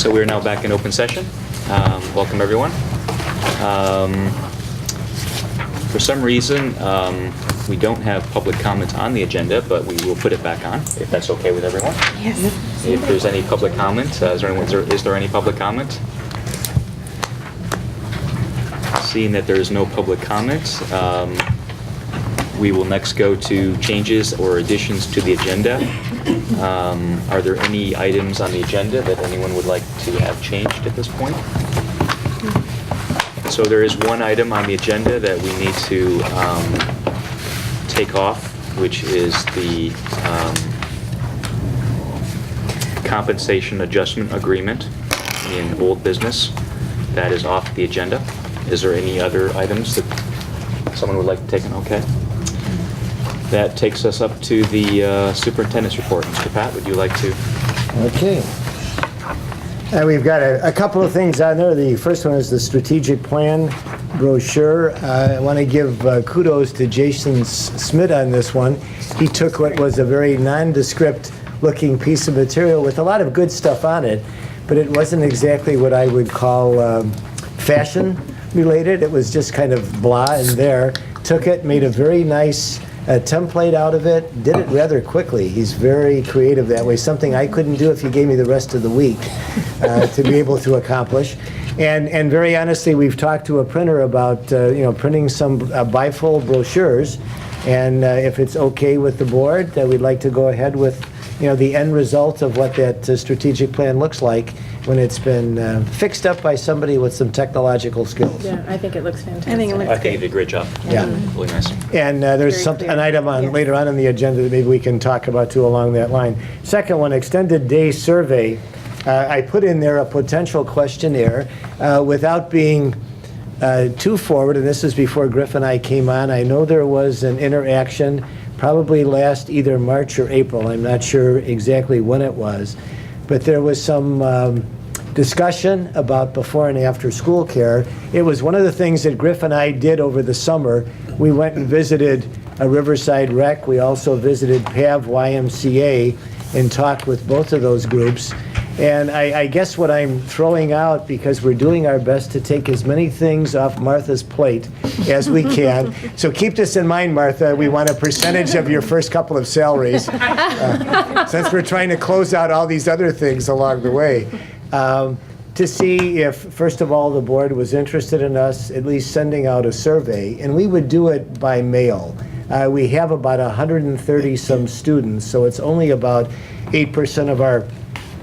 So we are now back in open session. Welcome, everyone. For some reason, we don't have public comment on the agenda, but we will put it back on, if that's okay with everyone. Yes. If there's any public comment, is there any public comment? Seeing that there is no public comment, we will next go to changes or additions to the agenda. Are there any items on the agenda that anyone would like to have changed at this point? So there is one item on the agenda that we need to take off, which is the compensation adjustment agreement in old business. That is off the agenda. Is there any other items that someone would like to take? Okay. That takes us up to the superintendent's report. Mr. Pat, would you like to? Okay. We've got a couple of things on there. The first one is the strategic plan brochure. I want to give kudos to Jason Smith on this one. He took what was a very nondescript looking piece of material with a lot of good stuff on it, but it wasn't exactly what I would call fashion related. It was just kind of blah in there. Took it, made a very nice template out of it, did it rather quickly. He's very creative that way, something I couldn't do if you gave me the rest of the week to be able to accomplish. And very honestly, we've talked to a printer about printing some bifold brochures, and if it's okay with the board, we'd like to go ahead with the end result of what that strategic plan looks like when it's been fixed up by somebody with some technological skills. Yeah, I think it looks fantastic. I think you did a great job. Yeah. Really nice. And there's an item on later on in the agenda that maybe we can talk about too along that line. Second one, extended day survey. I put in there a potential questionnaire without being too forward, and this is before Griff and I came on. I know there was an interaction probably last either March or April. I'm not sure exactly when it was. But there was some discussion about before and after school care. It was one of the things that Griff and I did over the summer. We went and visited a Riverside Rec. We also visited PAV YMCA and talked with both of those groups. And I guess what I'm throwing out, because we're doing our best to take as many things off Martha's plate as we can. So keep this in mind, Martha. We want a percentage of your first couple of salaries, since we're trying to close out all these other things along the way. To see if, first of all, the board was interested in us at least sending out a survey. And we would do it by mail. We have about 130 some students, so it's only about 8% of our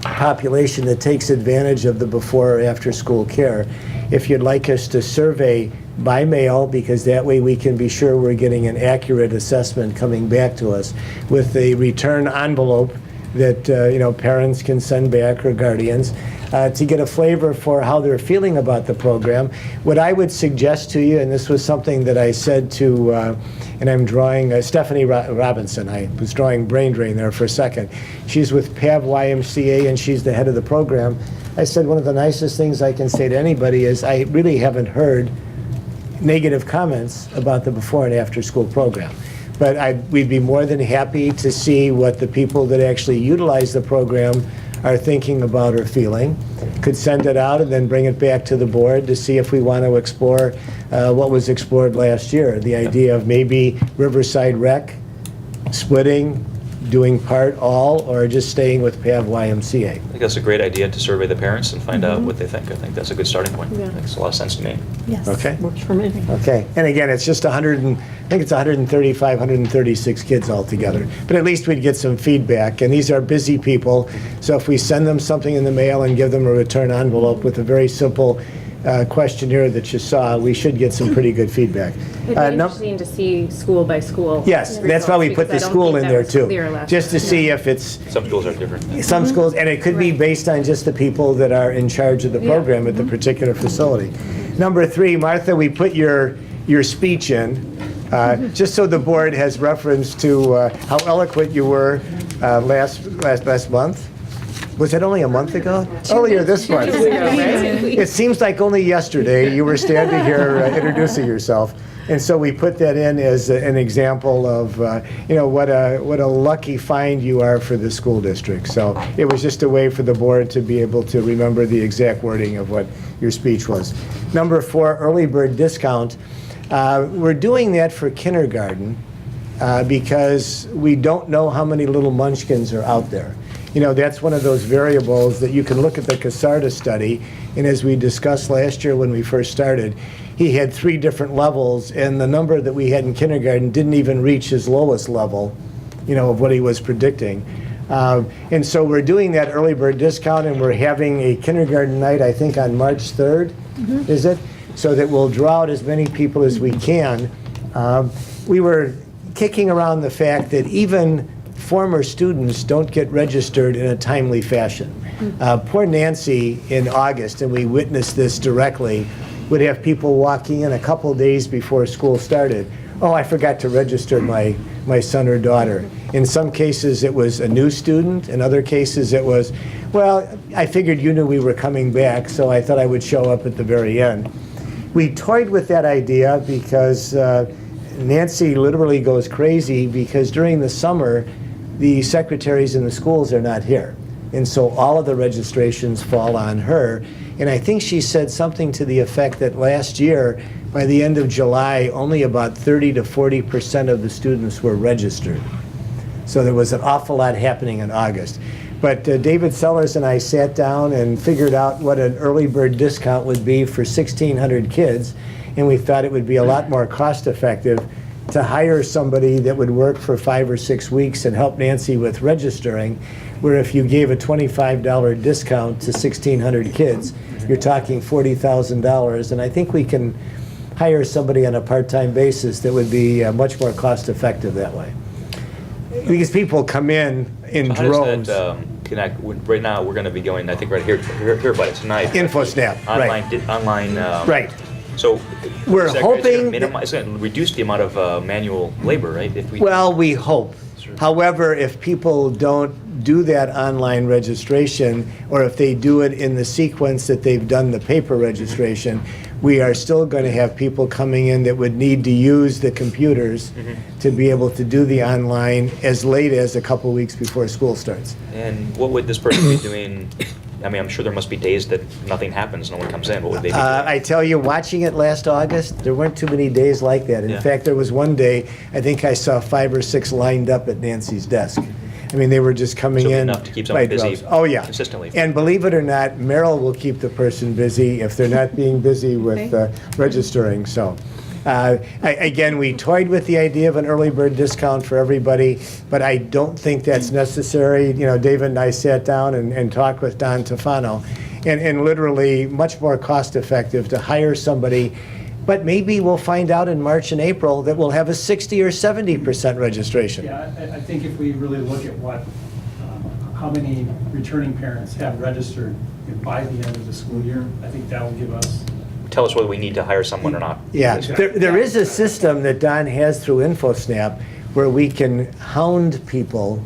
population that takes advantage of the before or after school care. If you'd like us to survey by mail, because that way we can be sure we're getting an accurate assessment coming back to us with a return envelope that parents can send back, or guardians, to get a flavor for how they're feeling about the program. What I would suggest to you, and this was something that I said to, and I'm drawing Stephanie Robinson. I was drawing brain drain there for a second. She's with PAV YMCA, and she's the head of the program. I said one of the nicest things I can say to anybody is I really haven't heard negative comments about the before and after school program. But we'd be more than happy to see what the people that actually utilize the program are thinking about or feeling. Could send it out and then bring it back to the board to see if we want to explore what was explored last year. The idea of maybe Riverside Rec splitting, doing part all, or just staying with PAV YMCA. I think that's a great idea to survey the parents and find out what they think. I think that's a good starting point. Yeah. Makes a lot of sense to me. Yes. Okay. Works for me. Okay, and again, it's just 135, 136 kids altogether. But at least we'd get some feedback, and these are busy people, so if we send them something in the mail and give them a return envelope with a very simple questionnaire that you saw, we should get some pretty good feedback. It'd be interesting to see school by school. Yes, that's why we put the school in there too, just to see if it's Some schools are different. some schools, and it could be based on just the people that are in charge of the program at the particular facility. Number 3, Martha, we put your speech in, just so the board has reference to how eloquent you were last month. Was it only a month ago? Earlier this month. It seems like only yesterday you were standing here introducing yourself. And so we put that in as an example of, what a lucky find you are for the school district. So it was just a way for the board to be able to remember the exact wording of what your speech was. Number 4, early bird discount. We're doing that for kindergarten because we don't know how many little munchkins are out there. That's one of those variables that you can look at the Casarda study, and as we discussed last year when we first started, he had 3 different levels, and the number that we had in kindergarten didn't even reach his lowest level, of what he was predicting. And so we're doing that early bird discount, and we're having a kindergarten night, I think on March 3rd, is it? So that we'll draw out as many people as we can. We were kicking around the fact that even former students don't get registered in a timely fashion. Poor Nancy in August, and we witnessed this directly, would have people walking in a couple days before school started. Oh, I forgot to register my son or daughter. In some cases, it was a new student. In other cases, it was, well, I figured you knew we were coming back, so I thought I would show up at the very end. We toyed with that idea because Nancy literally goes crazy because during the summer, the secretaries in the schools are not here. And so all of the registrations fall on her. And I think she said something to the effect that last year, by the end of July, only about 30 to 40% of the students were registered. So there was an awful lot happening in August. But David Sellers and I sat down and figured out what an early bird discount would be for 1,600 kids. And we thought it would be a lot more cost effective to hire somebody that would work for 5 or 6 weeks and help Nancy with registering, where if you gave a $25 discount to 1,600 kids, you're talking $40,000. And I think we can hire somebody on a part-time basis that would be much more cost effective that way. Because people come in So how droves. does that connect? Right now, we're going to be going, I think, right here about it tonight. InfoSnap, right. Online. Right. So We're it's hoping it's going to reduce the amount of manual labor, right? If we, Well, we hope. Sure. However, if people don't do that online registration, or if they do it in the sequence that they've done the paper registration, we are still going to have people coming in that would need to use the computers to be able to do the online as late as a couple weeks before school starts. And what would this person be doing? I mean, I'm sure there must be days that nothing happens, no one comes in. What would they be doing? I tell you, watching it last August, there weren't too many days like that. In Yeah. fact, there was one day, I think I saw 5 or 6 lined up at Nancy's desk. I mean, they were just coming So in. enough to keep someone by busy droves. Oh, yeah. consistently. And believe it or not, Merrill will keep the person busy if they're not being busy with registering, so. Again, we toyed with the idea of an early bird discount for everybody, but I don't think that's necessary. David and I sat down and talked with Don Tofano, and literally much more cost effective to hire somebody. But maybe we'll find out in March and April that we'll have a 60 or 70% registration. Yeah, I think if we really look at how many returning parents have registered by the end of the school year, I think that will give us. Tell us whether we need to hire someone or not. Yeah, there is a system that Don has through InfoSnap where we can hound people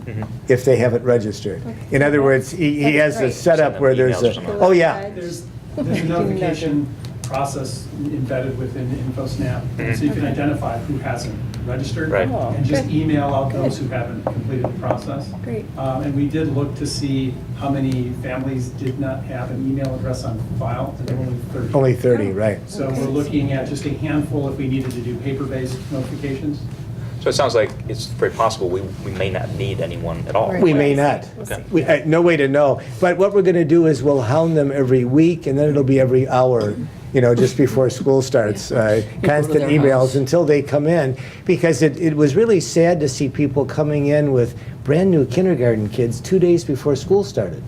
if they haven't registered. In other words, he has a Right. setup Send where them there's emails or a, something. oh yeah, There's a notification process embedded within InfoSnap, so you can identify who hasn't registered. Right. Oh, And just good. email out those who haven't completed the process. Great. And we did look to see how many families did not have an email address on file, and there were only 30. only 30, right. So we're looking at just a handful if we needed to do paper-based notifications. So it sounds like it's very possible we may not need anyone at all. Right. We may not. Okay. No way to know. But what we're going to do is we'll hound them every week, and then it'll be every hour, just before school starts. Constant their emails house. until they come in, because it was really sad to see people coming in with brand-new kindergarten kids 2 days before school started.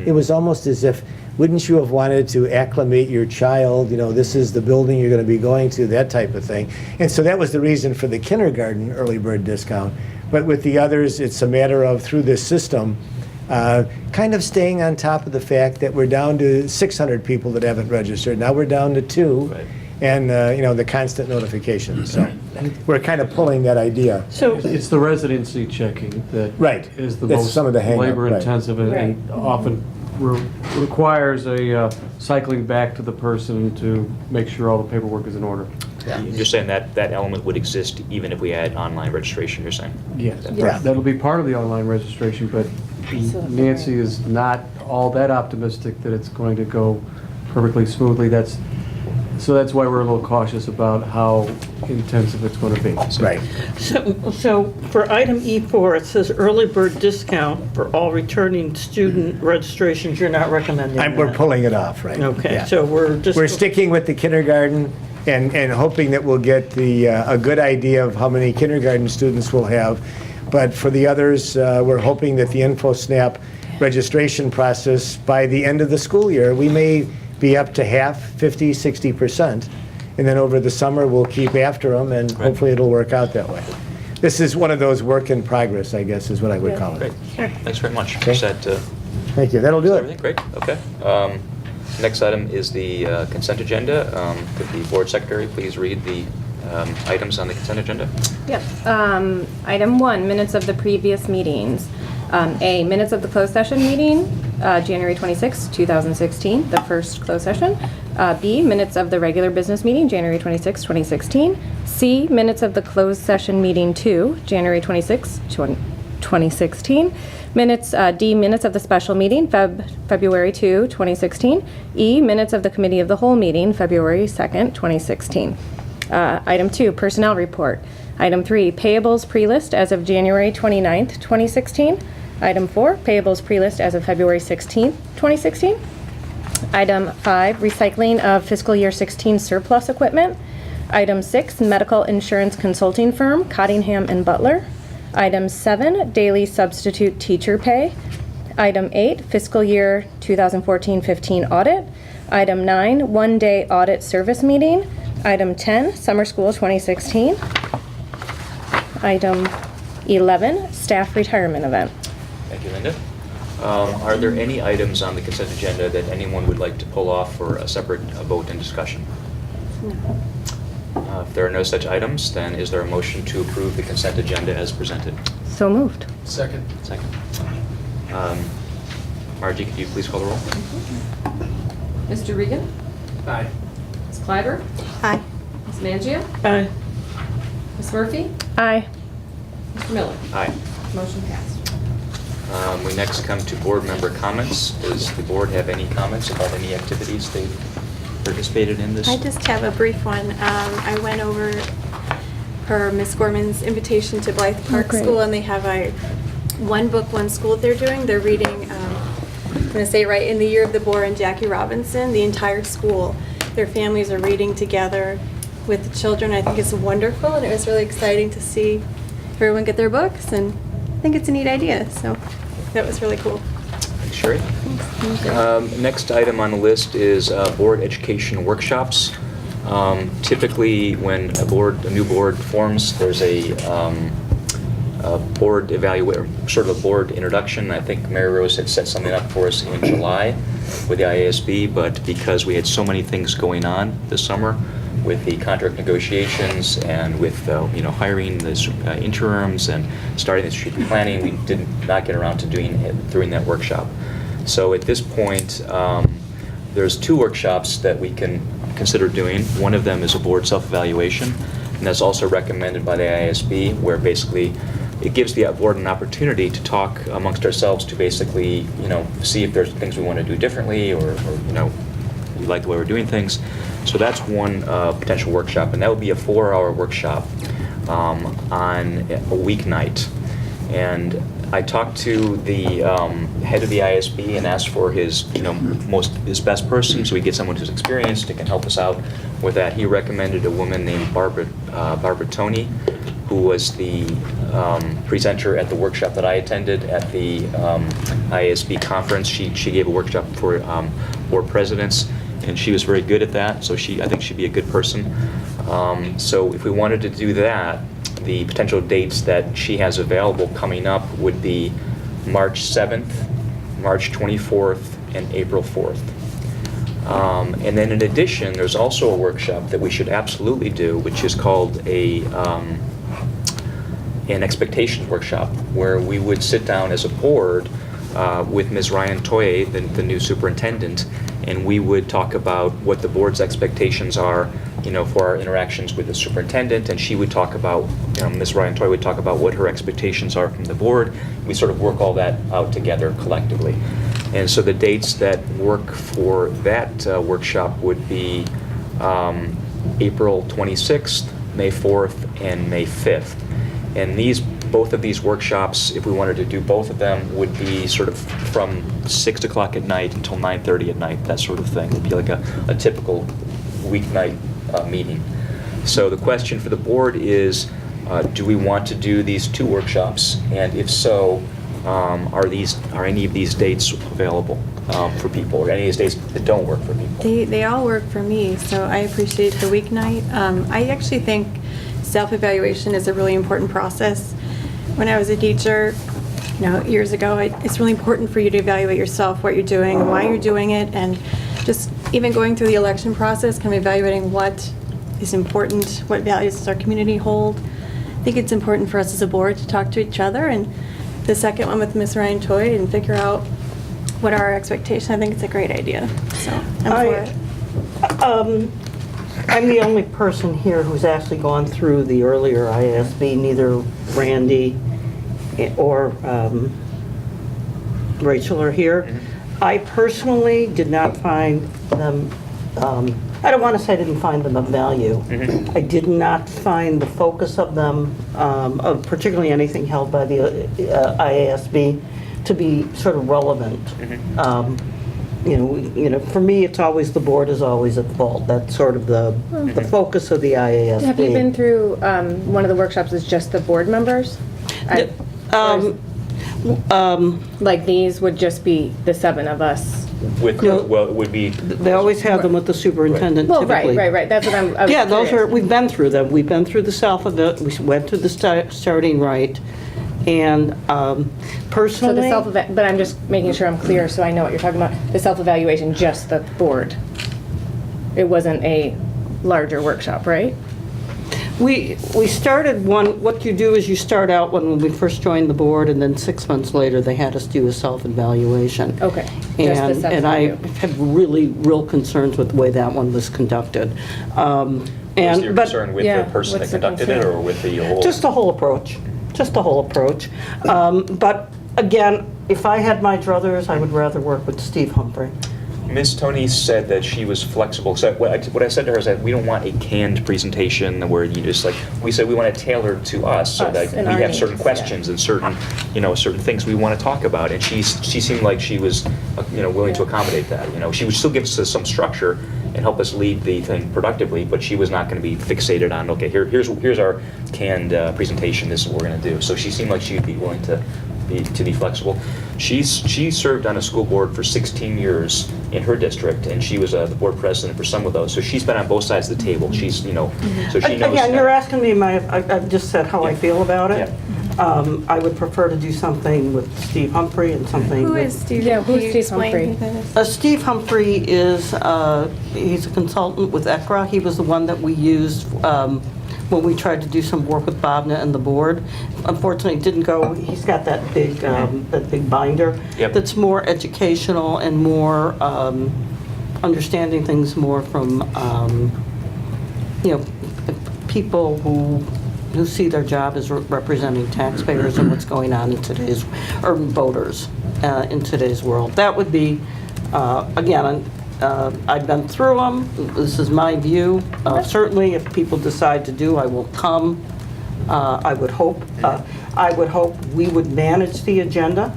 It was almost as if, wouldn't you have wanted to acclimate your child, this is the building you're going to be going to, that type of thing. And so that was the reason for the kindergarten early bird discount. But with the others, it's a matter of, through this system, kind of staying on top of the fact that we're down to 600 people that haven't registered. Now we're down to 2, Right. and the constant notifications. So we're kind of pulling that idea. So, It's the residency checking that Right. is the That's most some of the hang-up, right. labor intensive and often requires a cycling back to the person to make sure all the paperwork is in order. You're saying that element would exist even if we had online registration, you're saying? Yes, Yeah. that'll be part of the online registration, but Nancy is not all that optimistic that it's going to go perfectly smoothly. So that's why we're a little cautious about how intensive it's going to be. Right. So for item E4, it says early bird discount for all returning student registrations. You're not recommending that? We're pulling it off, right? Okay, Yeah. so we're just. We're sticking with the kindergarten and hoping that we'll get a good idea of how many kindergarten students we'll have. But for the others, we're hoping that the InfoSnap registration process, by the end of the school year, we may be up to half, 50, 60%. And then over the summer, we'll keep after them, and hopefully it'll work out that way. This is one of those work in progress, I guess, is what I would call it. Great. Thanks very much. Okay. Is that, Thank you. That'll do it. everything? Great, okay. Next item is the consent agenda. Could the board secretary please read the items on the consent agenda? Yep. Item 1, minutes of the previous meetings. A, minutes of the closed session meeting, January 26, 2016, the first closed session. B, minutes of the regular business meeting, January 26, 2016. C, minutes of the closed session meeting 2, January 26, 2016. Minutes, D, minutes of the special meeting, February 2, 2016. E, minutes of the committee of the whole meeting, February 2nd, 2016. Item 2, personnel report. Item 3, payables pre-list as of January 29th, 2016. Item 4, payables pre-list as of February 16th, 2016. Item 5, recycling of fiscal year 16 surplus equipment. Item 6, medical insurance consulting firm, Cottingham and Butler. Item 7, daily substitute teacher pay. Item 8, fiscal year 2014-15 audit. Item 9, one-day audit service meeting. Item 10, summer school 2016. Item 11, staff retirement event. Thank you, Linda. Are there any items on the consent agenda that anyone would like to pull off for a separate vote and discussion? No. If there are no such items, then is there a motion to approve the consent agenda as presented? So moved. Second. Margie, could you please call the roll? Mr. Regan? Aye. Ms. Clyber? Aye. Ms. Mangio? Aye. Ms. Murphy? Aye. Mr. Miller? Aye. Motion passed. We next come to board member comments. Does the board have any comments about any activities they've participated in this? I just have a brief one. I went over per Ms. Gorman's invitation to Blythe Park great. School, and they have a one book, one school they're doing. They're reading, I'm going to say it right, In the Year of the Boar and Jackie Robinson. The entire school, their families are reading together with the children. I think it's wonderful, and it was really exciting to see everyone get their books, and I think it's a neat idea, so that was really cool. Thanks, Sherry. Next item on the list is board education workshops. Typically, when a new board forms, there's a board sort of a board introduction. I think Mary Rose had set something up for us in July with the IASB, but because we had so many things going on this summer with the contract negotiations and with hiring the interims and starting the strategic planning, we did not get around to doing that workshop. So at this point, there's 2 workshops that we can consider doing. One of them is a board self-evaluation, and that's also recommended by the IASB, where basically it gives the board an opportunity to talk amongst ourselves to basically, see if there's things we want to do differently or we like the way we're doing things. So that's one potential workshop, and that would be a 4-hour workshop on a weeknight. And I talked to the head of the ISB and asked for his best person, so we get someone who's experienced and can help us out with that. He recommended a woman named Barbara Toney, who was the presenter at the workshop that I attended at the ISB conference. She gave a workshop for board presidents, and she was very good at that, so I think she'd be a good person. So if we wanted to do that, the potential dates that she has available coming up would be March 7th, March 24th, and April 4th. And then in addition, there's also a workshop that we should absolutely do, which is called an expectations workshop, where we would sit down as a board with Ms. Ryan Toye, the new superintendent, and we would talk about what the board's expectations are for our interactions with the superintendent, and she would talk about, Ms. Ryan Toy would talk about what her expectations are from the board. We sort of work all that out together collectively. And so the dates that work for that workshop would be April 26th, May 4th, and May 5th. And both of these workshops, if we wanted to do both of them, would be sort of from 6 o'clock at night until 9:30 at night, that sort of thing. It would be like a typical weeknight meeting. So the question for the board is, do we want to do these 2 workshops? And if so, are any of these dates available for people, or any of these dates that don't work for people? They all work for me, so I appreciate the weeknight. I actually think self-evaluation is a really important process. When I was a teacher, years ago, it's really important for you to evaluate yourself, what you're doing, why you're doing it, and just even going through the election process, kind of evaluating what is important, what values does our community hold. I think it's important for us as a board to talk to each other, and the second one with Ms. Ryan Toy, and figure out what are our expectations. I think it's a great idea, so I'm for it. I'm the only person here who's actually gone through the earlier IASB, neither Randy or Rachel are here. I personally did not find them, I don't want to say I didn't find them of value. I did not find the focus of them, of particularly anything held by the IASB, to be sort of relevant. For me, it's always the board is always at fault. That's sort of the focus of the IASB. Have you been through one of the workshops is just the board members? Like these would just be the 7 of us. Well, it would be. They always have them with the superintendent Well, typically. right. That's what I was Yeah, those curious. we've been through them. We've been through the self-evaluation, we went through the starting right, and So personally. but I'm just making sure I'm clear so I know what you're talking about. The self-evaluation, just the board. It wasn't a larger workshop, right? We started one, what you do is you start out when we first joined the board, and then 6 months later, they had us do a self-evaluation. Okay, just the And I self-evalu. had real concerns with the way that one was conducted. Was your concern with Yeah, the person that what's the conducted it, concern? or with the whole? Just the whole approach, But again, if I had my druthers, I would rather work with Steve Humphrey. Ms. Tony said that she was flexible. So what I said to her is that we don't want a canned presentation where you just we said we want to tailor to us so Us that and we our have needs, certain questions and certain things we want to talk about. And she seemed like she was, willing to accommodate that. She would still give us some structure and help us lead the thing productively, but she was not going to be fixated on, okay, here's our canned presentation, this is what we're going to do. So she seemed like she'd be willing to be flexible. She served on a school board for 16 years in her district, and she was the board president for some of those. So she's been on both sides of the table. She's, so she knows. Again, you're asking me I've just said how I feel about it. Yeah. I would prefer to do something with Steve Humphrey and something Who with... is Steve? Yeah, who's Can you Steve explain Humphrey? who that is? Steve Humphrey is, he's a consultant with ECRA. He was the one that we used when we tried to do some work with Bobna and the board. Unfortunately, it didn't go. He's got that big binder. Yep. That's more educational and more understanding things more from, people who see their job as representing taxpayers and what's going on in today's, or voters in today's world. That would be, again, I've been through them. This is my view. Certainly, if people decide to do, I will come. I would hope we would manage the agenda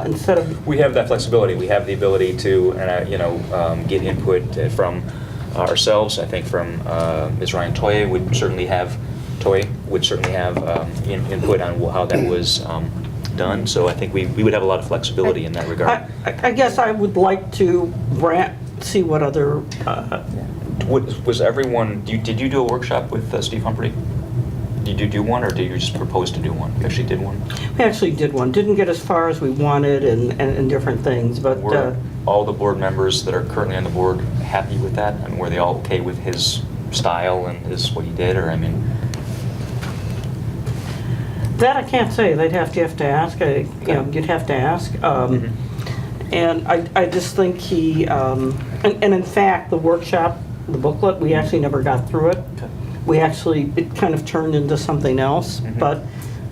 instead of. We have that flexibility. We have the ability to, get input from ourselves. I think from Ms. Ryan Toye would certainly have input on how that was done. So I think we would have a lot of flexibility in that regard. I guess I would like to see what other. Was everyone? Did you do a workshop with Steve Humphrey? Did you do one, or did you just propose to do one? You actually did one? We actually did one. Didn't get as far as we wanted and different things, but. Were all the board members that are currently on the board happy with that? And were they all okay with his style and what he did, or That I can't say. You'd have to ask. You'd have to ask. And I just think he, and in fact, the workshop the booklet. We actually never got through it. It kind of turned into something else, but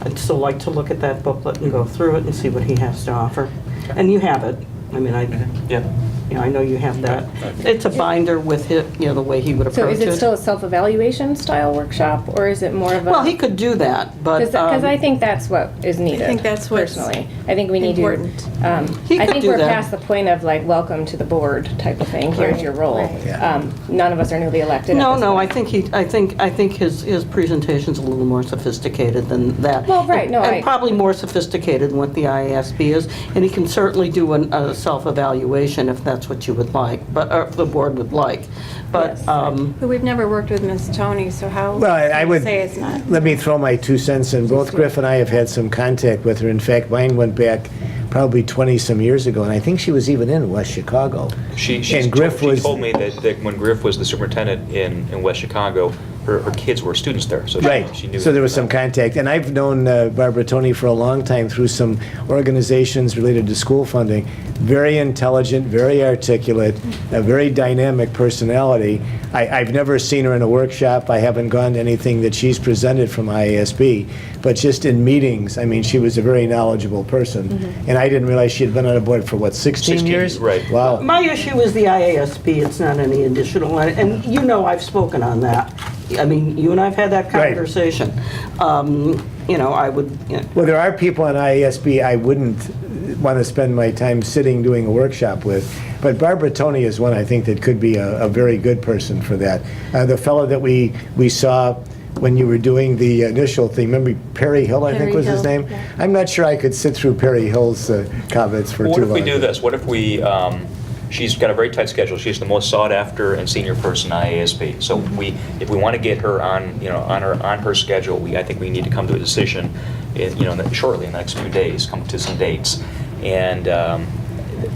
I'd still like to look at that booklet and go through it and see what he has to offer. And you have it. I mean, I know you have that. It's a binder with the way he would So approach is it still a self-evaluation style workshop, or is it more of a? Well, he could do that, but. Because I think that's what is needed. I think that's what's personally. I think we need important. to. He I could think do we're that. past the point of like welcome to the board type of thing. Here's your role. Right. None of us are newly elected. No, at this no, point. I think his presentation's a little more sophisticated than that. Well, right, no, And probably more sophisticated than what the IASB is, and he can certainly do a self-evaluation if that's what you would like, but, or the board would like. But, Yes. But we've never worked with Ms. Tony, so how Well, I can you would, say it's not? let me throw my 2 cents in. Both Griff and I have had some contact with her. In fact, mine went back probably 20-some years ago, and I think she was even in West Chicago. She And Griff was- told me that when Griff was the superintendent in West Chicago, her kids were students there, so Right, she knew. so there was some contact. And I've known Barbara Tony for a long time through some organizations related to school funding. Very intelligent, very articulate, a very dynamic personality. I've never seen her in a workshop. I haven't gone to anything that she's presented from IASB. But just in meetings, I mean, she was a very knowledgeable person. And I didn't realize she had been on a board for, what, 16 16, years? right. Wow. my issue is the IASB, it's not any additional, and you know I've spoken on that. I mean, you and I have had that Right. conversation. I would, Well, there are people on IASB I wouldn't want to spend my time sitting doing a workshop with, but Barbara Tony is one I think that could be a very good person for that. The fellow that we saw when you were doing the initial thing, remember Perry Hill, I think Perry was his Hill, name? yeah. I'm not sure I could sit through Perry Hill's comments for What too if long. we do this? What if we, she's got a very tight schedule. She's the most sought after and senior person in IASB. So if we want to get her on her schedule, I think we need to come to a decision, shortly in the next few days, come to some dates. And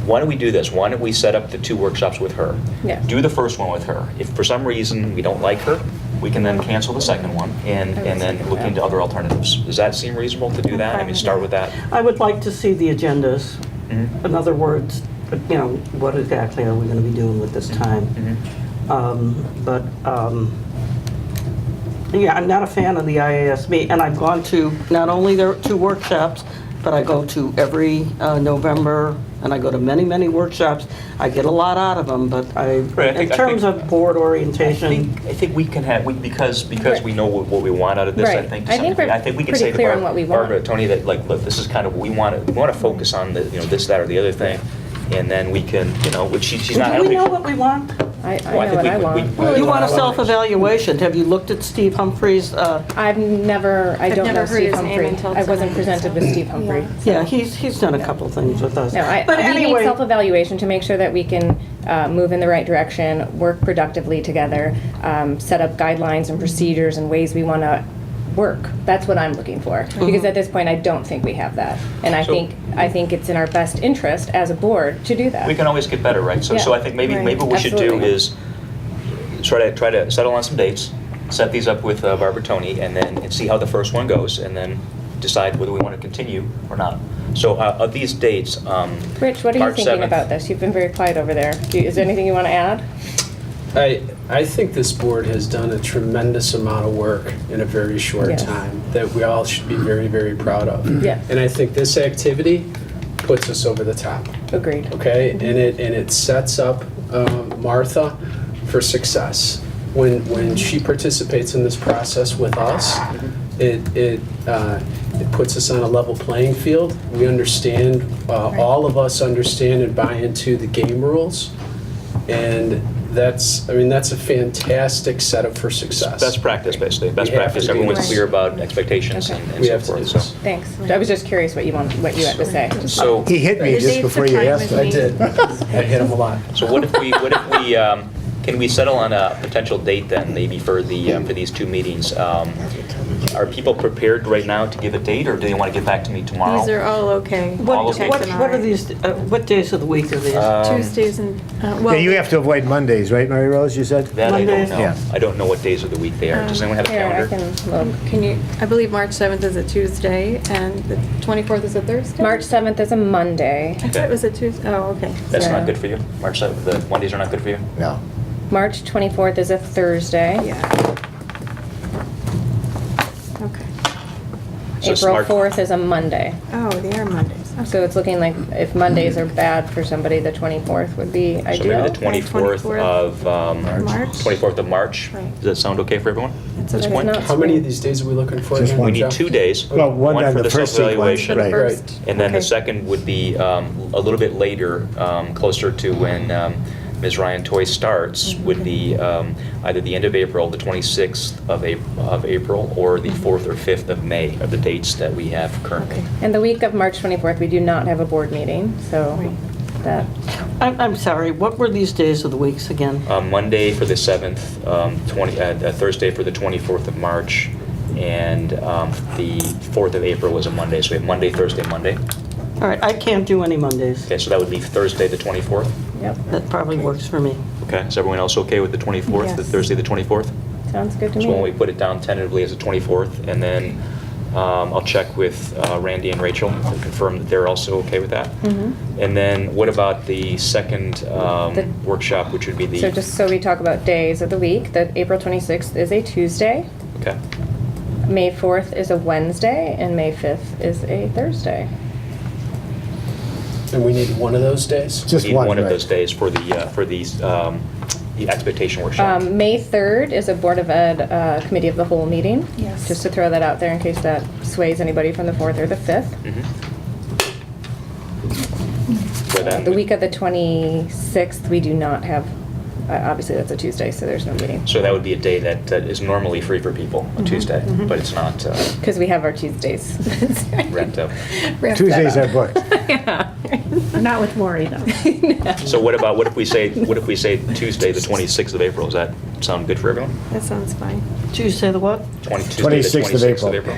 why don't we do this? Why don't we set up the 2 workshops with her? Yeah. Do the first one with her. If for some reason we don't like her, we can then cancel the second one and then look into other alternatives. Does that seem reasonable to do that? I mean, start with that. I would like to see the agendas. Mhm. In other words, what exactly are we going to be doing with this time? Yeah, I'm not a fan of the IASB, and I've gone to not only their 2 workshops, but I go to every November, and I go to many, many workshops. I get a lot out of them, but in terms of board orientation. I think we can because we know what we want out of this. Right. I think I think we're we can pretty say to clear on what we want. Barbara, Tony, that like, look, this is kind of what we want. We want to focus on this, that, or the other thing, and then we can, which she's not. I Do don't we think know she- what we want? I Well, I know think what I we- want. we- You want a self-evaluation. Have you looked at Steve Humphrey's? I don't know never heard Steve his name Humphrey. until I wasn't tonight. presented with Steve Humphrey. Yeah, he's done a couple things with us. No, But we need anyway, self-evaluation to make sure that we can move in the right direction, work productively together, set up guidelines and procedures and ways we want to work. That's what I'm looking for. Because at this point, I don't think we have that. And I So- think it's in our best interest as a board to do that. We can always get better, right? So Yeah. I think maybe Right. what we should do Absolutely. is try to settle on some dates, set these up with Barbara Tony, and see how the first one goes, and then decide whether we want to continue or not. So of these dates, Rich, what are you March thinking 7th. about this? You've been very quiet over there. Is there anything you want to add? I think this board has done a tremendous amount of work in a very short Yes. time that we all should be very, very proud of. Yes. And I think this activity puts us over the top, Agreed. okay? And it sets up Martha for success. When she participates in this process with us, it puts us on a level playing field. We understand, all of us understand and buy into the game rules. And that's a fantastic setup for success. best practice, basically. Best We have practice. to do Everyone's this. clear about expectations Okay. and We so have to do forth. So, this. Thanks. I was just curious what you had to say. so He hit me The just dates before of you time asked with him. I did. I hit him a lot. So what if we can we settle on a potential date then, maybe for these 2 meetings? Are people prepared right now to give a date, or do they want to get back to me tomorrow? These are all okay. All What okay. what are these, what days of the week are these? Tuesdays and, Yeah, you have to avoid Mondays, right, Mary Rose, you said? That I don't Mondays? know. Yeah. I don't know what days of the week they are. Does anyone have a Here, I calendar? can look. can you, I believe March 7th is a Tuesday and the 24th is a Thursday? March 7th is a Monday. I thought it was a Tuesday, oh, okay. That's Yeah. not good for you? March 7th, the Mondays are not good for you? No. March 24th is a Thursday. Yeah. Okay. So April March- 4th is a Monday. Oh, they are Mondays. Okay. So it's looking like if Mondays are bad for somebody, the 24th would be So ideal. maybe the 24th of March. 24th of March. Right. Does that sound okay for everyone? That's at this okay. point? It's not How many of these days are we looking for? Just again, one. We need Jeff? 2 days. Well, one on for the first sequence, self-evaluation. right. First. And then the Okay. second would be a little bit later, closer to when Ms. Ryan Toy starts, would be either the end of April, the 26th of April, or the 4th or 5th of May are the dates that we have currently. And the week of March 24th, we do not have a board meeting, so that, I'm sorry, what were these days of the weeks again? Monday for the 7th, Thursday for the 24th of March, and the 4th of April was a Monday. So we have Monday, Thursday, Monday. All right, I can't do any Mondays. Okay, so that would be Thursday, the 24th. yep, That probably works for me. Okay, is everyone else okay with the 24th, the Yes. Thursday, the 24th? sounds good to So when we me. put it down tentatively as the 24th, and then I'll check with Randy and Rachel to confirm that they're also okay with that. Mhm. And then what about the second workshop, which would be the... So just so we talk about days of the week, that April 26th is a Tuesday, Okay, May 4th is a Wednesday, and May 5th is a Thursday. And we need one of those days? Just we need one, one of right. those days for the expectation workshop. May 3rd is a Board of Ed Committee of the Whole meeting. Yes. Just to throw that out there in case that sways anybody from the 4th or the 5th. Mhm. But then The week of the 26th, we do not have, obviously that's a Tuesday, so there's no meeting. So that would be a day that is normally free for people, a Tuesday, but it's not Because we have our Tuesdays. rent out. Wrap that Tuesdays are up. booked. Yeah. Not with Lori, though. So what if we say Tuesday, the 26th of April? Does that sound good for everyone? That sounds fine. Tuesday the what? Tuesday, the 26th of 26th April.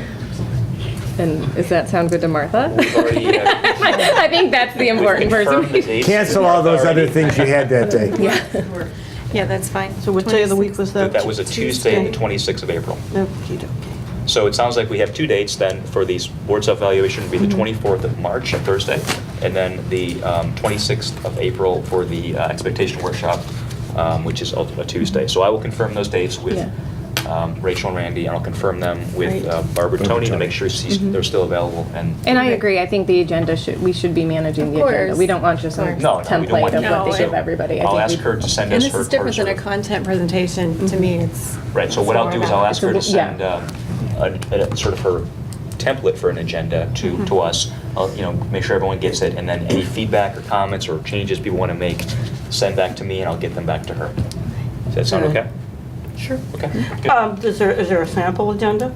And does that sound good to Martha? We've already, I think that's the important we've confirmed the person. dates. Cancel all those other things you had that day. Yeah. Yeah, that's fine. So what day of the week was that? That was a Tuesday, the 26th of April. Okey-dokey. So it sounds like we have 2 dates then for these board self-evaluation would be the 24th of March, a Thursday, and then the 26th of April for the expectation workshop, which is a Tuesday. So I will confirm those dates with Rachel and Randy, and I'll confirm them with Right. Barbara Tony to make sure they're still available. And I agree, I think the agenda we should be managing the Of agenda. course. We don't want just a Of course. No, we don't template want of to. what they No. give everybody. I I'll think ask we- her to send And us this her. is different than a sort of- content presentation. To me, it's. Right, so what I'll do is I'll ask her to It's a- send sort of her template for an agenda to us. I'll, make sure everyone gets it, and then any feedback or comments or changes people want to make, send back to me, and I'll get them back to her. Does that sound okay? Sure. Okay, good. Is there a sample agenda?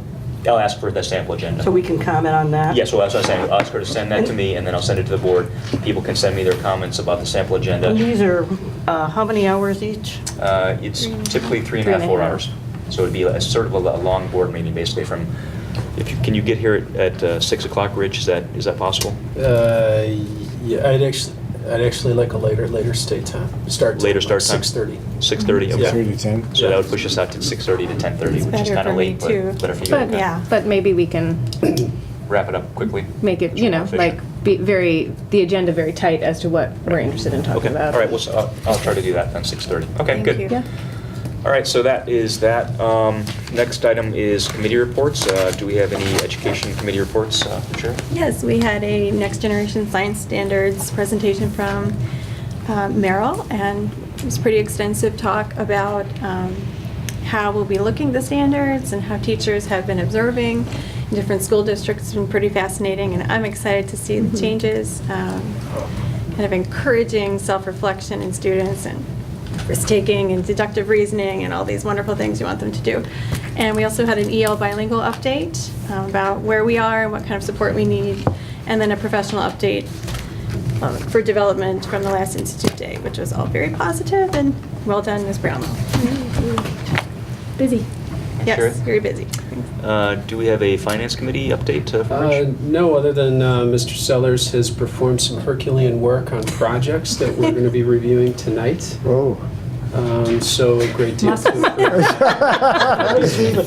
I'll ask for the sample agenda. So we can comment on that? Yeah, so that's what I'm saying. I'll ask her to send that to me, and then I'll send it to the board. People can send me their comments about the sample And agenda. these are, how many hours each? It's typically 3.5, 4 hours. So it'd be sort of a long board meeting, basically from, can you get here at 6 o'clock, Rich? Is that possible? Yeah, I'd actually like a later start time. Later start time? 6:30. 6:30? Okay. Yeah. 3 to 10. So that would push us out to 6:30 to 10:30, It's which is better kind of for me, late, but too. better for you. But, Okay. Yeah. but maybe we can Wrap it up quickly. make it, So more like, efficient. be the agenda very tight as to what we're interested in Okay, talking about. all right, well, so I'll try to do that then, 6:30. Okay, Thank good. you. Yeah. All right, so that is that. Next item is committee reports. Do we have any education committee reports, Chair? Yes, we had a Next Generation Science Standards presentation from Merrill, and it was pretty extensive talk about how we'll be looking at the standards and how teachers have been observing in different school districts. It's been pretty fascinating, and I'm excited to see the changes, kind of encouraging self-reflection in students and risk-taking and deductive reasoning and all these wonderful things you want them to do. And we also had an EL bilingual update about where we are and what kind of support we need, and then a professional update for development from the last Institute Day, which was all very positive, and well done, Ms. Brownlow. Busy. Sure. Yes, very busy. Do we have a finance committee update for Rich? No, other than Mr. Sellers has performed some Herculean work on projects that we're going to be reviewing tonight. Oh. So a great deal. He's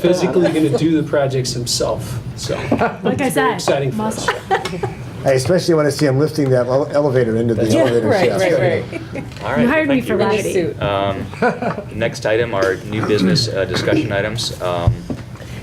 physically going to do the projects himself. So Like I it's very said, exciting for us. muscle. I especially want to see him lifting that elevator into the elevator shaft. All right. You hired me thank for levity. Next item are new business discussion items.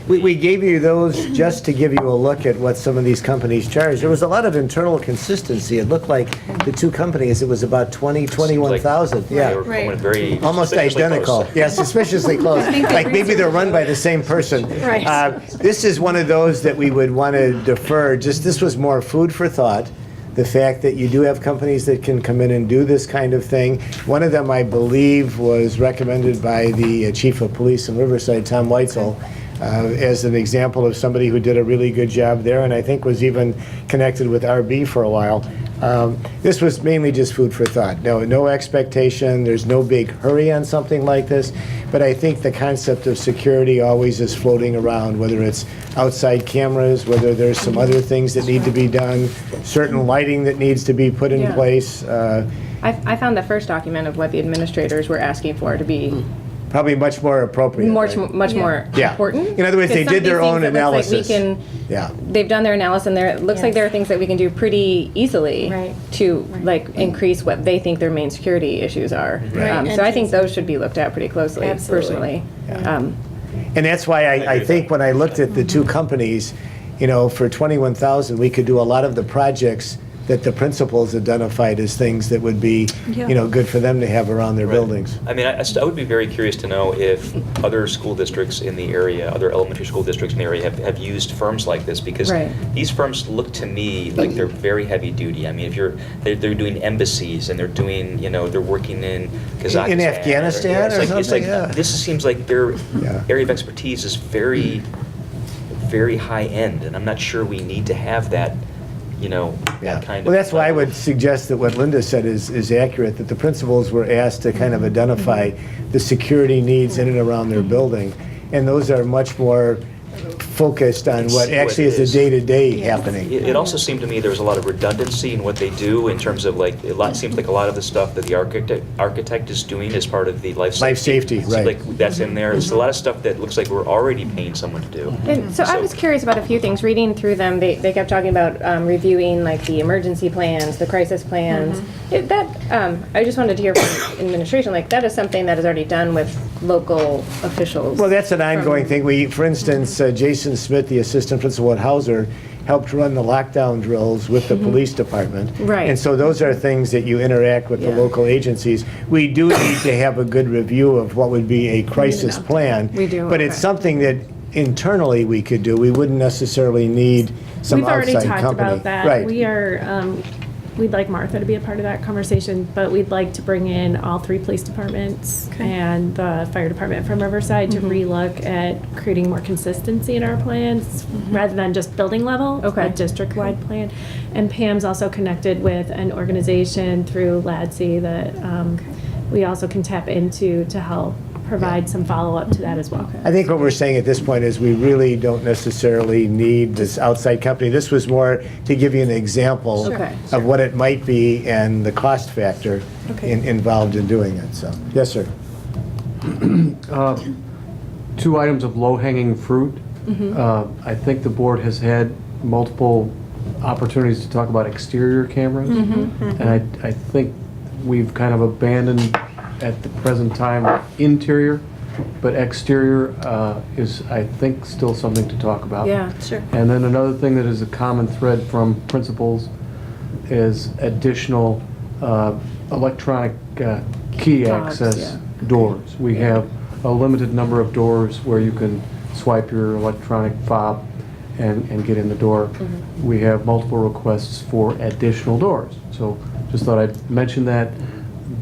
We gave you those just to give you a look at what some of these companies charge. There was a lot of internal consistency. It looked like the two companies, it was about 21,000. They Yeah. were coming very Almost suspiciously identical. close. Yeah, suspiciously close. Like maybe they're run by the same person. Right. This is one of those that we would want to defer. Just this was more food for thought. The fact that you do have companies that can come in and do this kind of thing. One of them, I believe, was recommended by the chief of police in Riverside, Tom Weitzel, as an example of somebody who did a really good job there, and I think was even connected with RB for a while. This was mainly just food for thought. No expectation. There's no big hurry on something like this. But I think the concept of security always is floating around, whether it's outside cameras, whether there's some other things that need to be done, certain lighting that needs to be put in Yeah. place. I found the first document of what the administrators were asking for to be Probably much more appropriate. much right? more Yeah. important. In other words, they Because some did of these their own things, it looks analysis. like Yeah. they've done their analysis, and it looks like there are things that we can do pretty easily Right. to like increase what they think their main security issues are. Right. So I think those should be looked at pretty closely, Absolutely. personally. And that's why I think when I looked at the two companies, for 21,000, we could do a lot of the projects that the principals identified as things that would be, good for them to have around their Right. buildings. I mean, I would be very curious to know if other school districts in the area, other elementary school districts in the area have used firms like this, because Right. these firms look to me like they're very heavy duty. I mean, if they're doing embassies, and they're doing, they're working in Kazakhstan. In Afghanistan it's or like, something, yeah. This seems like their Yeah. area of expertise is very, very high end, and I'm not sure we need to have that, that kind of. Well, that's why I level. would suggest that what Linda said is accurate, that the principals were asked to kind of identify the security needs in and around their building. And those are much more focused on what See what actually it is is. the day-to-day happening. It also seemed to me there was a lot of redundancy in what they do, in terms of seems like a lot of the stuff that the architect is doing as part of the life safety. Life safety, Seems right. like that's in there. It's a lot of stuff that looks like we're already paying someone to do. And so I was curious about a few things. Reading through them, they kept talking about reviewing like the emergency plans, the crisis plans. I just wanted to hear from administration, like that is something that is already done with local officials. Well, that's an ongoing thing. For instance, Jason Smith, the assistant principal at Hauser, helped run the lockdown drills with the police department. Right. And so those are things that you interact with the Yeah. local agencies. We do need to have a good review of what would be a crisis plan. We do, But it's okay. something that internally we could do. We wouldn't necessarily need some We've already outside talked company. about that. Right. We are, we'd like Martha to be a part of that conversation, but we'd like to bring in all three police departments and the fire department from Riverside to relook at creating more consistency in our plans, rather than just building level, Okay. a district-wide plan. And Pam's also connected with an organization through LADSI that we also can tap into to help provide some follow-up to that as well. I think what we're saying at this point is we really don't necessarily need this outside company. This was more to give you an example Okay. of what it might be and the cost factor involved in doing it, so. Yes, sir. Two items of low-hanging fruit. I think the board has had multiple opportunities to talk about exterior cameras. And I think we've kind of abandoned, at the present time, interior, but exterior is, I think, still something to talk about. Yeah. Sure. And then another thing that is a common thread from principals is additional electronic key Fobs, access doors. We have a limited number of doors where you can swipe your electronic fob and get in the door. We have multiple requests for additional doors. So just thought I'd mention that.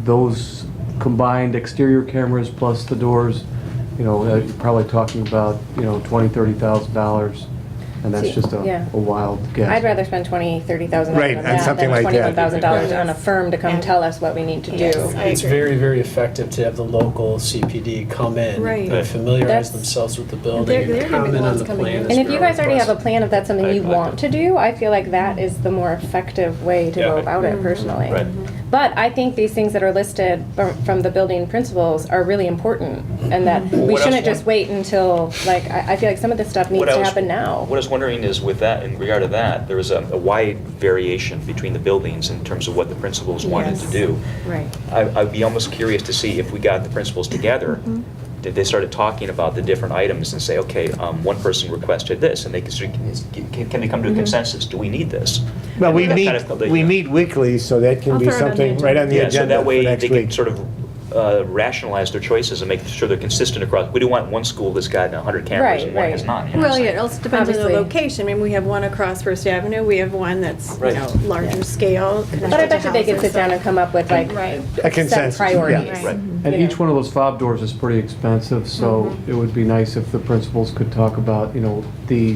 Those combined exterior cameras plus the doors, you're probably talking about, $20,000, $30,000. And that's See, just yeah. a wild guess. I'd rather spend $20,000, $30,000 Right, on on that something than like that. $21,000 on a firm to come tell us what we need to do. It's very, very effective to have the local CPD come in, Right. and familiarize That's- themselves with the building, They're and gonna be comment the on ones the coming plan. in. as And if per you guys already have a request. plan, if that's something you I like want to do, I feel like that is the more effective way to go Yeah. about it personally. Right. But I think these things that are listed from the building principals are really important, and that we What else shouldn't just one- wait until, like, I feel like some of this stuff needs What I to was- happen now. What I was wondering is with that, in regard to that, there was a wide variation between the buildings in terms of what the principals wanted to Yes. do. Right. I'd be almost curious to see if we got the principals together, did they started talking about the different items and say, okay, one person requested this, and they can they come to a consensus? Do we need this? Well, And we that meet, kind of- we meet weekly, so that can I'll be throw it on the something agenda. right on the Yeah, so agenda that for way next they can week. sort of rationalize their choices and make sure they're consistent across. We don't want one school that's got 100 cameras and one Right, has right. not. you know what Well, I'm yeah, saying? it also depends on the Obviously. location. I mean, we have one across First Avenue, we have one that's, Right. larger scale. But I bet you they could sit down and come up with like Right. A set consensus, priorities. yeah. Right. And You each know. one of those fob doors is pretty expensive, so it would be nice if the principals could talk about, the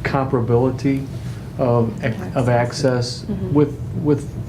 comparability of access with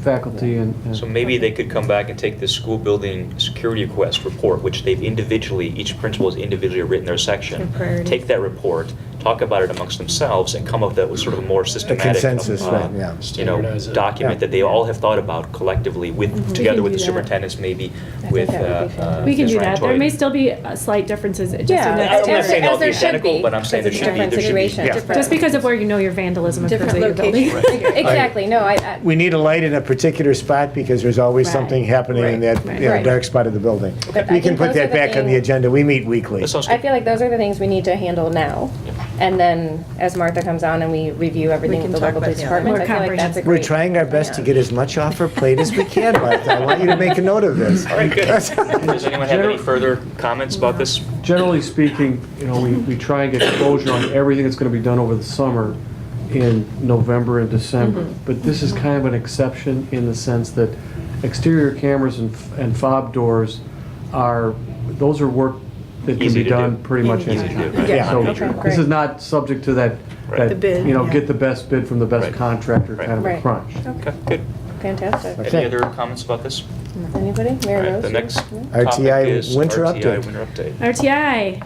faculty and. So maybe they could come back and take this school building security request report, which they've individually, each principal has individually written their section. Their priorities. Take that report, talk about it amongst themselves, and come up with sort of a more systematic, consensus, right, yeah. Standardize it. document Yeah. that they all have thought about collectively with, together with do the that. superintendents, maybe think with. that would be fantastic. We can Ms. do that. There Rantoy. may still be slight differences. Just Yeah, in that- I'm not saying they'll as there be should identical, be, but I'm saying there because should be. it's a different situation, yeah. different- Just because of where you know your vandalism occurs Different at your building. location. Exactly, no, I, We need a light in a particular spot because there's always Right. something happening in that Right. Right. dark spot of the building. But We I can think put those that are the back on the things- agenda. We meet weekly. That sounds I good. feel like those are the things we need to handle now. And then as Martha comes on and we review everything We with can the talk local about police the departments, I other- feel like that's a We're great. trying our best to plan. get as much off our plate as we can, Martha. I want you to make a note of this. All right, good. Does anyone have any further comments about this? Generally speaking, we try and get closure on everything that's going to be done over the summer in November and December. But this is kind of an exception in the sense that exterior cameras and fob doors those are work that can Easy be to done do. pretty much Easy to anytime. do, right? Yeah. So Okay, this is great. not subject to that, Right. The bid, yeah. get the best bid from the best Right. contractor Right. kind of a Right. crunch. Okay, good. Fantastic. Okay. Any other comments about this? Anybody? All Mary right, Rose? the next RTI topic is winter RTI update. winter update. RTI,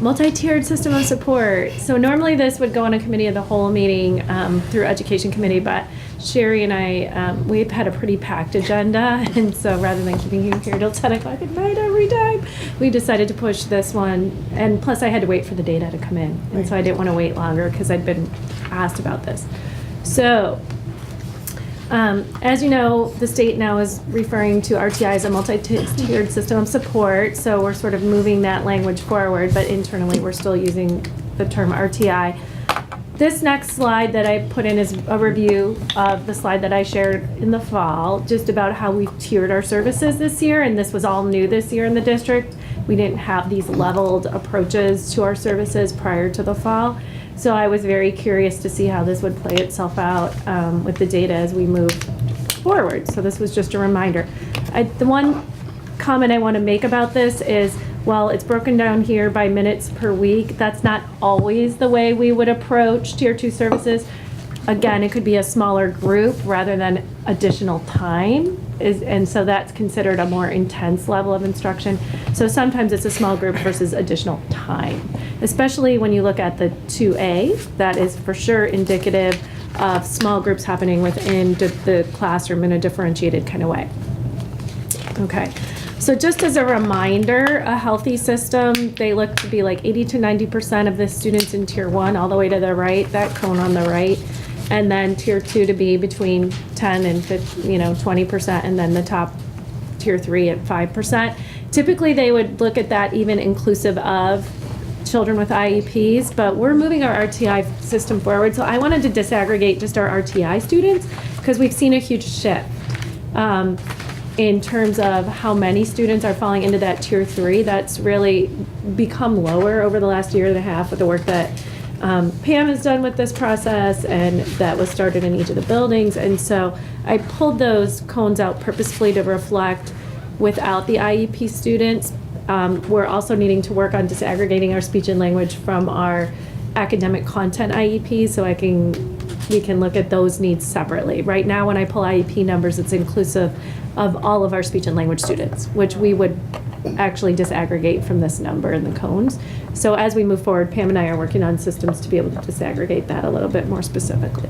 multi-tiered system of support. So normally this would go on a committee of the whole meeting through education committee, but Sherry and I, we've had a pretty packed agenda, and so rather than keeping you here till 10 o'clock at night every time, we decided to push this one. And plus I had to wait for the data to come in, and so I didn't want to wait longer because I'd been asked about this. So, as you know, the state now is referring to RTI as a multi-tiered system of support, so we're sort of moving that language forward, but internally we're still using the term RTI. This next slide that I put in is a review of the slide that I shared in the fall, just about how we've tiered our services this year, and this was all new this year in the district. We didn't have these leveled approaches to our services prior to the fall. So I was very curious to see how this would play itself out with the data as we move forward. So this was just a reminder. The one comment I want to make about this is, while it's broken down here by minutes per week, that's not always the way we would approach Tier 2 services. Again, it could be a smaller group rather than additional time, and so that's considered a more intense level of instruction. So sometimes it's a small group versus additional time, especially when you look at the 2A. That is for sure indicative of small groups happening within the classroom in a differentiated kind of way. Okay. So just as a reminder, a healthy system, they look to be like 80 to 90% of the students in Tier 1 all the way to the right, that cone on the right. And then Tier 2 to be between 10 and 20%, and then the top Tier 3 at 5%. Typically, they would look at that even inclusive of children with IEPs, but we're moving our RTI system forward. So I wanted to disaggregate just our RTI students because we've seen a huge shift in terms of how many students are falling into that Tier 3. That's really become lower over the last year and a half with the work that Pam has done with this process, and that was started in each of the buildings. And so I pulled those cones out purposefully to reflect without the IEP students. We're also needing to work on disaggregating our speech and language from our academic content IEPs, so we can look at those needs separately. Right now, when I pull IEP numbers, it's inclusive of all of our speech and language students, which we would actually disaggregate from this number in the cones. So as we move forward, Pam and I are working on systems to be able to disaggregate that a little bit more specifically,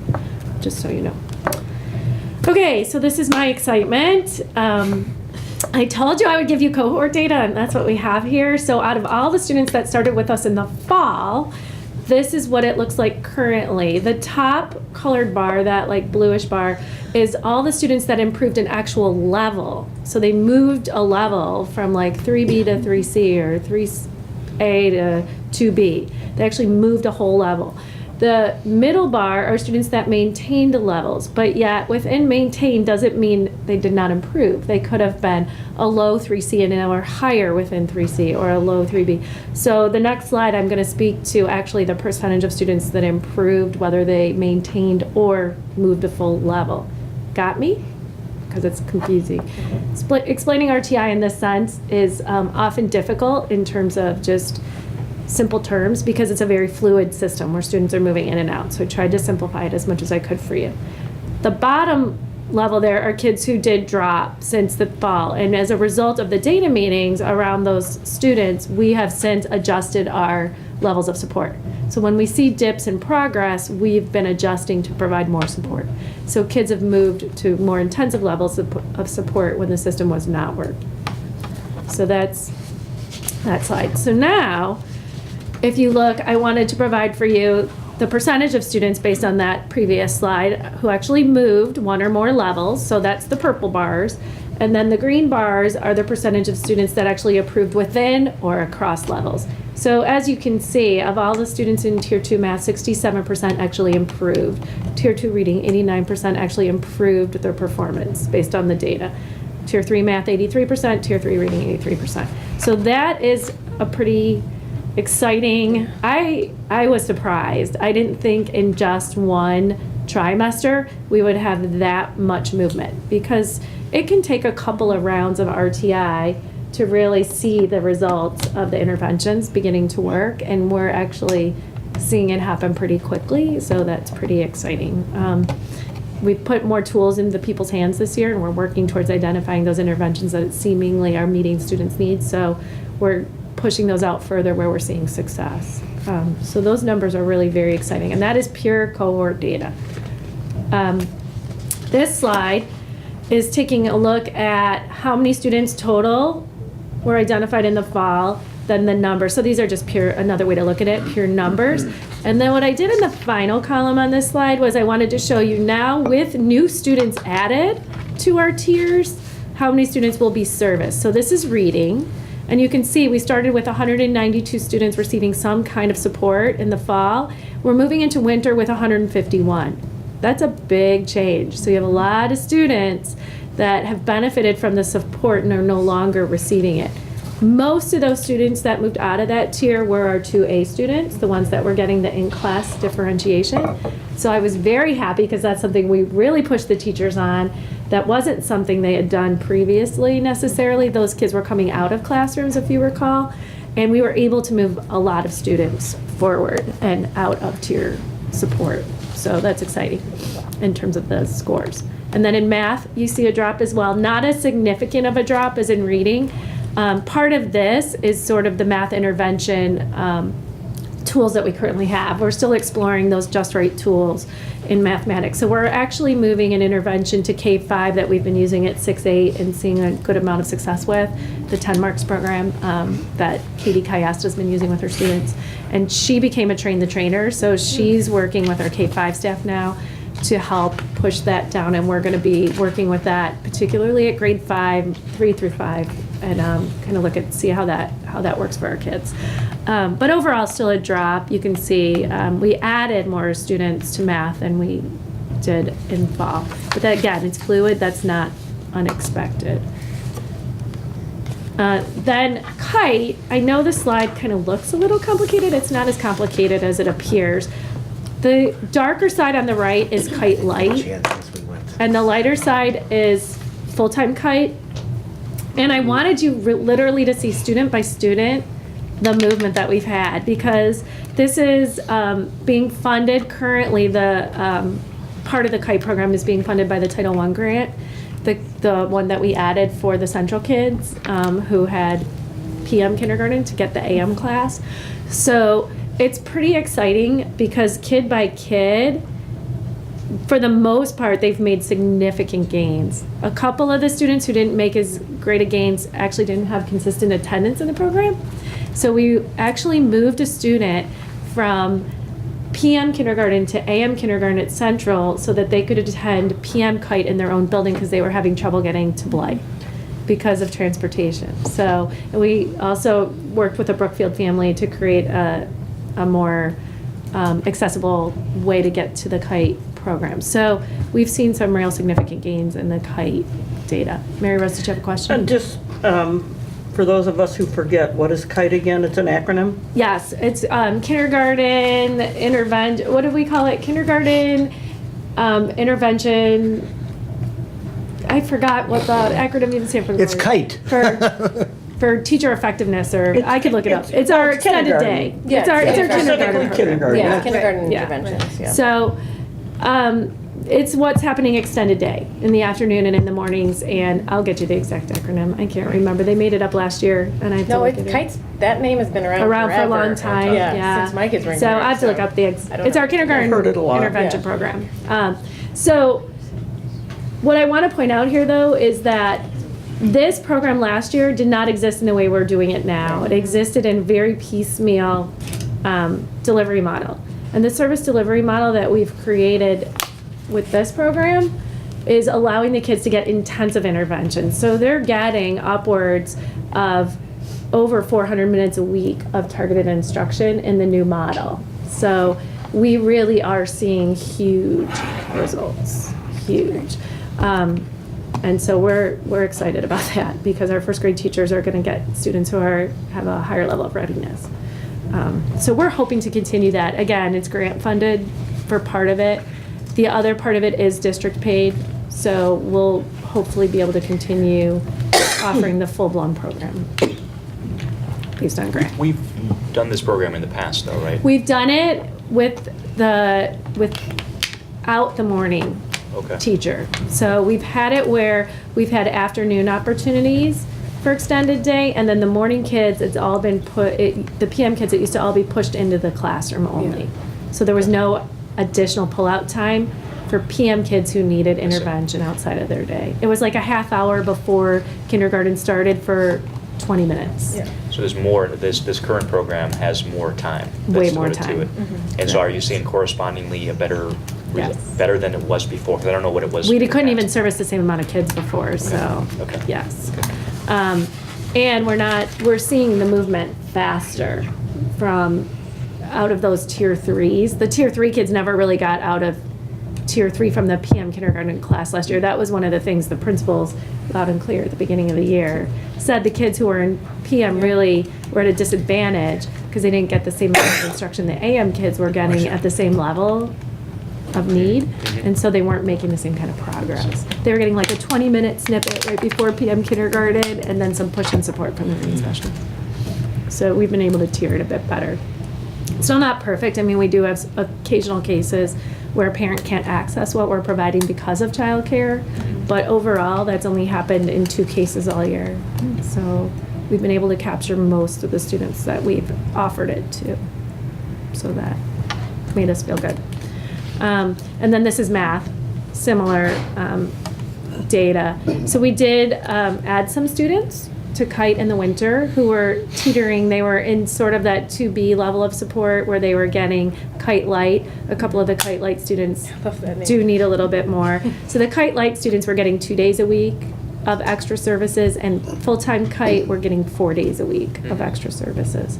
just so you know. Okay, so this is my excitement. I told you I would give you cohort data, and that's what we have here. So out of all the students that started with us in the fall, this is what it looks like currently. The top colored bar, that like bluish bar, is all the students that improved an actual level. So they moved a level from like 3B to 3C or 3A to 2B. They actually moved a whole level. The middle bar are students that maintained levels, but yet within maintain doesn't mean they did not improve. They could have been a low 3C and now are higher within 3C, or a low 3B. So the next slide, I'm going to speak to actually the percentage of students that improved, whether they maintained or moved a full level. Got me? Because it's confusing. Explaining RTI in this sense is often difficult in terms of just simple terms, because it's a very fluid system where students are moving in and out. So I tried to simplify it as much as I could for you. The bottom level there are kids who did drop since the fall. And as a result of the data meetings around those students, we have since adjusted our levels of support. So when we see dips in progress, we've been adjusting to provide more support. So kids have moved to more intensive levels of support when the system was not working. So that's that slide. So now, if you look, I wanted to provide for you the percentage of students based on that previous slide who actually moved one or more levels. So that's the purple bars. And then the green bars are the percentage of students that actually improved within or across levels. So as you can see, of all the students in Tier 2 Math, 67% actually improved. Tier 2 Reading, 89% actually improved their performance based on the data. Tier 3 Math, 83%, Tier 3 Reading, 83%. So that is a pretty exciting. I was surprised. I didn't think in just one trimester we would have that much movement, because it can take a couple of rounds of RTI to really see the results of the interventions beginning to work, and we're actually seeing it happen pretty quickly, so that's pretty exciting. We've put more tools into people's hands this year, and we're working towards identifying those interventions that seemingly are meeting students' needs, so we're pushing those out further where we're seeing success. So those numbers are really very exciting, and that is pure cohort data. This slide is taking a look at how many students total were identified in the fall, then the numbers. So these are just pure, another way to look at it, pure numbers. And then what I did in the final column on this slide was I wanted to show you now, with new students added to our tiers, how many students will be serviced. So this is reading. And you can see we started with 192 students receiving some kind of support in the fall. We're moving into winter with 151. That's a big change. So you have a lot of students that have benefited from the support and are no longer receiving it. Most of those students that moved out of that tier were our 2A students, the ones that were getting the in-class differentiation. So I was very happy, because that's something we really pushed the teachers on. That wasn't something they had done previously necessarily. Those kids were coming out of classrooms, if you recall, and we were able to move a lot of students forward and out of tier support. So that's exciting in terms of the scores. And then in math, you see a drop as well. Not as significant of a drop as in reading. Part of this is sort of the math intervention tools that we currently have. We're still exploring those just right tools in mathematics. So we're actually moving an intervention to K-5 that we've been using at 6-8 and seeing a good amount of success with, the 10 Marks program that Katie Kayasta's been using with her students. And she became a train the trainer, so she's working with our K-5 staff now to help push that down, and we're going to be working with that particularly at grade 5, 3 through 5, and kind of look at see how that works for our kids. But overall, still a drop. You can see we added more students to math than we did in fall. But that, again, it's fluid. That's not unexpected. Then kite. I know the slide kind of looks a little complicated. It's not as complicated as it appears. The darker side on the right is kite light, and the lighter side is full-time kite. And I wanted you literally to see student by student the movement that we've had, because this is being funded currently. The part of the kite program is being funded by the Title I grant, the one that we added for the Central kids who had PM kindergarten to get the AM class. So it's pretty exciting, because kid by kid, for the most part, they've made significant gains. A couple of the students who didn't make as great a gains actually didn't have consistent attendance in the program. So we actually moved a student from PM kindergarten to AM kindergarten at Central so that they could attend PM kite in their own building because they were having trouble getting to Blythe because of transportation. So and we also worked with a Brookfield family to create a more accessible way to get to the kite program. So we've seen some real significant gains in the kite data. Mary Rose, did you have a question? And just for those of us who forget, what is KITE again? It's an acronym? Yes, it's kindergarten intervention. What do we call it? Kindergarten intervention. I forgot what the acronym even stands for. It's KITE. For teacher effectiveness, or I could look it up. It's our it's extended day. kindergarten. Yeah, It's our Specifically kindergarten program. kindergarten. Yeah, That's kindergarten Yeah. interventions, yeah. So, it's what's happening extended day in the afternoon and in the mornings, and I'll get you the exact acronym. I can't remember. They made it up last year, and I have to No, look it's at it. Kites, that name has been around Around for a forever. long time, yeah. Since my kids were in So I kindergarten, have to look up the, I don't it's our know. kindergarten I've heard it a lot. intervention Yeah. program. So what I want to point out here, though, is that this program last year did not exist in the way we're doing it now. It existed in very piecemeal delivery model. And the service delivery model that we've created with this program is allowing the kids to get intensive intervention. So they're getting upwards of over 400 minutes a week of targeted instruction in the new model. So we really are seeing huge results, huge. And so we're excited about that because our first grade teachers are going to get students who have a higher level of readiness. So we're hoping to continue that. Again, it's grant funded for part of it. The other part of it is district paid. So we'll hopefully be able to continue offering the full-blown program based on grant. We've done this program in the past, though, right? We've done it without the morning Okay. teacher. So we've had it where we've had afternoon opportunities for extended day, and then the morning kids, it's all been the PM kids, it used to all be pushed into the classroom only. So there was no additional pull-out time for PM kids who needed intervention outside of their day. It was like a half hour before kindergarten started for 20 minutes. Yeah. So there's more, this current program has more time. Way that's more devoted to time. it. And so are you seeing correspondingly a better, Yes. better than it was before? Because I don't know what it was. We in the couldn't even past. service the same amount of kids before, so, Okay. yes. And we're seeing the movement faster from out of those tier threes. The tier 3 kids never really got out of tier 3 from the PM kindergarten class last year. That was one of the things the principals, loud and clear at the beginning of the year, said the kids who were in PM really were at a disadvantage because they didn't get the same amount of instruction the AM kids were getting at the same level of need, and so they weren't making the same kind of progress. They were getting like a 20-minute snippet right before PM kindergarten and then some push and support from the reading specialist. So we've been able to tier it a bit better. Still not perfect. I mean, we do have occasional cases where a parent can't access what we're providing because of childcare, but overall, that's only happened in 2 cases all year. So we've been able to capture most of the students that we've offered it to. So that made us feel good. And then this is math, similar data. So we did add some students to KITE in the winter who were teetering. They were in sort of that 2B level of support where they were getting KITE Light. A couple of the KITE Light students do need a little bit more. So the KITE Light students were getting 2 days a week of extra services, and full-time KITE were getting 4 days a week of extra services.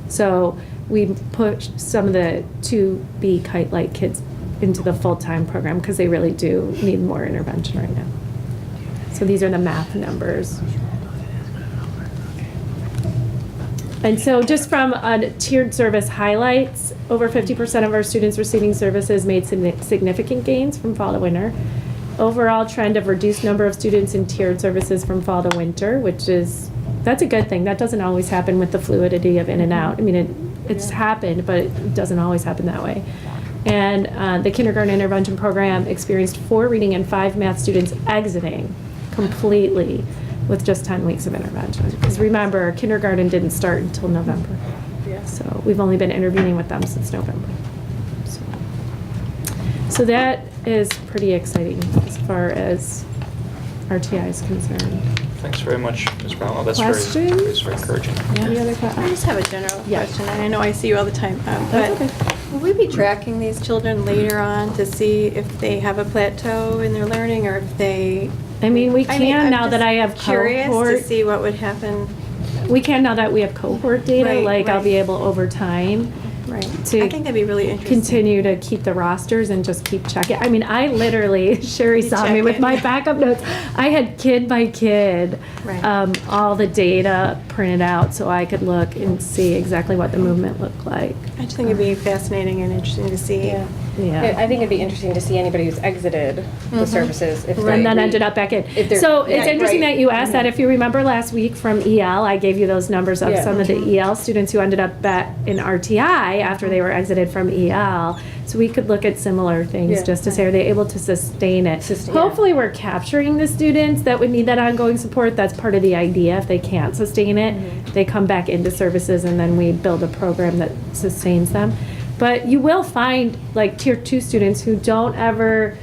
So we pushed some of the 2B KITE Light kids into the full-time program because they really do need more intervention right now. So these are the math numbers. And so just from tiered service highlights, over 50% of our students receiving services made significant gains from fall to winter. Overall trend of reduced number of students in tiered services from fall to winter, that's a good thing. That doesn't always happen with the fluidity of in and out. I mean, it's happened, but it doesn't always happen that way. And the kindergarten intervention program experienced 4 reading and 5 math students exiting completely with just 10 weeks of intervention. Because remember, kindergarten didn't start until November. So that is pretty exciting as far as RTI is concerned. Thanks very much, Ms. Brownell. That's Questions? very encouraging. Any other I questions? just have a general Yeah. question, and I know I see you all the time, That's but okay. will we be tracking these children later on to see if they have a plateau in their learning, or if they? I mean, we can I'm now that just I have curious cohort. to see what would happen. We can now that we have cohort data, Right, like I'll right. be able over time Right. to I think that'd be really interesting. continue to keep the rosters and just keep checking. I mean, I literally, Sherry You saw check me with it. my backup notes. I had kid by kid, Right. all the data printed out so I could look and see exactly what the movement looked like. I just think it'd be fascinating and interesting to see. Yeah. Yeah. I think it'd be interesting to see anybody who's exited the services. If they And then ended up back in. if they're- So it's right, interesting right. that you asked that. If you remember last week from EL, I gave you those numbers of Yeah. some of the EL students who ended up back in RTI after they were exited from EL. So we could look at similar things Yeah. just to say, are they able to sustain it? Sustain- yeah. Hopefully we're capturing the students that would need that ongoing support. That's part of the idea. If they can't sustain it, they come back into services and then we build a program that sustains them. But you will find like tier 2 students who don't ever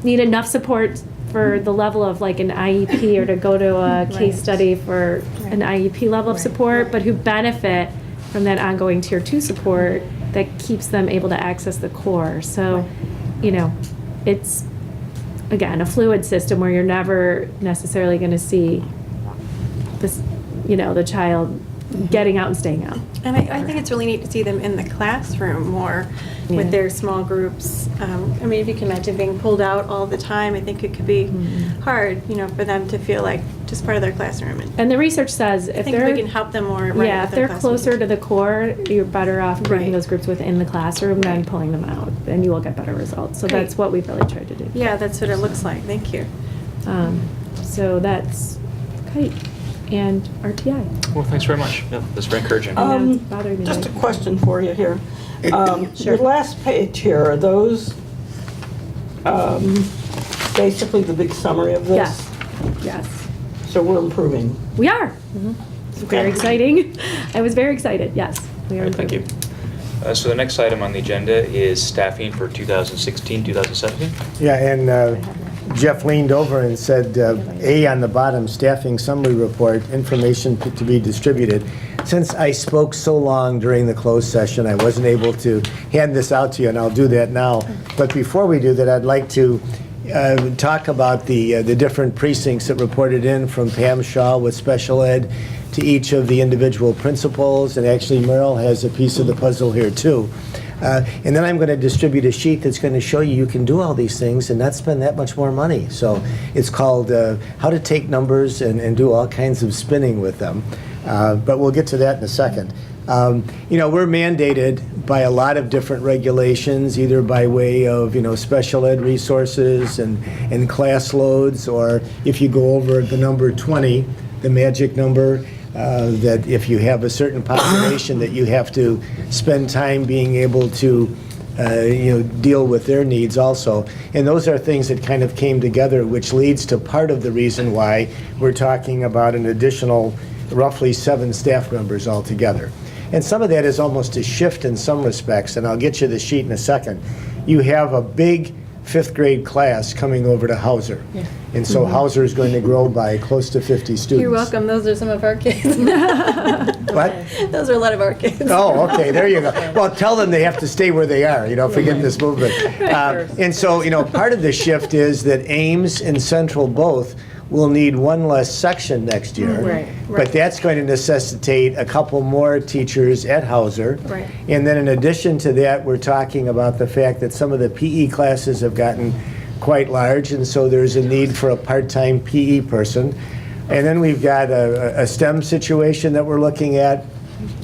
need enough support for the level of like an IEP or to go to a case study for an IEP level of support, but who benefit from that ongoing tier 2 support that keeps them able to access the core. So, you know, it's, again, a fluid system where you're never necessarily going to see this, you know, the child getting out and staying out. And I think it's really neat to see them in the classroom more Yeah. with their small groups. I mean, if you can imagine being pulled out all the time, I think it could be hard, you know, for them to feel like just part of their classroom. And And the research says I if think if they're, we can help them more. Right yeah, with if their they're classroom. closer to the core, you're better off bringing Right. those groups within the classroom than Right. pulling them out, and you will get better results. So Great. that's what we've really tried to do. Yeah, that's what it looks like. Thank you. So that's Kite and RTI. Well, thanks very much. Yeah, that's very encouraging. I know, it's bothering me. Just a that- question for you here. Your last page here, are those basically the big summary of this? Yes, yes, So we're improving. we are. It's very exciting. I was very excited, yes. We All are right, thank you. improving. So the next item on the agenda is staffing for 2016, 2017. Yeah, and Jeff leaned over and said, A on the bottom, staffing summary report, information to be distributed. Since I spoke so long during the closed session, I wasn't able to hand this out to you, and I'll do that now. But before we do that, I'd like to talk about the different precincts that reported in from Pam Shaw with special ed to each of the individual principals, and actually Merrill has a piece of the puzzle here too. And then I'm going to distribute a sheet that's going to show you can do all these things and not spend that much more money. So it's called How to Take Numbers and Do All Kinds of Spinning with Them. But we'll get to that in a second. You know, we're mandated by a lot of different regulations, either by way of, you know, special ed resources and class loads, or if you go over the number 20, the magic number, that if you have a certain population that you have to spend time being able to you know, deal with their needs also. And those are things that kind of came together, which leads to part of the reason why we're talking about an additional roughly 7 staff members altogether. And some of that is almost a shift in some respects, and I'll get you the sheet in a second. You have a big 5th grade class coming over to Hauser. And so Hauser is going to grow by close to 50 students. You're welcome. Those are some of our kids. What? Those are a lot of our kids. Oh, okay, there you go. Well, tell them they have to stay where they are, you know, forget this movement. And so, you know, part of the shift is that Ames and Central both will need one less section next year. Right, But that's going to necessitate a couple more teachers at Hauser. Right. And then in addition to that, we're talking about the fact that some of the PE classes have gotten quite large, and so there's a need for a part-time PE person. And then we've got a STEM situation that we're looking at,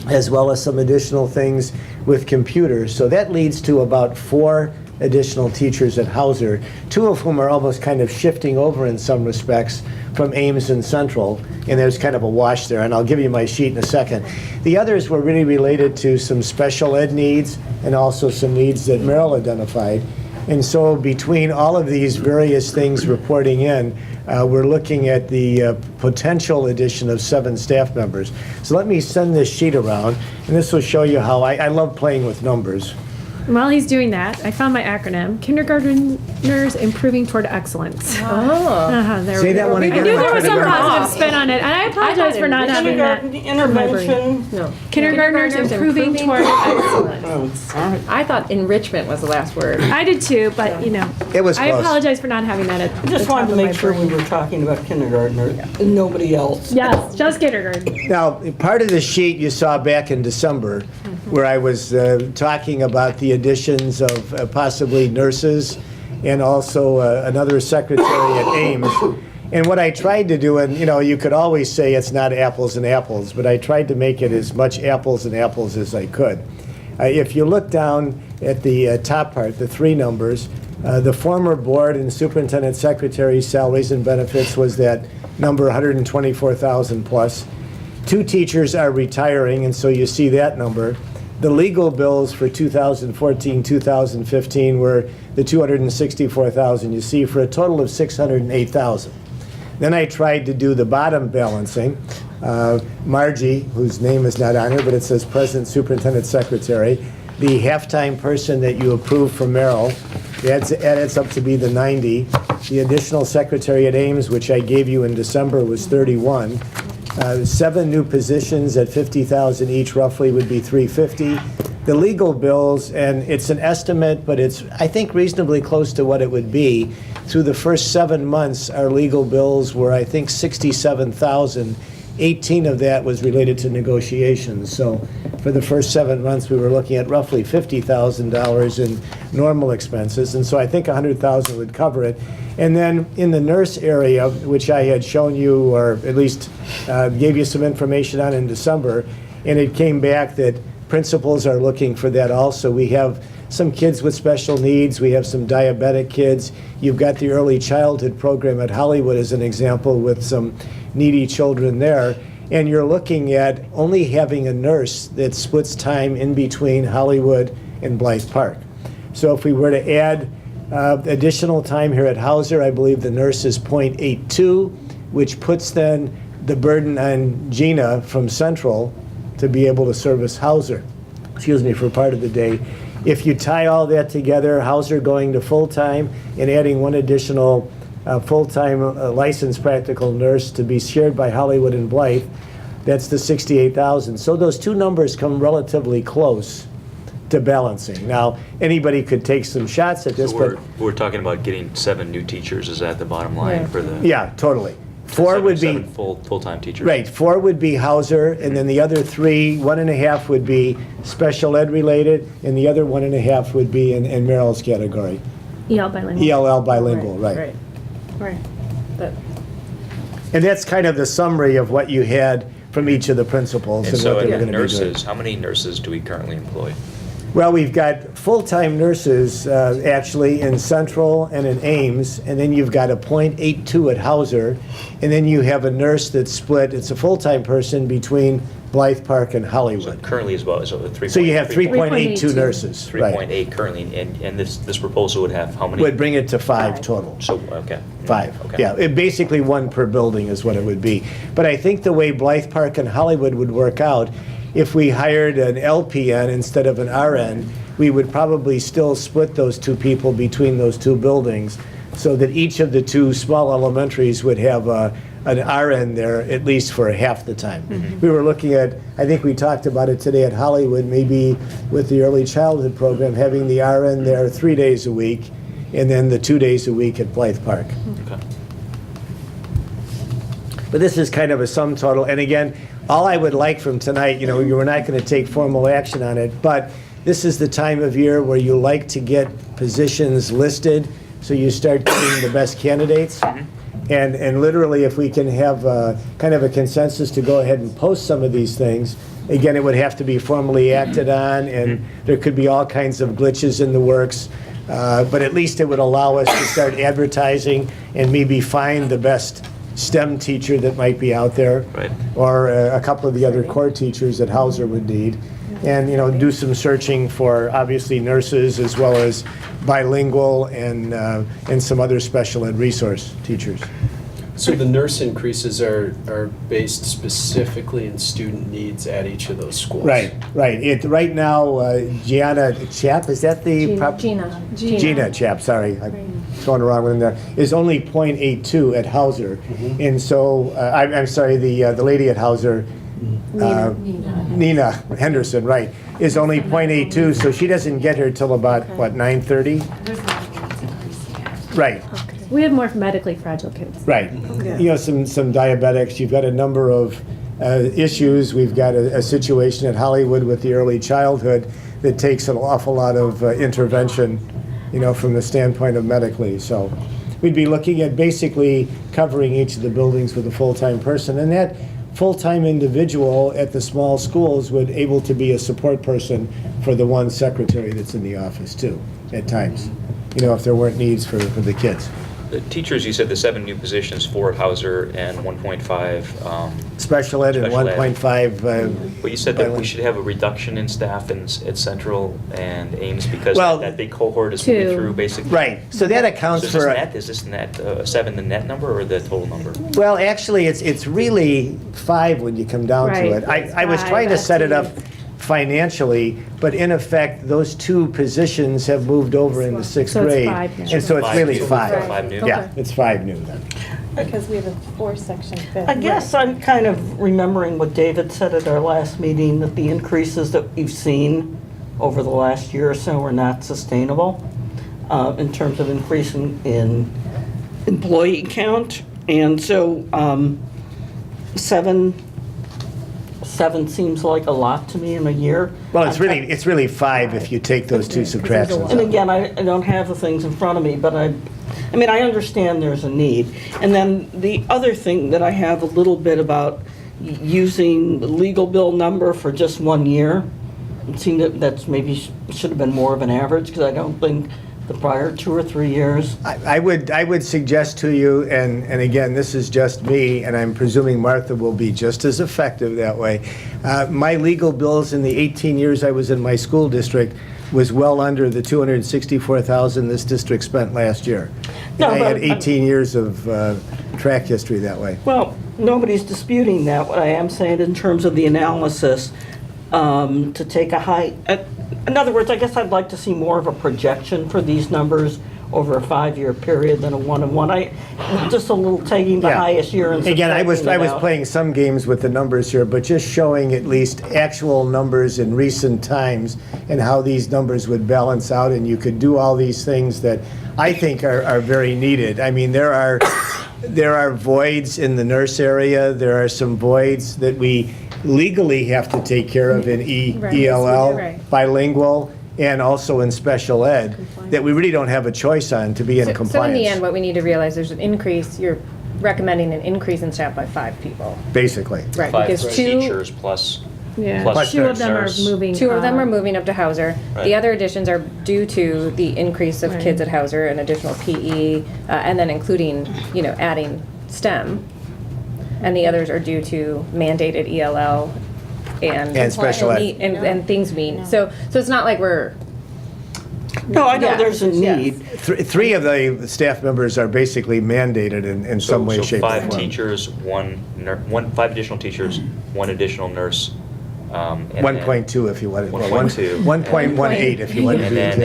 as well as some additional things with computers. So that leads to about 4 additional teachers at Hauser, 2 of whom are almost kind of shifting over in some respects from Ames and Central, and there's kind of a wash there, and I'll give you my sheet in a second. The others were really related to some special ed needs and also some needs that Merrill identified. And so between all of these various things reporting in, we're looking at the potential addition of 7 staff members. So let me send this sheet around, and this will show you how I love playing with numbers. While he's doing that, I found my acronym, Kindergartners Improving Toward Excellence. Oh. There Say we that go. one I again. knew there was some Kindergarten. positive spin on it, and I apologize for not having that. Intervention. No. Kindergartners Improving Toward Excellence. Oh, sorry. I thought enrichment was the last word. I did too, but It was I close. apologize for not having that at I the just top wanted to of my make sure we brain. were talking about kindergartners and nobody else. Yes, just kindergarten. Now, part of the sheet you saw back in December, where I was talking about the additions of possibly nurses and also another secretary at Ames. And what I tried to do, and you could always say it's not apples and apples, but I tried to make it as much apples and apples as I could. If you look down at the top part, the three numbers, the former board and superintendent secretary salaries and benefits was that number 124,000 plus. 2 teachers are retiring, and so you see that number. The legal bills for 2014, 2015 were the 264,000 you see, for a total of 608,000. Then I tried to do the bottom balancing. Margie, whose name is not on here, but it says President Superintendent Secretary, the halftime person that you approved for Merrill, adds up to be the 90. The additional secretary at Ames, which I gave you in December, was 31. 7 new positions at 50,000 each roughly would be 350. The legal bills, and it's an estimate, but it's, I think, reasonably close to what it would be. Through the first 7 months, our legal bills were, I think, 67,000. 18 of that was related to negotiations. So for the first 7 months, we were looking at roughly $50,000 in normal expenses. And so I think 100,000 would cover it. And then in the nurse area, which I had shown you, or at least gave you some information on in December, and it came back that principals are looking for that also. We have some kids with special needs. We have some diabetic kids. You've got the early childhood program at Hollywood as an example with some needy children there. And you're looking at only having a nurse that splits time in between Hollywood and Blythe Park. So if we were to add additional time here at Hauser, I believe the nurse is .82, which puts then the burden on Gina from Central to be able to service Hauser, for part of the day. If you tie all that together, Hauser going to full-time and adding one additional full-time licensed practical nurse to be shared by Hollywood and Blythe, that's the 68,000. So those two numbers come relatively close to balancing. Now, anybody could take some shots at this, So but we're talking about getting 7 new teachers, is that the bottom line Yeah. for the? yeah, totally. 4 would be, Seven full-time teachers. right, 4 would be Hauser, and then the other 3, 1.5 would be special ed related, and the other 1.5 would be in Merrill's category. EL bilingual. ELL bilingual, right. Right. That- And that's kind of the summary of what you had from each of the principals And and so what they were in going to be doing. nurses, how many nurses do we currently employ? Well, we've got full-time nurses actually in Central and in Ames, and then you've got a .82 at Hauser, and then you have a nurse that's split, it's a full-time person between Blythe Park and So Hollywood. currently is about, so 3. So you have 3.82 3.82 nurses, right. 3.8 currently, and this proposal would have how many? Would bring it to 5 total. So, okay. 5, Okay. yeah. Basically 1 per building is what it would be. But I think the way Blythe Park and Hollywood would work out, if we hired an LPN instead of an RN, we would probably still split those 2 people between those 2 buildings so that each of the 2 small elementaries would have an RN there at least for half the time. We were looking at, I think we talked about it today at Hollywood, maybe with the early childhood program, having the RN there 3 days a week and then the 2 days a week at Blythe Park. Okay. But this is kind of a sum total, and again, all I would like from tonight, we're not going to take formal action on it, but this is the time of year where you like to get positions listed, so you start getting the best candidates. And literally, if we can have kind of a consensus to go ahead and post some of these things, again, it would have to be formally acted on, and there could be all kinds of glitches in the works, but at least it would allow us to start advertising and maybe find the best STEM teacher that might be out there, Right. or a couple of the other core teachers that Hauser would need, and do some searching for obviously nurses as well as bilingual and some other special ed resource teachers. So the nurse increases are based specifically in student needs at each of those schools? Right. Right now, Gianna Chap, is that the? Gina. Gina Chap, sorry, I'm throwing the wrong one in there, is only .82 at Hauser. And so, I'm sorry, the lady at Hauser, Nina Henderson, right, is only .82, so she doesn't get here till about, what, 9:30? Right. We have more medically fragile kids. Right. You know, some diabetics, you've got a number of issues. We've got a situation at Hollywood with the early childhood that takes an awful lot of intervention, you know, from the standpoint of medically. So we'd be looking at basically covering each of the buildings with a full-time person. And that full-time individual at the small schools would able to be a support person for the one secretary that's in the office too, at times, you know, if there weren't needs for the kids. The teachers, you said the 7 new positions, 4 at Hauser and 1.5. Special ed and Special ed. 1.5. But you said that we should have a reduction in staff at Central and Ames because Well, that big cohort is moving 2. through basically. Right, so that So accounts is this for. net? Is this net 7 the net number or the total number? Well, actually, it's really 5 when you come down to Right, it. I was 5 trying to set it up FTEs. financially, but in effect, those 2 positions have moved over into 6th So it's grade. 5 now. And so it's really So 5. 5 new? Yeah, it's 5 new then. Because we have a 4-section fit. I guess I'm kind of remembering what David said at our last meeting, that the increases that we've seen over the last year or so are not sustainable in terms of increasing in employee count. And so 7 seems like a lot to me in a year. Well, it's really 5 if you take those 2 subtractions. And again, I don't have the things in front of me, but I mean, I understand there's a need. And then the other thing that I have a little bit about using the legal bill number for just 1 year, it seemed that that's maybe should have been more of an average, because I don't think the prior 2 or 3 years. I would suggest to you, and again, this is just me, and I'm presuming Martha will be just as effective that way. My legal bills in the 18 years I was in my school district was well under the $264,000 this district spent last year. No, I but had 18 years of track history that way. Well, nobody's disputing that. What I am saying in terms of the analysis, to take a high, in other words, I guess I'd like to see more of a projection for these numbers over a 5-year period than a 1 and 1. Just a little taking the Yeah. highest year and Again, I was subtracting it out. playing some games with the numbers here, but just showing at least actual numbers in recent times and how these numbers would balance out, and you could do all these things that I think are very needed. I mean, there are voids in the nurse area. There are some voids that we legally have to take care of in Right. ELL, Right. bilingual, and also in special ed, that we really don't have a choice on to be in compliance. So in the end, what we need to realize, there's an increase, you're recommending an increase in staff by 5 people. Basically. Right, 5 because 2 teachers plus. Yeah, Plus 2 of them are nurse. moving. 2 of them are moving up to Hauser. Right. The other additions are due to the increase of Right. kids at Hauser and additional PE, and then including, you know, adding STEM. And the others are due to mandated ELL and special ed. and things mean. So it's not like we're. No, I know Yeah, there's a yes. need. 3 of the staff members are basically mandated in some way, shape, or form. 5 teachers, 5 additional teachers, 1 additional nurse. And then- 1.2 if you want it. 1.2. 1.18 if you want to And be then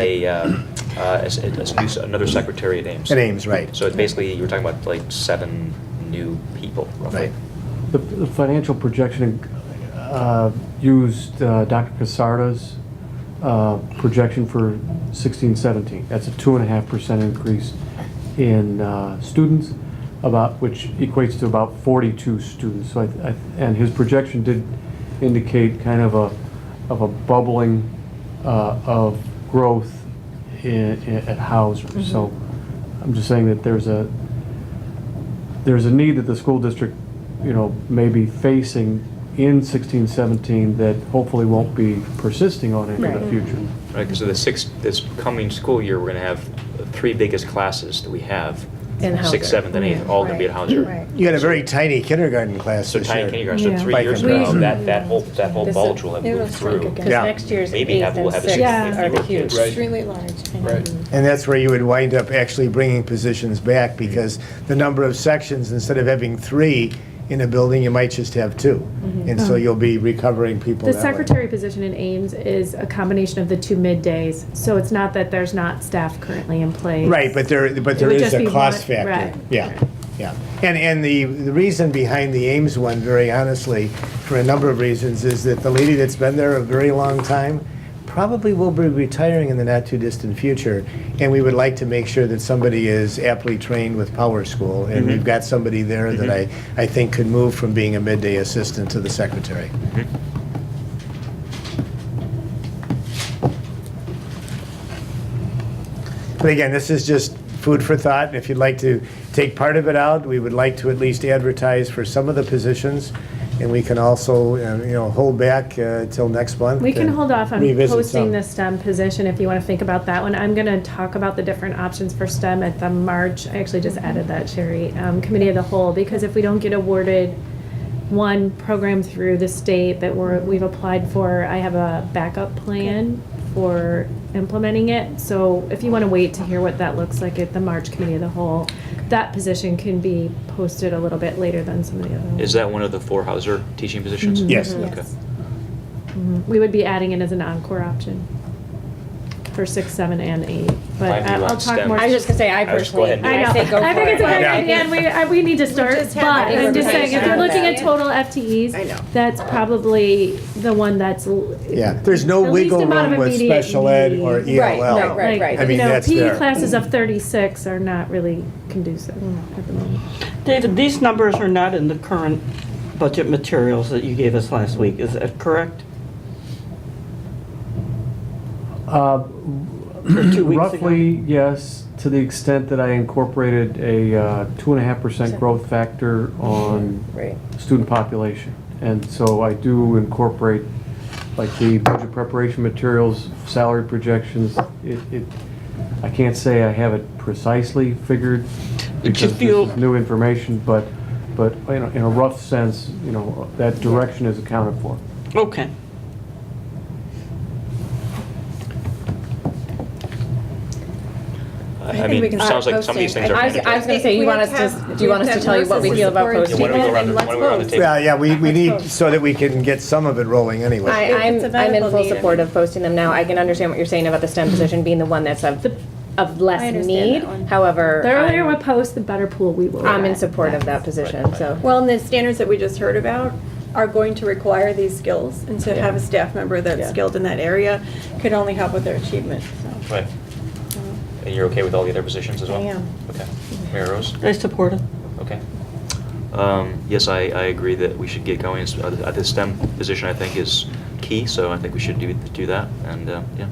exact. another secretary at Ames. At Ames, right. So it's basically, you were talking about like 7 new people, roughly. Right. The financial projection used Dr. Casarda's projection for 16-17. That's a 2.5% increase in students, which equates to about 42 students. So and his projection did indicate kind of a bubbling of growth at Hauser. Mm-hmm. So I'm just saying that there's a need that the school district, you know, may be facing in 16-17 that hopefully won't be persisting on into the Right. future. Right, because this coming school year, we're going to have 3 biggest classes that we have In Hauser. 6th, 7th, and 8th, all gonna be at Hauser. Right. You had a very tiny kindergarten class So this tiny year. kindergarten, so Yeah. 3 years from Like now, that whole This- bulge will have it will moved shrink through. again. Yeah. Because next year's Maybe 8th we'll and have a 6th Yeah. are the fewer huge. kids. Right. Extremely large. Right. And that's where you would wind up actually bringing positions back, because the number of sections, instead of having 3 in a building, you might just have 2. And so you'll be recovering people The that way. secretary position in Ames is a combination of the 2 middays, so it's not that there's not staff currently in place. Right, but there would is just a be cost one- factor. right, Yeah, right. yeah. And the reason behind the Ames one, very honestly, for a number of reasons, is that the lady that's been there a very long time probably will be retiring in the not-too-distant future, and we would like to make sure that somebody is aptly trained with Power School, and we've got somebody there that I think could move from being a midday assistant to the secretary. But again, this is just food for thought, and if you'd like to take part of it out, we would like to at least advertise for some of the positions, and we can also, hold back till next month. We can and hold off on revisit posting some. the STEM position if you want to think about that one. I'm going to talk about the different options for STEM at the March, I actually just added that, Sherry, Committee of the Whole, because if we don't get awarded one program through the state that we've applied for, I have a backup plan for implementing it. So if you want to wait to hear what that looks like at the March Committee of the Whole, that position can be posted a little bit later than some of the other ones. Is that one of the 4 Hauser teaching positions? Yes. Okay. We would be adding it as an encore option for 6, 7, and 8. But Mind you, I'll on talk STEM. more. I was just gonna say, I I was- go personally, ahead. I know. I say go for it. I think it's a great Yeah. idea, and we need to start, just but have that I'm just saying, if you're information looking at about total FTEs, I know. that's probably the one that's. Yeah, there's no the least wiggle amount room of with immediate special ed or need. Right, ELL. no, right. Like, I mean, that's PE there. classes of 36 are not really conducive at the moment. David, these numbers are not in the current budget materials that you gave us last week, is that correct? Or 2 weeks ago? Roughly, yes, to the extent that I incorporated a 2.5% growth factor on Right. student population. And so I do incorporate, like, the budget preparation materials, salary projections. I can't say I have it precisely figured But you because feel- this is new information, but in a rough sense, that direction is accounted for. Okay. I mean, it sounds like some of these things are I was mandatory. gonna say, you want us to, do you want us to tell you what we feel about Yeah, posting why don't we it? go around And the- let's why don't we go around the post. table? Yeah, we need, so that we can get some of it rolling anyway. I'm It's a in valuable full need, I support mean. of posting them now. I can understand what you're saying about the STEM position being the one that's of less I understand need. that one. However, The earlier we I'm post, the better pool we will I'm in get. support of that position, so. Well, and the standards that we just heard about are going to require these skills, and to have a staff member that's Yeah. skilled in that area could only help with their achievement, so. Right. And you're okay with all the other positions as well? I am. Okay. Mayor Rose? I support it. Okay. Yes, I agree that we should get going. The STEM position, I think, is key, so I think we should do that, and, yeah.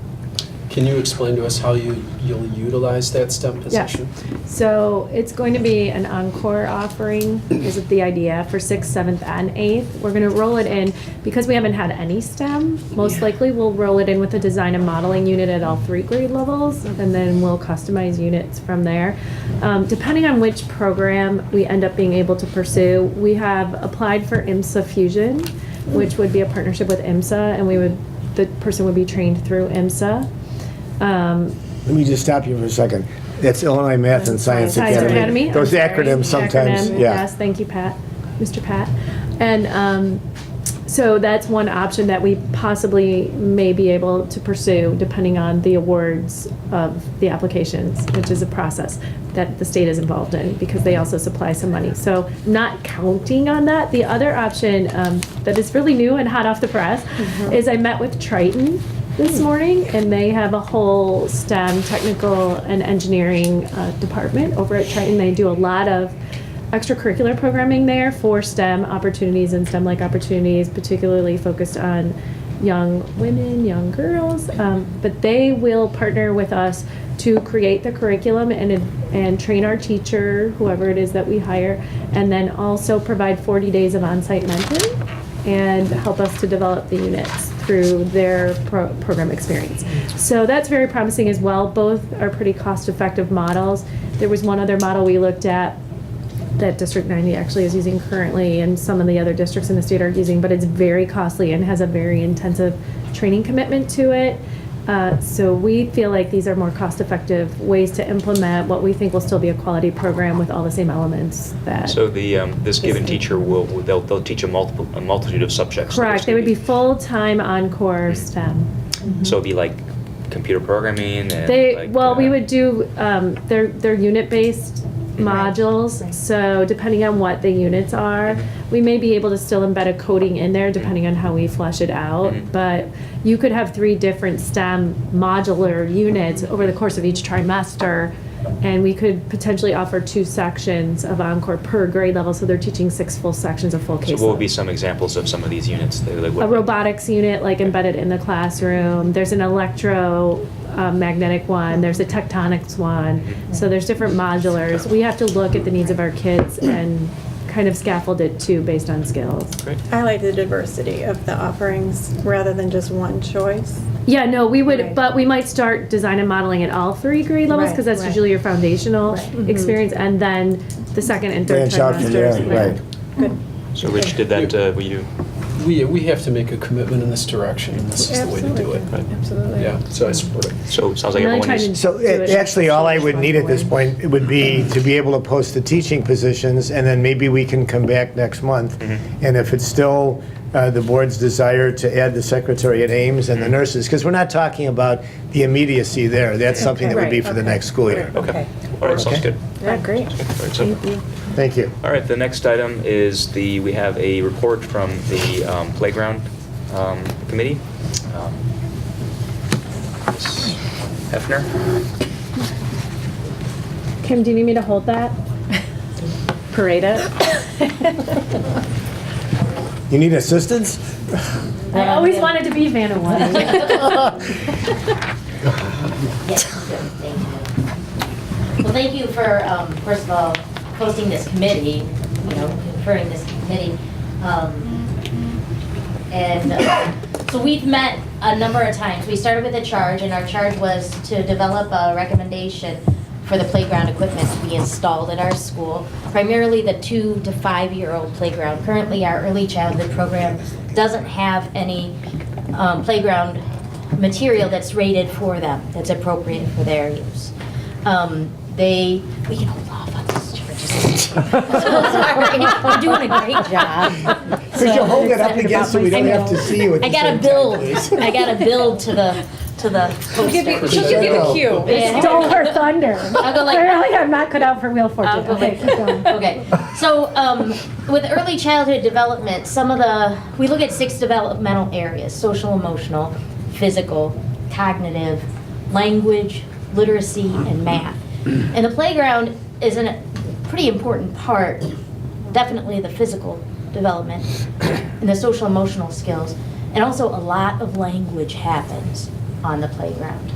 Can you explain to us how you'll utilize that STEM Yeah. position? So it's going to be an encore offering, is the idea, for 6th, 7th, and 8th. We're going to roll it in, because we haven't had any STEM, most likely we'll roll it in with a design and modeling unit at all 3 grade levels, and then we'll customize units from there. Depending on which program we end up being able to pursue, we have applied for IMSA Fusion, which would be a partnership with IMSA, and the person would be trained through IMSA. Let me just stop you for a second. That's Illinois Math and Science Science Academy. Academy. Those I'm sorry. acronyms sometimes, Acronym, yeah. Yes, thank you, Pat, Mr. Pat. And so that's one option that we possibly may be able to pursue depending on the awards of the applications, which is a process that the state is involved in because they also supply some money. So not counting on that. The other option that is really new and hot off the press is I met with Triton this morning, and they have a whole STEM technical and engineering department over at Triton. They do a lot of extracurricular programming there for STEM opportunities and STEM-like opportunities, particularly focused on young women, young girls. But they will partner with us to create the curriculum and train our teacher, whoever it is that we hire, and then also provide 40 days of on-site mentoring and help us to develop the units through their program experience. So that's very promising as well. Both are pretty cost-effective models. There was one other model we looked at that District 90 actually is using currently, and some of the other districts in the state are using, but it's very costly and has a very intensive training commitment to it. So we feel like these are more cost-effective ways to implement what we think will still be a quality program with all the same elements that. So this given teacher they'll teach a multitude of subjects. Correct. They would be full-time on-core STEM. So it'd be like computer programming and We would do, they're unit-based modules, so depending on what the units are, we may be able to still embed a coding in there depending on how we flesh it out, but you could have 3 different STEM modular units over the course of each trimester, and we could potentially offer 2 sections of Encore per grade level, so they're teaching 6 full sections of full case So what would load. be some examples of some of these units? A robotics unit, like embedded in the classroom. There's an magnetic one. There's a tectonics one. So there's different modulars. We have to look at the needs of our kids and kind of scaffold it too based on skills. Great. I like the diversity of the offerings rather than just one choice. Yeah, no, we would, Right. but we might start design and modeling at all 3 grade levels because that's Right. usually your foundational Right. experience, and then the second and third Branch out from there, trimesters. right. Good. So Rich did that, will you? We have to make a commitment in this direction, and this is the way to do it. Absolutely. Yeah, so I support it. So it sounds like Really everyone trying is. to- So actually, all I would need at this point, it would be to be able to post the teaching positions, and then maybe we can come back next month. And if it's still the board's desire to add the secretary at Ames and the nurses, because we're not talking about the immediacy there. That's something that would be for the next school year. Okay. All right, sounds Okay. good. Yeah, great. All right, so- Thank you. All right, the next item is we have a report from the playground committee. Ms. Hefner? Kim, do you need me to hold that? Parade it. You need assistance? I always wanted to be Vanna White. Yes, good, thank you. Well, thank you for, first of all, hosting this committee, conferring this committee. So we've met a number of times. We started with a charge, and our charge was to develop a recommendation for the playground equipment to be installed at our school, primarily the 2 to 5-year-old playground. Currently, our early childhood program doesn't have any playground material that's rated for them, that's appropriate for their use. We can hold off on this charge. Sorry, you're doing a great job. Could you hold it up again so we don't have to see you at the I gotta same time, build. please? I gotta build to the She'll give you the cue. Yeah. Stole her thunder. I'll go like- Clearly, I'm not cut out for Wheel of Fortune. I'll go Okay, like- keep going. Okay, so with early childhood development, we look at 6 developmental areas: social, emotional, physical, cognitive, language, literacy, and math. And the playground is a pretty important part, definitely the physical development and the social emotional skills. And also a lot of language happens on the playground.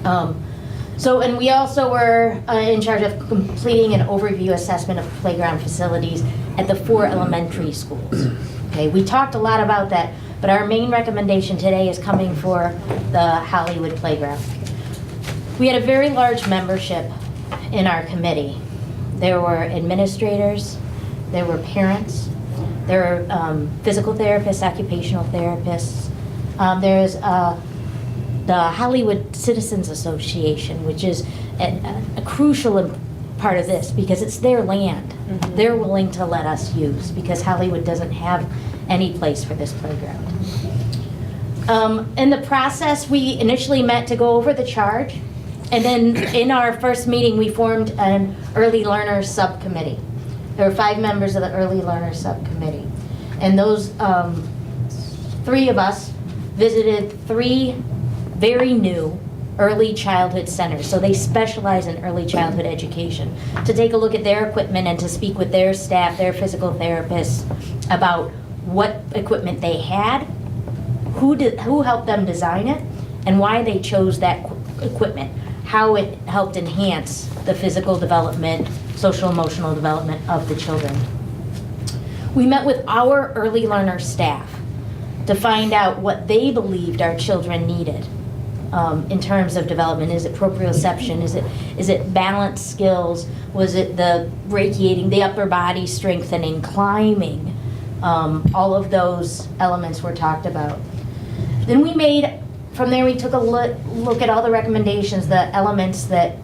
And we also were in charge of completing an overview assessment of playground facilities at the 4 elementary schools. Okay, we talked a lot about that, but our main recommendation today is coming for the Hollywood playground. We had a very large membership in our committee. There were administrators, there were parents, there were physical therapists, occupational therapists. There's the Hollywood Citizens Association, which is a crucial part of this because it's their land. They're willing to let us use because Hollywood doesn't have any place for this playground. In the process, we initially met to go over the charge, and then in our first meeting, we formed an early learners subcommittee. There were 5 members of the early learners subcommittee, and those 3 of us visited 3 very new early childhood centers. So they specialize in early childhood education, to take a look at their equipment and to speak with their staff, their physical therapists, about what equipment they had, who helped them design it, and why they chose that equipment, how it helped enhance the physical development, social emotional development of the children. We met with our early learner staff to find out what they believed our children needed. in terms of development? Is it proprioception? Is it balance skills? Was it the brachiating, the upper body strengthening, climbing? All of those elements were talked about. Then from there we took a look at all the recommendations, the elements that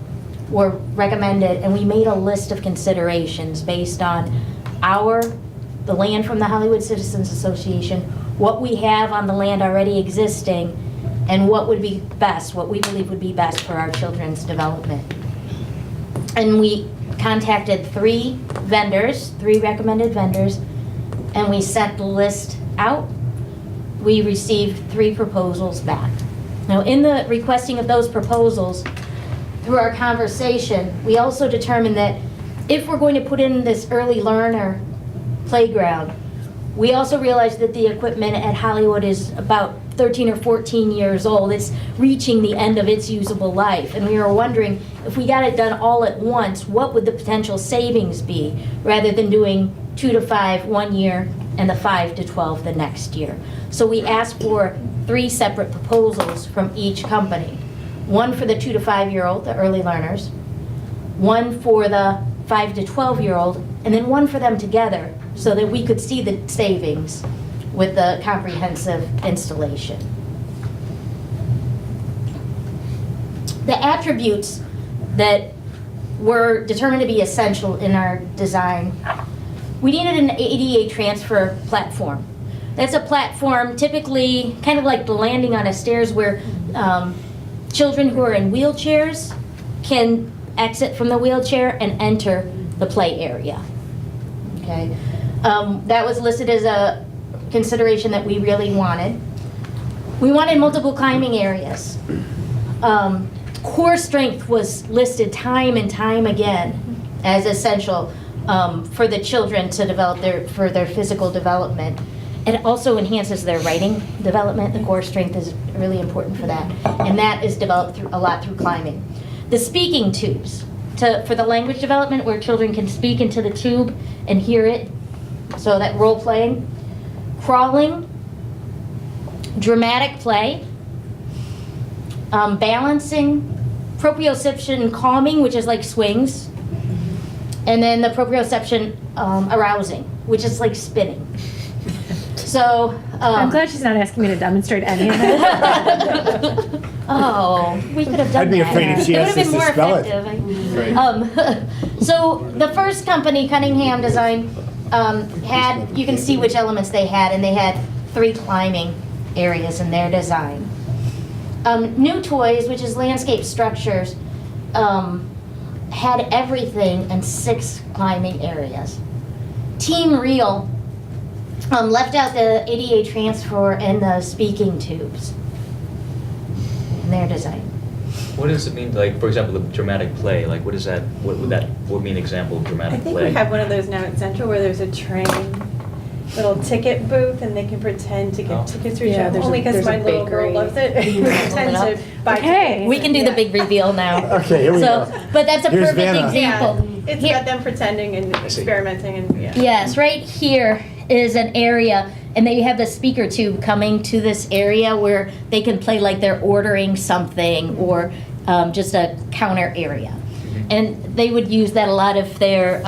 were recommended, and we made a list of considerations based on the land from the Hollywood Citizens Association, what we have on the land already existing, and what would be best, what we believe would be best for our children's development. And we contacted 3 recommended vendors, and we sent the list out. We received 3 proposals back. Now, in the requesting of those proposals, through our conversation, we also determined that if we're going to put in this early learner playground, we also realized that the equipment at Hollywood is about 13 or 14 years old. It's reaching the end of its usable life. And we were wondering, if we got it done all at once, what would the potential savings be, rather than doing 2 to 5 one year and the 5 to 12 the next year. So we asked for 3 separate proposals from each company. One for the 2 to 5-year-old, the early learners, one for the 5 to 12-year-old, and then one for them together, so that we could see the savings with the comprehensive installation. The attributes that were determined to be essential in our design, we needed an ADA transfer platform. That's a platform typically kind of like the landing on a stairs, where children who are in wheelchairs can exit from the wheelchair and enter the play area. Okay, that was listed as a consideration that we really wanted. We wanted multiple climbing areas. Core strength was listed time and time again as essential for the children to develop their physical development. It also enhances their writing development. The core strength is really important for that, and that is developed a lot through climbing. The speaking tubes, for the language development, where children can speak into the tube and hear it, so that role playing. Crawling, dramatic play, balancing, proprioception calming, which is like swings, and then the proprioception arousing, which is like spinning. So I'm glad she's not asking me to demonstrate any of it. Oh, we could have done that. I'd be afraid if she asked us to spell it. So the first company, Cunningham Design, you can see which elements they had, and they had 3 climbing areas in their design. New Toys, which is landscape structures, had everything and 6 climbing areas. Team Real left out the ADA transfer and the speaking tubes in their design. What does it mean, like, for example, the dramatic play? Like, what is that? What would be an example of I dramatic think play? we have one of those now at Central, where there's a train little ticket booth, and they can pretend to get tickets through. Yeah, Only because my little girl loves it. Pretend to buy tickets. We can do the big reveal now. Okay, here we go. But that's a Here's perfect Vanna. example. Yeah, it's Here- about them pretending and experimenting, and yeah. Yes, right here is an area, and then you have the speaker tube coming to this area where they can play like they're ordering something, or just a counter area. And they would use that a lot of their,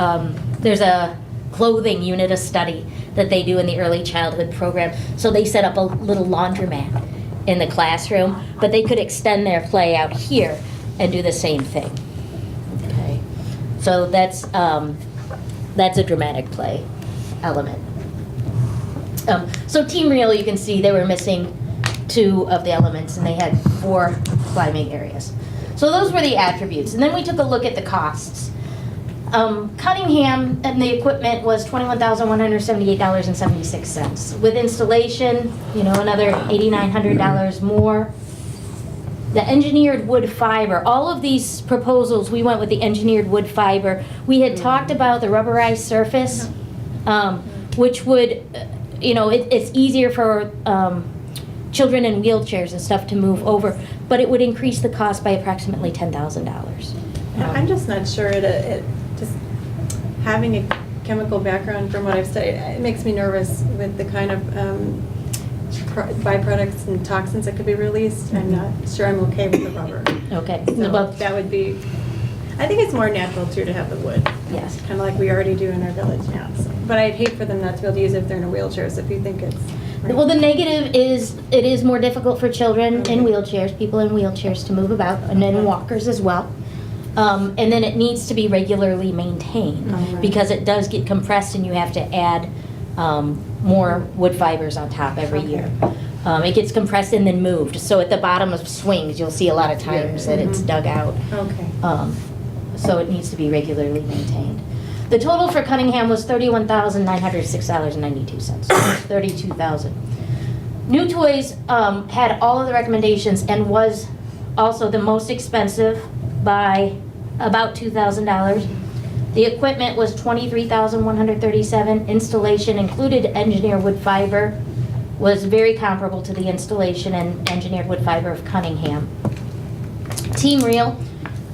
there's a clothing unit, a study that they do in the early childhood program. So they set up a little laundromat in the classroom, but they could extend their play out here and do the same thing. Okay, so that's a dramatic play element. So Team Real, you can see they were missing 2 of the elements, and they had 4 climbing areas. So those were the attributes. And then we took a look at the costs. Cunningham and the equipment was $21,178.76. With installation, another $8,900 more. The engineered wood fiber, all of these proposals, we went with the engineered wood fiber. We had talked about the rubberized surface, which would, it's easier for children in wheelchairs and stuff to move over, but it would increase the cost by approximately $10,000. I'm just not sure just having a chemical background from what I've studied, it makes me nervous with the kind of byproducts and toxins that could be released. I'm not sure I'm okay with the rubber. Okay. So Well, that would be, I think it's more natural too to have the wood. yes. Kind of like we already do in our village now. So. But I'd hate for them not to be able to use it if they're in a wheelchair, so if you think it's... Well, the negative is it is more difficult for children in wheelchairs, people in wheelchairs to move about, and then walkers as well. And then it needs to be regularly maintained Right. because it does get compressed and you have to add more wood fibers on top every year. It gets compressed and then moved. So at the bottom of swings, you'll see a lot of times that it's dug out. Okay. So it needs to be regularly maintained. The total for Cunningham was $31,906.92. $32,000. New Toys had all of the recommendations and was also the most expensive by about $2,000. The equipment was $23,137. Installation included engineered wood fiber, was very comparable to the installation and engineered wood fiber of Cunningham. Team Reel,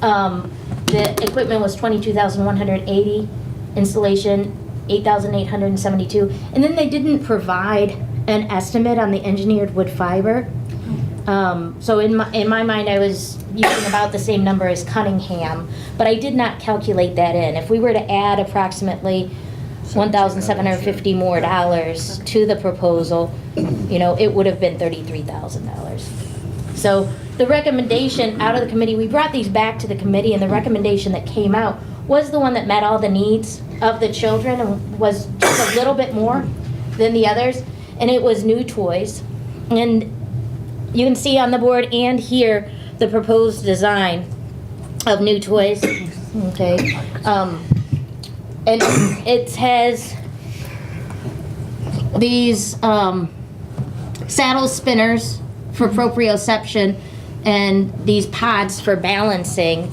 the equipment was $22,180. Installation, $8,872. And then they didn't provide an estimate on the engineered wood fiber. So in my mind, I was using about the same number as Cunningham, but I did not calculate that in. If we were to add approximately $1,750 more dollars to the proposal, you know, it would have been $33,000. So the recommendation out of the committee, we brought these back to the committee, and the recommendation that came out was the one that met all the needs of the children and was just a little bit more than the others, and it was New Toys. And you can see on the board and here the proposed design of New Toys. Okay. And it has these saddle spinners for proprioception and these pods for balancing,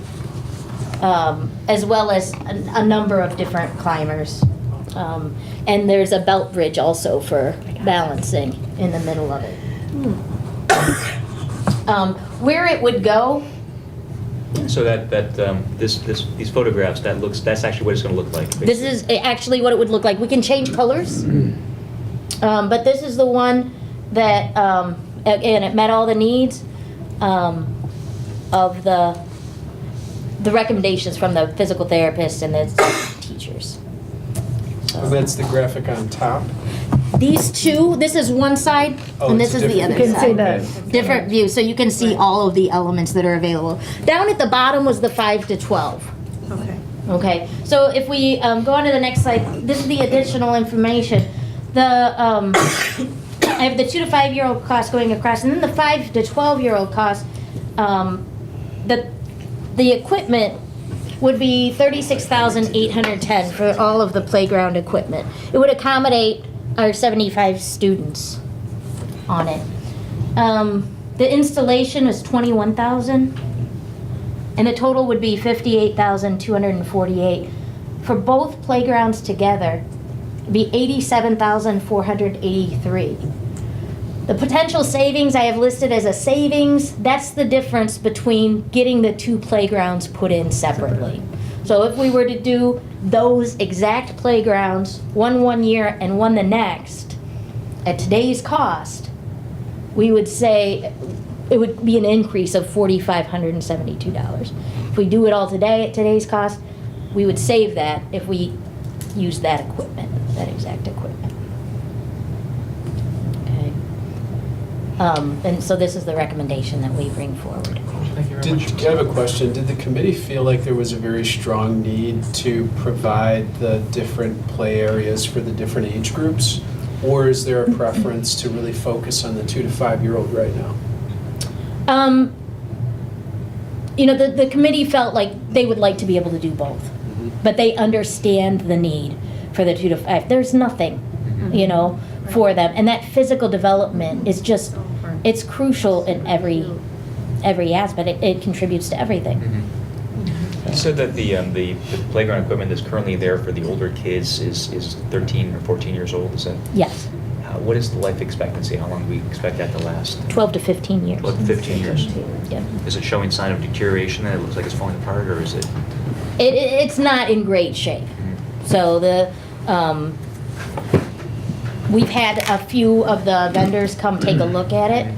as well as a number of different climbers. And there's a belt bridge also for balancing in the middle of it. Where it would go, So these photographs, that's actually what it's going to look like. this is actually what it would look like. We can change colors, but this is the one that, again, it met all the needs of the recommendations from the physical therapists and the teachers. And that's the graphic on top. These two, this is one side, Oh, and it's this a is the other different side. view. You can see Different view, so you can see all of the elements that are available. Down at the bottom was the 5 to 12. Okay. Okay, so if we go on to the next slide, this is the additional information. I have the 2 to 5 year old cost going across, and then the 5 to 12 year old cost. The equipment would be $36,810 for all of the playground equipment. It would accommodate our 75 students on it. The installation is $21,000, and the total would be $58,248. For both playgrounds together, it'd be $87,483. The potential savings I have listed as a savings, that's the difference between getting the two playgrounds put in separately. So if we were to do those exact playgrounds, one year and one the next, at today's cost, we would say it would be an increase of $4,572. If we do it all today at today's cost, we would save that if we use that equipment, that exact equipment. Okay. And so this is the recommendation that we bring forward. I have a question. Did the committee feel like there was a very strong need to provide the different play areas for the different age groups? Or is there a preference to really focus on the 2 to 5 year old right now? You know, the committee felt like they would like to be able to do both, but they understand the need for the 2 to 5. There's nothing, you know, for them, and that physical development is just, it's crucial in every aspect. It contributes to everything. You said that the playground equipment that's currently there for the older kids is 13 or 14 years old, is that? Yes, What is the life expectancy? How long do we expect that to last? 12 to 15 years. 12 to 15 years. Yeah. Is it showing sign of deterioration that it looks like it's falling apart, or is it? It's not in great shape. So we've had a few of the vendors come take a look at it,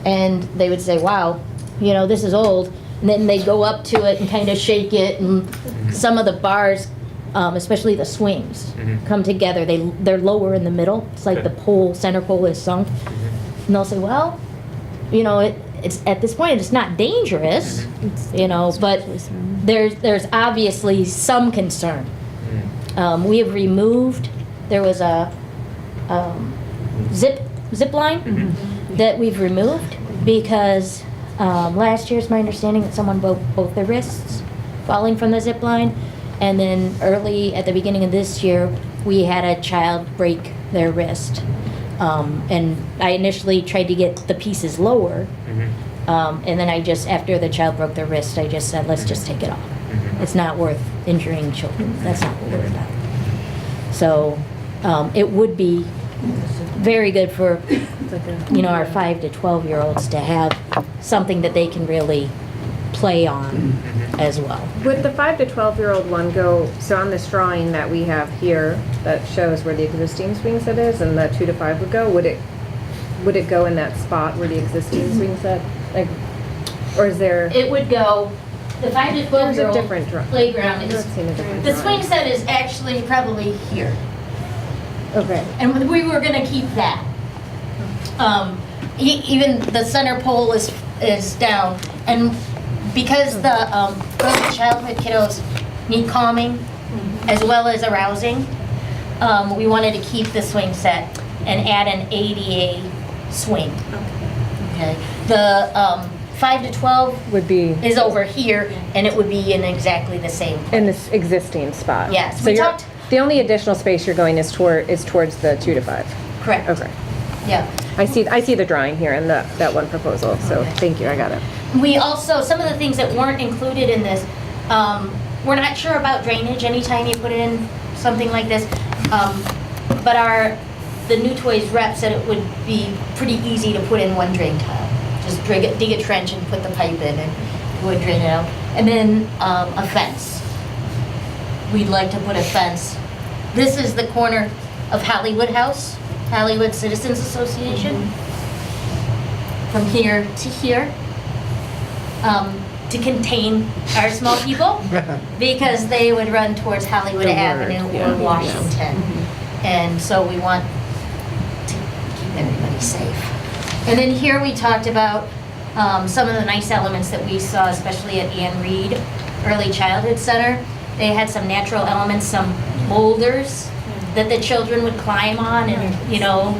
and they would say, wow, you know, this is old. And then they go up to it and kind of shake it, and some of the bars, especially the swings, come together. They're lower in the middle. It's like the pole, center pole is sunk. And they'll say, well, you know, it's at this point, it's not dangerous, you know, but there's obviously some concern. We have removed, there was a zip line that we've removed because last year, it's my understanding that someone broke both their wrists falling from the zip line. And then early at the beginning of this year, we had a child break their wrist. And I initially tried to get the pieces lower. And then after the child broke their wrist, I just said, let's just take it off. It's not worth injuring children. That's not what we're about. So it would be very good for, you know, our 5 to 12-year-olds to have something that they can really play on as well. Would the 5 to 12-year-old one go, so on this drawing that we have here that shows where the existing swing set is and the 2 to 5 would go, would it go in that spot where the existing swing set, like, or is there? It would go, the 5 to 12-year-old playground is, the swing set is actually probably here. Okay. And we were gonna keep that. Even the center pole is down, and because the early childhood kiddos need calming as well as arousing, we wanted to keep the swing set and add an ADA swing. Okay. The 5 to 12 Would be is over here, and it would be in exactly the same place. in this existing spot. Yes, So we you're, talked- the only additional space you're going is towards the 2 to 5. Correct. Okay. Yeah. I see the drawing here in that one proposal. So thank you. I got it. We also, some of the things that weren't included in this, we're not sure about drainage anytime you put in something like this. But the New Toys rep said it would be pretty easy to put in one drain tile. Just dig a trench and put the pipe in and it would drain it out. And then a fence. We'd like to put a fence. This is the corner of Hollywood House, Hollywood Citizens Association. From here to here. To contain our small people because they would run towards Hollywood Avenue or Washington. And so we want to keep everybody safe. And then here we talked about some of the nice elements that we saw, especially at Ann Reed Early Childhood Center. They had some natural elements, some boulders that the children would climb on and, you know,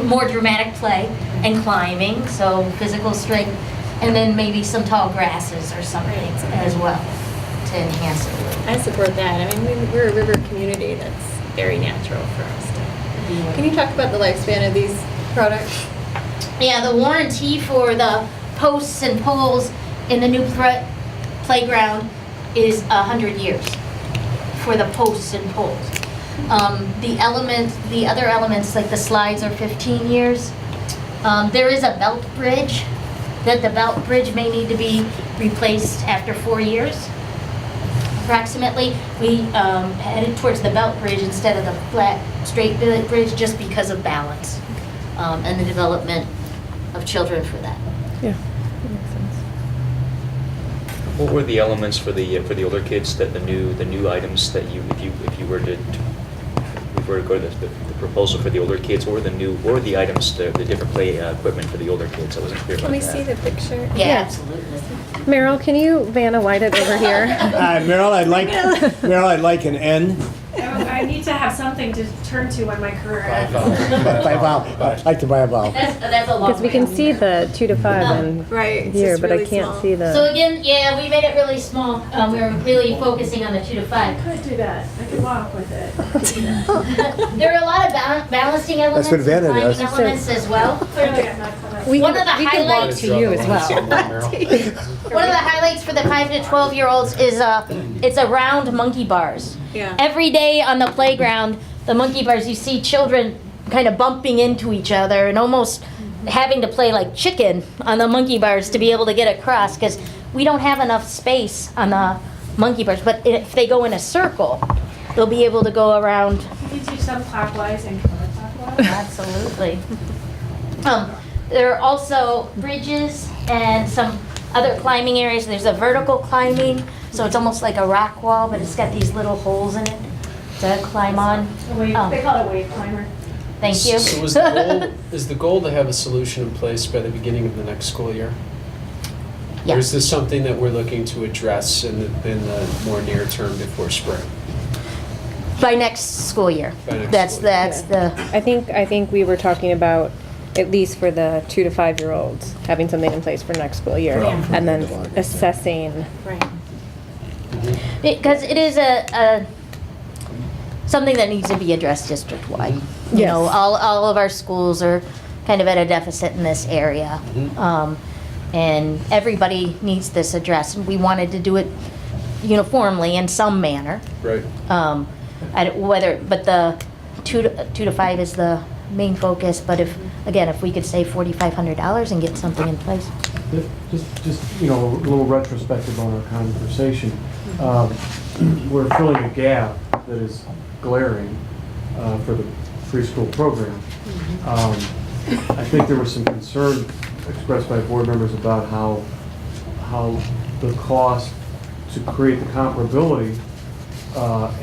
more dramatic play and climbing, so physical strength. And then maybe some tall grasses or something as well to enhance it a little. I support that. I mean, we're a river community that's very natural for us to. Can you talk about the lifespan of these products? Yeah, the warranty for the posts and poles in the new playground is 100 years for the posts and poles. The other elements like the slides are 15 years. There is a belt bridge. That the belt bridge may need to be replaced after 4 years, approximately. We headed towards the belt bridge instead of the flat, straight bridge just because of balance and the development of children for that. Yeah, that makes sense. What were the elements for the older kids, that the new items that if you were to go to the proposal for the older kids, what were the items, the different play equipment for the older kids? I wasn't clear about that. Can we see the picture? Yeah, absolutely. Meryl, can you Vanna White it over here? Meryl, I'd like an N. I need to have something to turn to when my career ends. Buy a vowel. I'd like to buy a vowel. That's a long Because we can see the 2 to 5 and Right. it's here, just but really I can't small. see the. So again, yeah, we made it really small. We were really focusing on the 2 to 5. I could do that. I could walk with it. There are a lot of balancing elements That's what and Vanna climbing does. elements as well. We One can, of the we can walk highlights- to you as well. One of the highlights for the 5 to 12-year-olds is it's around monkey bars. Yeah. Every day on the playground, the monkey bars, you see children kind of bumping into each other and almost having to play like chicken on the monkey bars to be able to get across because we don't have enough space on the monkey bars. But if they go in a circle, they'll be able to go around. You can teach them clockwise and counterclockwise. Absolutely. There are also bridges and some other climbing areas. There's a vertical climbing, so it's almost like a rock wall, but it's got these little holes in it to climb on. They call it a wave climber. Thank you. So is the goal to have a solution in place by the beginning of the next school year? Or is Yes. this something that we're looking to address in the more near term before spring? By next school year. By next That's school year. that's the I think we were talking about, at least for the 2 to 5 year olds, having something in place for next school year, and then assessing. Right. because it is a something that needs to be addressed district-wide. You know, Yes. all of our schools are kind of at a deficit in this area. And everybody needs this addressed. And we wanted to do it uniformly in some manner. Right. But the 2 to 5 is the main focus. But if we could save $4,500 and get something in place. Just a little retrospective on our conversation. We're filling a gap that is glaring for the preschool program. I think there was some concern expressed by board members about how the cost to create the comparability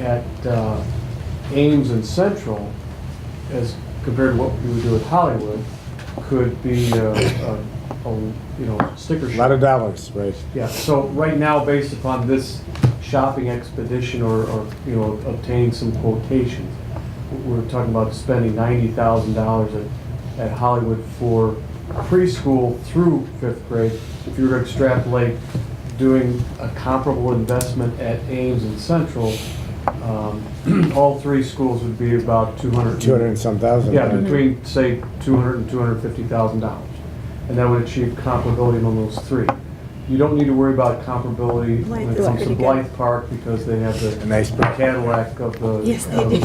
at Ames and Central, as compared to what we would do at Hollywood, could be a sticker A shock. lot of dollars, right? Yeah, so right now, based upon this shopping expedition or obtaining some quotations, we're talking about spending $90,000 at Hollywood for preschool through 5th grade. If you were to extrapolate doing a comparable investment at Ames and Central, all 3 schools would be about 200 and some thousand. Yeah, between, say, $200,000 and $250,000. And that would achieve comparability among those 3. You don't need to worry about comparability when it comes to Blythe Park, because they have the nice Cadillac of the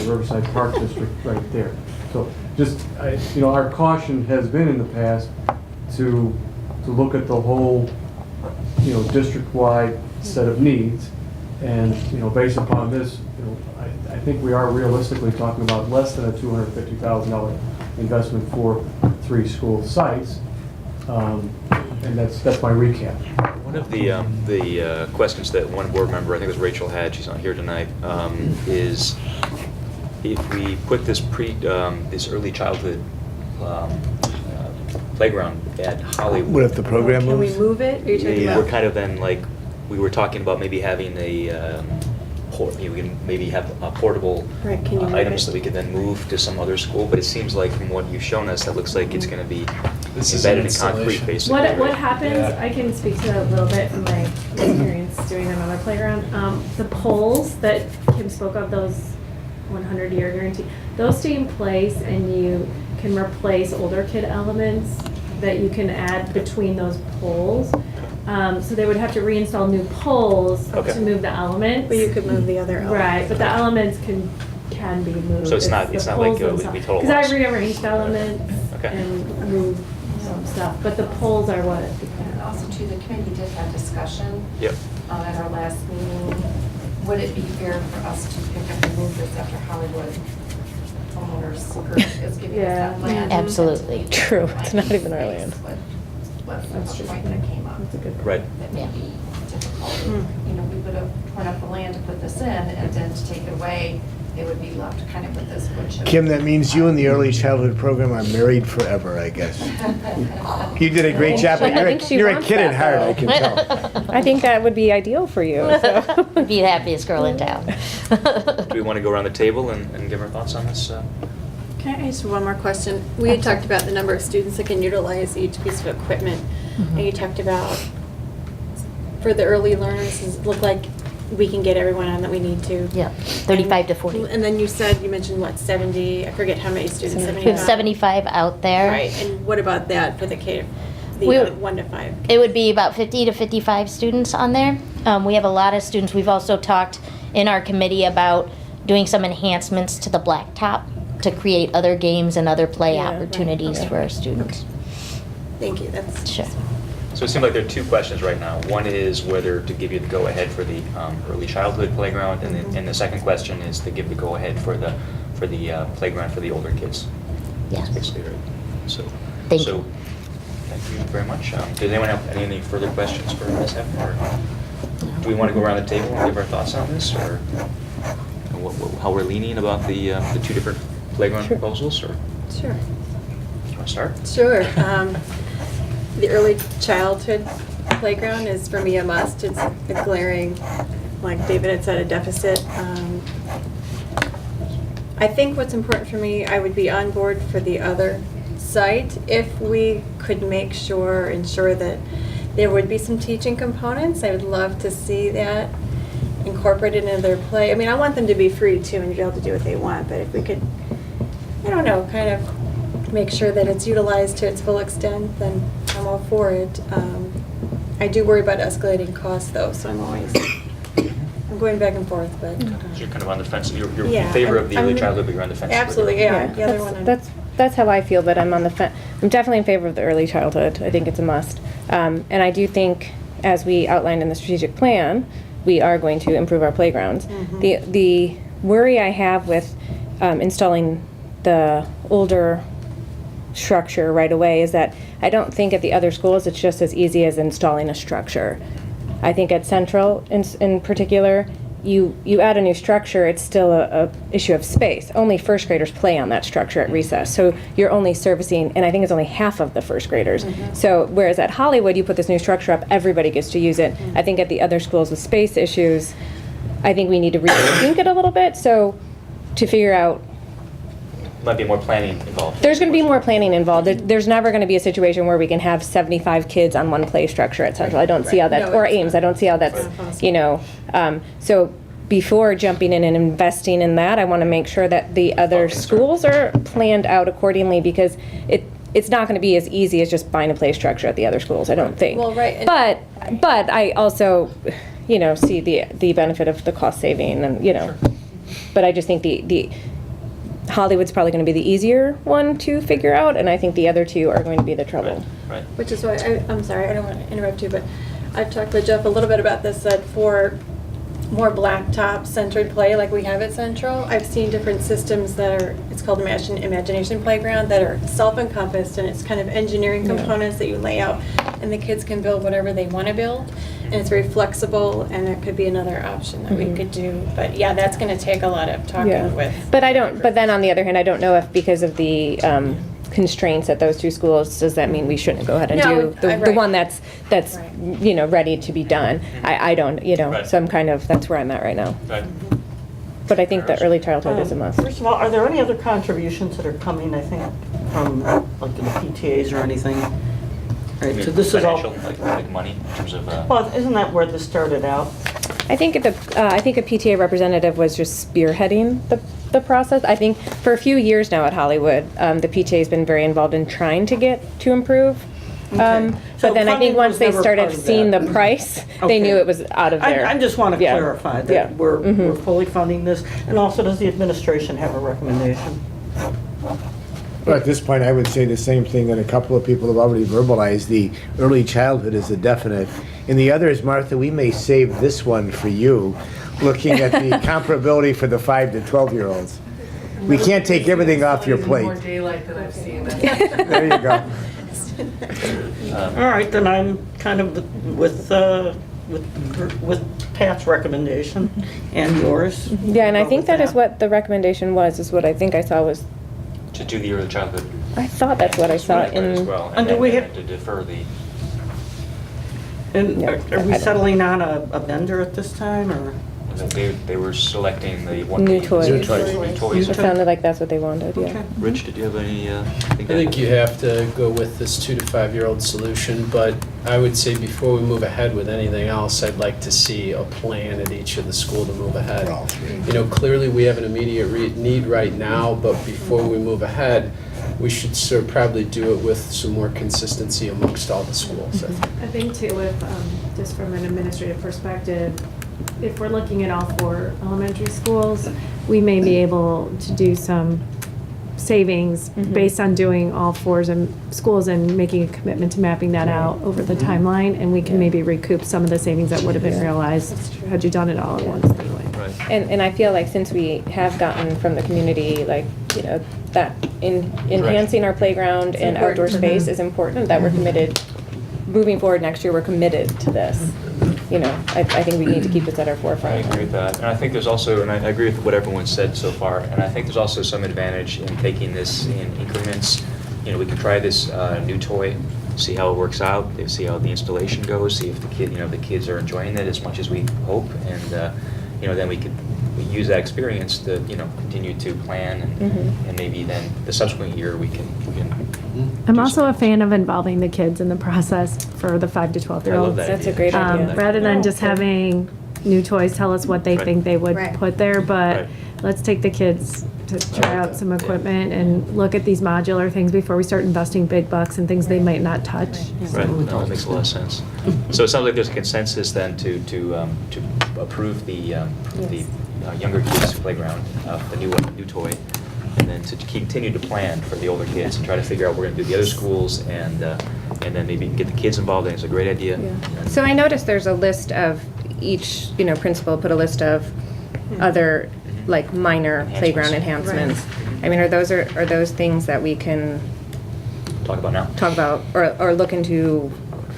Riverside Park District right there. So just, our caution has been in the past to look at the whole, district-wide set of needs. And, based upon this, I think we are realistically talking about less than a $250,000 investment for 3 school sites. And that's my recap. One of the questions that one board member, I think it was Rachel, had, she's not here tonight, is if we put this this early childhood playground at Hollywood. What if the program Can we moves? move it? Are you talking We're about? kind of then, like, we were talking about maybe having we can maybe have portable Right, can you move items it? that we could then move to some other school, but it seems like from what you've shown us, that looks like it's going to be This is an embedded in concrete, installation. basically. What right? happens, I can speak to that a little bit from my experience doing another playground. The poles that Kim spoke of, those 100-year guarantee, those stay in place, and you can replace older kid elements that you can add between those poles. So they would have to reinstall new poles Okay. to move the elements. But you could move the other elements. Right, but the elements can be moved. So it's not the like poles it would themselves. be total Because I loss. rearranged elements Okay. and moved some stuff, but the poles are what? And also too, the committee did have discussion Yep. at our last meeting. Would it be fair for us to pick up and move this after Hollywood homeowners group is giving us that Yeah. land? Absolutely. True, it's not even our land. That's the point that came up. That's a good point. Right. That may be difficult. Hmm. We would have torn up the land to put this in, and then to take it away, it would be left kind of with this wood chip. Kim, that means you and the early childhood program are married forever, I guess. You did a great job, but I think she you're a wants kid at that, heart, I though. can tell. I think that would be ideal for you. So. Be the happiest girl in town. Do we want to go around the table and give our thoughts on this? Can I ask one more question? We had talked about the number of students that can utilize each piece of equipment. And you talked about, for the early learners, does it look like we can get everyone on that we need to? Yeah, 35 to 40. And then you mentioned what, 70, I forget how many students, 75? 75 out there. Right, and what about that for the K, We- 1 to 5? It would be about 50 to 55 students on there. We have a lot of students. We've also talked in our committee about doing some enhancements to the blacktop to create other games and other play Yeah, right. opportunities Okay. for our students. Thank you, that's. Sure. So it seems like there are 2 questions right now. One is whether to give you the go-ahead for the early childhood playground, and the second question is to give the go-ahead for the playground for the older kids. Yes. That's basically right. So, Thank so, you. thank you very much. Does anyone have any further questions for Ms. Heppen, or do we want to go around the table and give our thoughts on this, or how we're leaning about the two different playground proposals, or Sure. you want to start? Sure. The early childhood playground is for me a must. It's a glaring, like David had said, a deficit. I think what's important for me, I would be on board for the other site if we could ensure that there would be some teaching components. I would love to see that incorporated into their play. I mean, I want them to be free too and be able to do what they want, but if we could, I don't know, kind of make sure that it's utilized to its full extent, then I'm all for it. I do worry about escalating costs though, so I'm going back and forth, but. So you're kind of on the fence. You're Yeah, in favor of the early I'm- childhood, but you're on the fence. Absolutely, yeah. The other one, That's how I feel, but I'm on the fence. I'm definitely in favor of the early childhood. I think it's a must. And I do think, as we outlined in the strategic plan, we are going to improve our playgrounds. The worry I have with installing the older structure right away is that I don't think at the other schools it's just as easy as installing a structure. I think at Central in particular, you add a new structure, it's still a issue of space. Only first graders play on that structure at recess, so you're only servicing, and I think it's only half of the first graders. So whereas at Hollywood, you put this new structure up, everybody gets to use it. I think at the other schools with space issues, I think we need to rethink it a little bit. So to figure out, Might be more planning involved. there's going to be more planning involved. There's never going to be a situation where we can have 75 kids on one play structure at Central. I don't see how that, No, or it's Ames, not. I don't see how that's, so before jumping in and investing in that, I want to make sure that the other schools are planned out accordingly, because it's not going to be as easy as just buying a play structure at the other schools, I don't think. Well, right, and- But I also, see the benefit of the cost saving and, but I just think the Hollywood's probably going to be the easier one to figure out, and I think the other two are going to be the trouble. Right. Which is why, I'm sorry, I don't want to interrupt you, but I've talked with Jeff a little bit about this, that for more blacktop centered play like we have at Central, I've seen different systems that are, it's called Imagination Playground, that are self-encompassed, and it's kind of engineering components that you lay out, and the kids can build whatever they want to build, and it's very flexible, and it could be another option that we could do. But yeah, that's going to take a lot of talking with. But then on the other hand, I don't know if because of the constraints at those two schools, does that mean we shouldn't go ahead and No, do the right. one that's Right. ready to be done? I don't, Right. so I'm kind of, that's where I'm at right now. Right. But I think that early childhood is a must. First of all, are there any other contributions that are coming, I think, from like the PTAs or anything? Right, so this is all, Financial, like money in terms of. well, isn't that where this started out? I think I think a PTA representative was just spearheading the process. I think for a few years now at Hollywood, the PTA has been very involved in trying to get to improve. So But then I think funding once was they never started part of seeing that. the price, Okay. they knew it was out of there. I just want to Yeah. clarify Yeah. that we're fully funding this, and also does the administration have a recommendation? Well, at this point, I would say the same thing that a couple of people have already verbalized. The early childhood is a definite. And the other is, Martha, we may save this one for you, looking at the comparability for the 5 to 12-year-olds. We can't take everything off your plate. More daylight than I've seen. There you go. All right, then I'm kind of with Pat's recommendation and yours. Yeah, and I Go think with that is what the recommendation was, is what I think I saw was, To do the early childhood. I thought that's what I saw Right, as in, well. And do we have- To defer the. And Yeah. are we settling on a vendor at this time, or? They were selecting the one. New toys. New toys. New toys. it sounded like that's what they wanted, yeah. Okay. Rich, did you have any? I think you have to go with this 2 to 5-year-old solution, but I would say before we move ahead with anything else, I'd like to see a plan at each of the school to move ahead. Clearly we have an immediate need right now, but before we move ahead, we should sort of probably do it with some more consistency amongst all the schools. I think too, with, just from an administrative perspective, if we're looking at all 4 elementary schools, we may be able to do some savings based on doing all 4 schools and making a commitment to mapping that out over the timeline, and we can maybe recoup some of the savings that would have been realized had you done it all at once anyway. Right. And I feel like since we have gotten from the community, like, you know, that enhancing our playground and outdoor space is important, that we're committed, moving forward next year, we're committed to this. You know, I think we need to keep this at our I forefront. agree with that. And I think there's also, and I agree with what everyone said so far, and I think there's also some advantage in taking this in increments. You know, we can try this new toy, see how it works out, see how the installation goes, see if the kids are enjoying it as much as we hope, and you know, then we use that experience to, you know, continue to plan, and maybe then the subsequent year we can I'm do also a something. fan of involving the kids in the process for the 5 to 12-year-olds. that That's a idea. great idea. Rather than just having new toys tell us what they Right. think they would Right. put there, but Right. let's take the kids to try out some equipment and look at these modular things before we start investing big bucks in things they might not touch. Right, no, that makes a lot of sense. So it sounds like there's a consensus then to approve the younger kids' playground, the new toy, and then to continue to plan for the older kids and try to figure out what we're going to do the other schools, and then maybe get the kids involved. I think it's a great idea. And- So I noticed there's a list of each, you know, principal put a list of other, like, minor playground enhancements. I mean, are those things that we can Talk about now. talk about or look into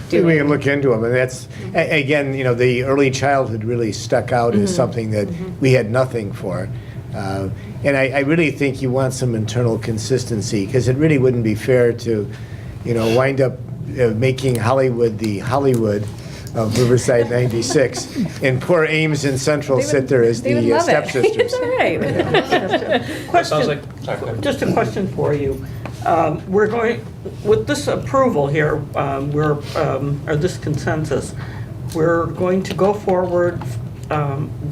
doing? We can look into them, and that's, again, you know, the early childhood really stuck out as something that we had nothing for. And I really think you want some internal consistency, because it really wouldn't be fair to, you know, wind up making Hollywood the Hollywood of Riverside 96, and poor Ames and Central sit there as They would the love it. stepsisters. It's all right. It sounds like, sorry, go ahead. Just a question for you. We're going, with this approval here, or this consensus, we're going to go forward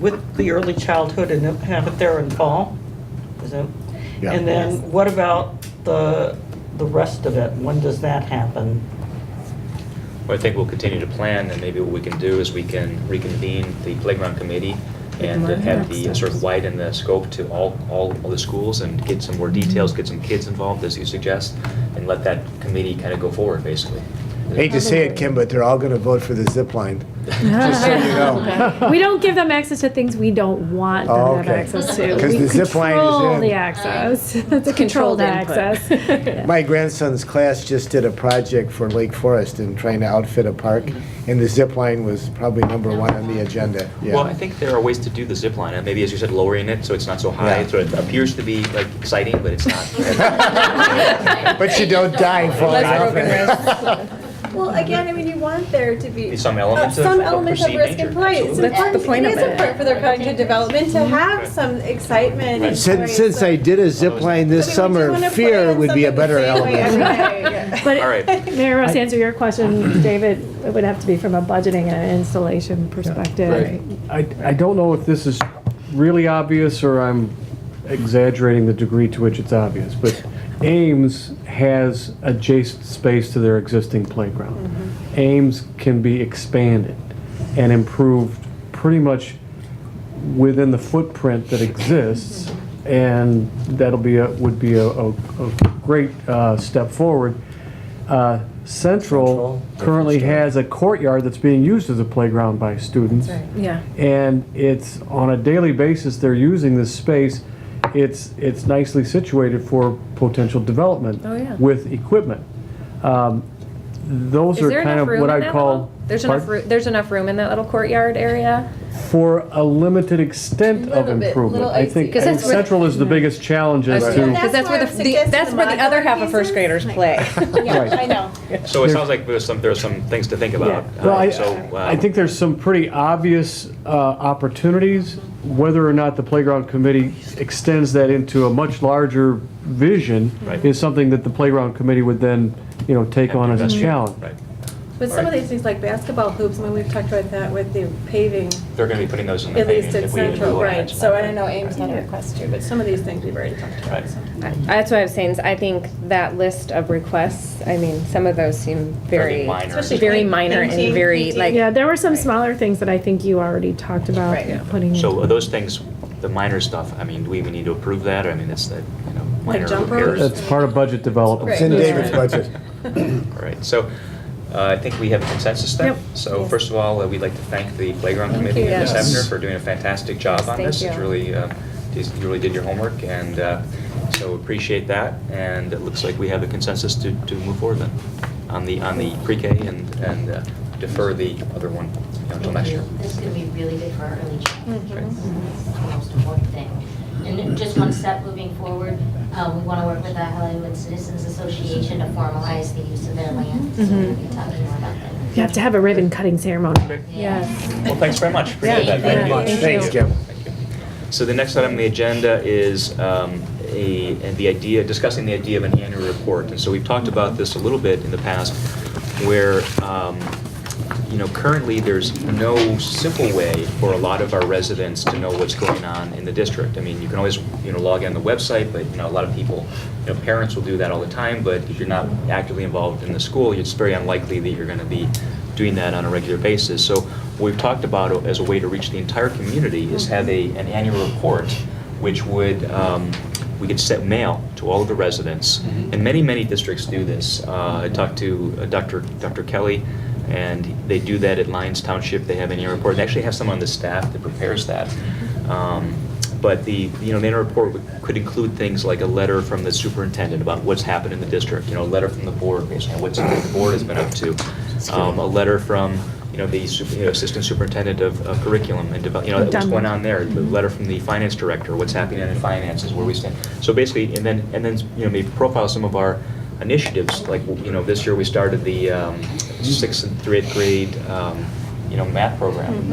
with the early childhood and have it there in fall? Is it? Yeah. And then what about the rest of it? When does that happen? Well, I think we'll continue to plan, and maybe what we can do is we can reconvene the playground committee and have the sort of widen the scope to all the schools and get some more details, get some kids involved, as you suggest, and let that committee kind of go forward, basically. Hate to say it, Kim, but they're all going to vote for the zip line. Just so you know. We don't give them access to things we don't want them Oh, to have okay. access to. 'Cause We the zip line is control in. the access. It's a controlled input. access. My grandson's class just did a project for Lake Forest and trying to outfit a park, and the zip line was probably number one on the agenda. Yeah. Well, I think there are ways to do the zip line, and maybe, as you said, lowering it so it's not so high, Yeah. so it appears to be like exciting, but it's not. But you don't die falling off it. Well, again, I mean, you want there to be Some element of some element of perceived risk danger. and play. It's Absolutely. That's the point It of is it. important for their cognitive development to have some excitement. and joy. Since So- I did a zip line this I mean, would you summer, wanna put fear in would be a something better the same way every element. day? But All right. Mary Rose, to answer your question, David, it would have to be from a budgeting and an installation perspective. I don't know if this is really obvious or I'm exaggerating the degree to which it's obvious, but Ames has adjacent space to their existing playground. Ames can be expanded and improved pretty much within the footprint that exists, and that'll be would be a great step forward. Central currently has a courtyard that's being used as a playground by students. Yeah. And it's, on a daily basis, they're using this space. It's nicely situated for potential development Oh, yeah. with equipment. Those Is are there kind enough of room what in I'd that call. little- There's enough room in that little courtyard area? For a limited extent of Little bit, improvement. little I think icy. 'Cause that's where- Central is the biggest challenge as Because to. that's where why I'm suggesting that's where the other modular half of first pieces. graders play. Yeah, Right. I know. So it sounds like there are some things to think about. Well, I I think there's some pretty obvious opportunities. Whether or not the playground committee extends that into a much larger vision Right. is something that the playground committee would then, take on as a challenge. Right. But some of these things like basketball hoops, I mean, we've talked about that with the paving, They're going to be putting those in the at least paving at if we Central, go ahead right? and So I mention know Ames had a request too, but some of these things we've already talked about. Right. so. That's what I was saying, is I think that list of requests, I mean, some of those seem Fairly minor. Especially very minor and painting, very, painting. like, Yeah, there were some smaller things that I think you already talked about Right. Yeah. putting in. So are those things, the minor stuff, I mean, do we even need to approve that? Or, I mean, it's the, minor jump repairs. ropes? That's part of budget development. It's in Right. David's budget. All right, so I think we have a consensus there. Yep. So Yes. first of all, we'd like to thank the Playground Thank Committee you. and Ms. Yes. Ebner for doing a fantastic job on Thank this. you. It's really, you really did your homework, and so appreciate that. And it looks like we have a consensus to move forward then on the pre-K and defer the other one until next year. This is going to be really good for our early childhood. Right. That's the most important thing. And then just one step moving forward, we want to work with the Hollywood Citizens Association to formalize the use of their land. So we'll be talking more about that. You have to have a ribbon cutting ceremony. Yes. Well, thanks very much. Appreciate Yeah, that. thank you. Thank Thanks, you. Jim. Thank you. So the next item on the agenda is discussing the idea of an annual report. And so we've talked about this a little bit in the past, where currently there's no simple way for a lot of our residents to know what's going on in the district. I mean, you can always log on the website, but a lot of people, parents will do that all the time. But if you're not actively involved in the school, it's very unlikely that you're going to be doing that on a regular basis. So what we've talked about as a way to reach the entire community is have an annual report, which would we could set mail to all of the residents, and many districts do this. I talked to Dr. Kelly, and they do that at Lyons Township. They have an annual report. They actually have someone on the staff that prepares that. But the annual report could include things like a letter from the superintendent about what's happened in the district. A letter from the board, basically what the board has been up to. A letter from the assistant superintendent of curriculum and what's going on there. The letter from the finance director, what's happening in finances, where we stand. So basically, and then maybe profile some of our initiatives. Like this year we started the 6th and 8th grade math program,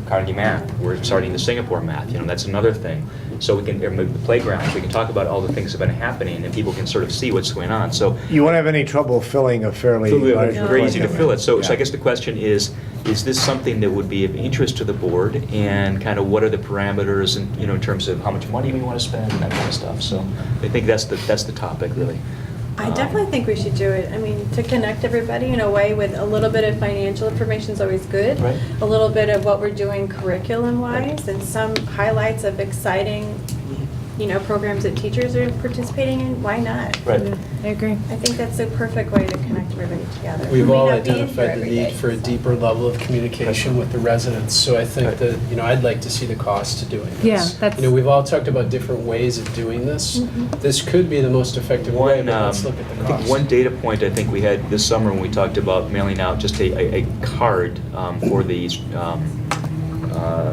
Carnegie Math. We're starting the Singapore Math. That's another thing. So we can the playgrounds. We can talk about all the things that have been happening, and people can sort of see what's going on. So You won't have any trouble filling a fairly large report. very easy to fill it. So Yeah. I guess the question is this something that would be of interest to the board, and kind of what are the parameters, and in terms of how much money we want to spend and that kind of stuff. So I think that's the topic really. I definitely think we should do it. I mean, to connect everybody in a way with a little bit of financial information is always good. Right. A little bit of what we're doing curriculum-wise, and some highlights of exciting, programs that teachers are participating in. Why not? Right. I agree. I think that's a perfect way to connect everybody together. We've We may all not be in here identified the every need day. for a deeper level of communication with the residents. So I think that, I'd like to see the cost to doing this. Yeah, that's- We've all talked about different ways of doing this. This could be the most effective way, One, but let's look at the I think cost. one data point I think we had this summer when we talked about mailing out just a card for the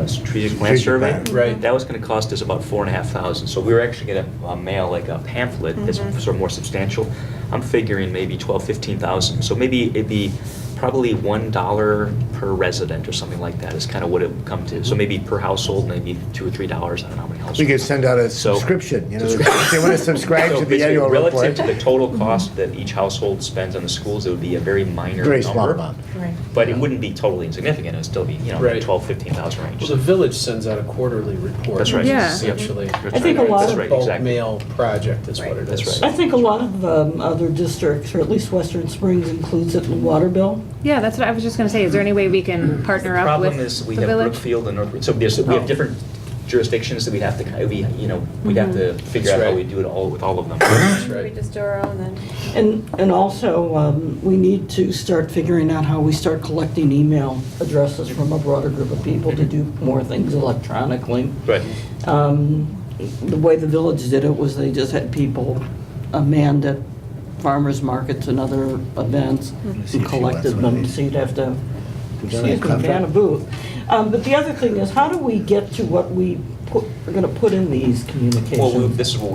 strategic plan Strategic survey. plan. Right. That was going to cost us about $4,500. So we were actually going to mail like a pamphlet that's sort of more substantial. I'm figuring maybe $12,000, $15,000. So maybe it'd be probably $1 per resident or something like that is kind of what it would come to. So maybe per household, maybe $2 or $3. I don't know how many households. We could send out a So- subscription, if they want to subscribe So to the basically, annual relative report. to the total cost that each household spends on the schools, it would be a very minor Very number. small amount. Right. But it wouldn't be totally insignificant. It'd still be, Right. 12, 15,000 range. Well, the village sends out a quarterly report. That's right. which is Yeah. Essentially. That's I think right. a lot That's of right, Bulk exactly. mail project is what it is. That's right. I think a lot of other districts, or at least Western Springs, includes it in the water bill. Yeah, that's what I was just going to say. Is there any way we can partner The up with problem is we the have village? Brookfield and North, so we have different jurisdictions that we'd have to, we'd have to figure out That's how we right. do it all with all of them. That's We right. just do our own then. And also, we need to start figuring out how we start collecting email addresses from a broader group of people to do more things electronically. Right. The way the village did it was they just had people manned at farmers markets and other events who collected them, so you'd have to, ban a booth. But the other thing is, how do we get to what we are going to put in these communications? Well, this is what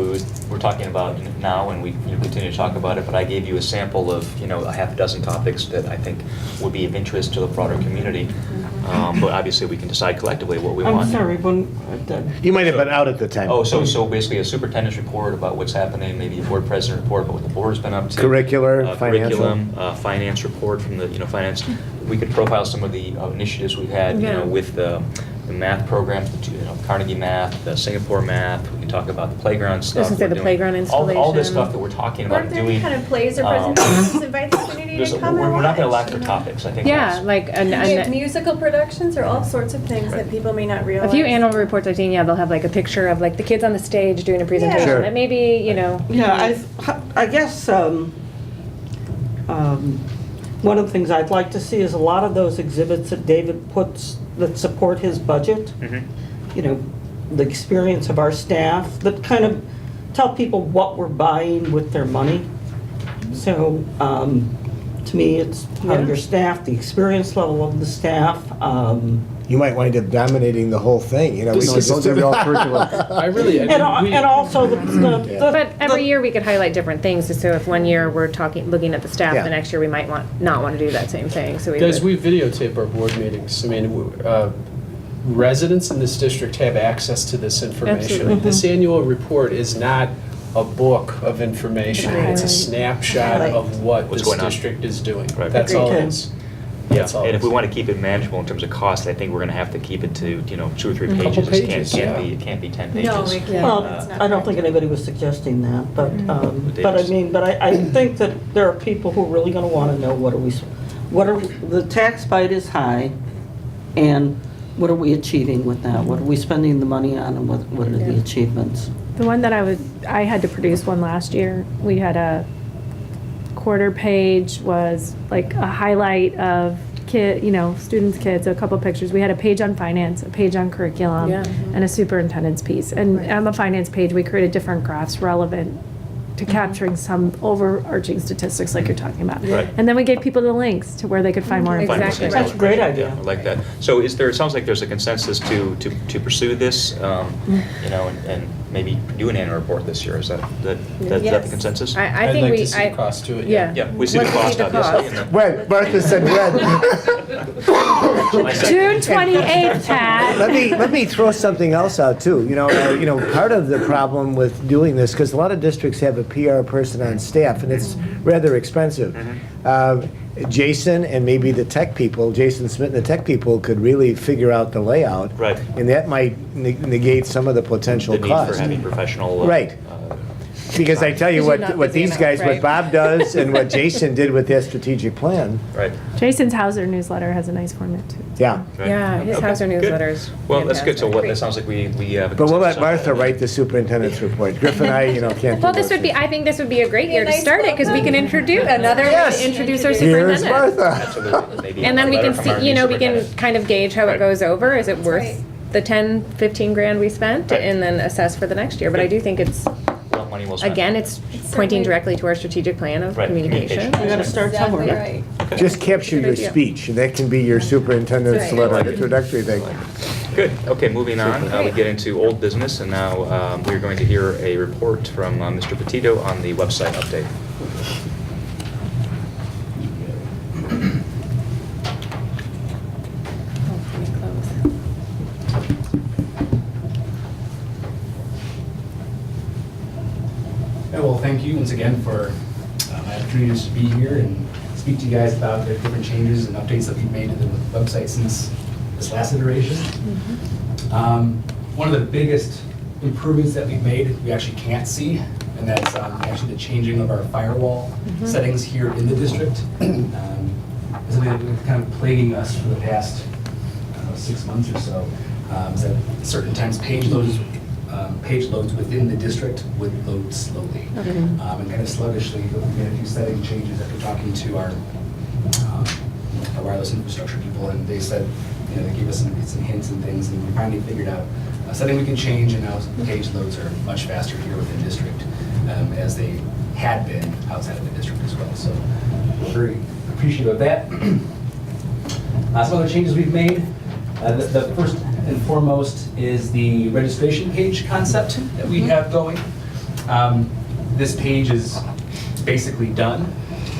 we're talking about now, and we continue to talk about it, but I gave you a sample of, a half a dozen topics that I think would be of interest to the broader community. But obviously, we can decide collectively what we want. I'm sorry, You might have been out at the time. Oh, so basically a superintendent's report about what's happening, maybe a board president report about what the board's been up to. Curricular, financial. Curriculum, finance report from the, finance. We could profile some of the initiatives we've had, Yeah. with the math programs, Carnegie Math, the Singapore Math. We can talk about the playground stuff. gonna say we're the doing. playground All this installation. stuff that we're talking Or about if there any doing. kind of plays or presentations, invite the community to come and watch. We're not going to lack for topics, I think. Yeah, that's- like We have a musical productions or all sorts of things that people may not realize. few annual reports I've seen, yeah, they'll have like a picture of like the kids on the stage doing a presentation. Sure. And maybe, Yeah, I guess One of the things I'd like to see is a lot of those exhibits that David puts that support his budget, you know, the experience of our staff, that kind of tell people what we're buying with their money. So, to me, it's how your staff, the experience level of the staff. You might wind up dominating the whole thing, you know. This is Those are the all curriculum. I really, I And mean, also But every year we could highlight different things, so if one year we're looking at the staff, Yeah. the next year we might not want to do that same thing, so we guys, would. we videotape our board meetings. I mean, residents in this district have access to this information. Absolutely. This annual report is not a book of information. Right. It's a snapshot Right. of what What's this going on. district is doing. Right. That's all it Agreed. is. Yeah, That's all and it if we is. want to keep it manageable in terms of cost, I think we're going to have to keep it to, 2 or 3 Couple pages. pages, yeah. It can't be 10 pages. No, it can't. Well, It's not I don't think practical. anybody was suggesting that, but Davis. I think that there are people who are really gonna wanna know the tax bite is high, and what are we achieving with that? What are we spending the money on, and what are the achievements? The one that I had to produce one last year. We had a quarter page was like a highlight of students' kids, a couple pictures. We had a page on finance, a page on curriculum, Yeah. and a superintendent's piece. And on the finance page, we created different graphs relevant to capturing some overarching statistics like you're talking about. Right. And then we gave people the links to where they could find more Find more information. things. That's a great idea. Yeah, I like that. So it sounds like there's a consensus to pursue this, and maybe do an annual report this year. Is that the Yes. consensus? I I'd think like we. to see the cost to it. Yeah. Yeah, we see the Let's cost, obviously. and When, Martha said when. I second. June 28th, Pat. Let me throw something else out too. Part of the problem with doing this, because a lot of districts have a PR person on staff, and it's rather expensive. Jason and maybe the tech people, Jason Smith and the tech people could really figure out the layout. Right. And that might negate some of the potential The need cost. for having professional. Right. Because I tell you Because you're not what busy these enough, guys, what right? Bob does and what Jason did with their strategic plan, Right. Jason's Hauser newsletter has a nice format too. yeah. Right. Yeah, his Okay, Hauser good. newsletter is Well, that's good. So fantastic. that sounds like we have a But we'll let consensus on Martha that. write the superintendent's report. Griff and I, can't do Well, this those would be, things. I think this would be a great year to nice start it, because we can introduce, another way Yes. to introduce our Here's superintendent. Martha. Absolutely. Maybe And then a we letter can from our see, new we can superintendent. kind of gauge how Right. it goes over. Is it right. worth the 10, 15 grand we spent? Right. And then assess for the next year. But I do think it's, Well, money well spent. again, it's pointing directly to our strategic plan of Right, communication. We gotta start somewhere. Exactly right. Just capture your idea. speech, and that can be your superintendent's Right. letter, introductory thing. Good. Okay, moving on. We get into old business, and now we're going to hear a report from Mr. Petito on the website update. Yeah, well, thank you once again for my opportunity to be here and speak to you guys about the different changes and updates that we've made to the website since this last iteration. One of the biggest improvements that we've made, we actually can't see, and that's actually the changing of our firewall settings here in the district. This has been kind of plaguing us for the past 6 months or so. Is that at certain times page loads within the district would load slowly and kind of sluggishly. But we made a few setting changes after talking to our wireless infrastructure people, and they said, they gave us some hints and things, and we finally figured out a setting we can change, and now page loads are much faster here within district as they had been outside of the district as well. So we're very appreciative of that. Some other changes we've made. The first and foremost is the registration page concept that we have going. This page is basically done.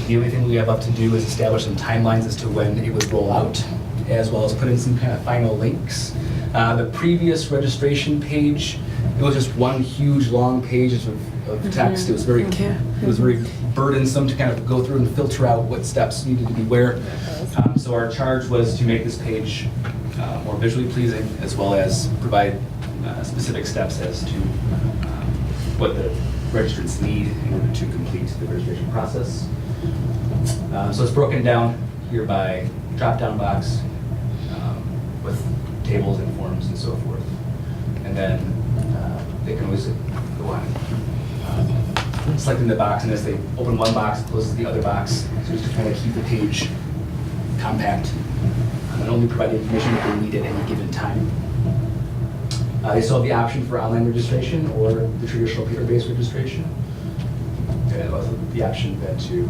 The only thing we have left to do is establish some timelines as to when it would roll out, as well as put in some kind of final links. The previous registration page, it was just one huge long page of text. It was very burdensome to kind of go through and filter out what steps needed to be where. So our charge was to make this page more visually pleasing, as well as provide specific steps as to what the registrants need in order to complete the registration process. So it's broken down here by drop-down box with tables and forms and so forth. And then they can always go on selecting the box, and as they open one box, it closes the other box. So just to kind of keep the page compact and only provide the information that they need at any given time. They still have the option for online registration or the traditional paper-based registration. And also the option then to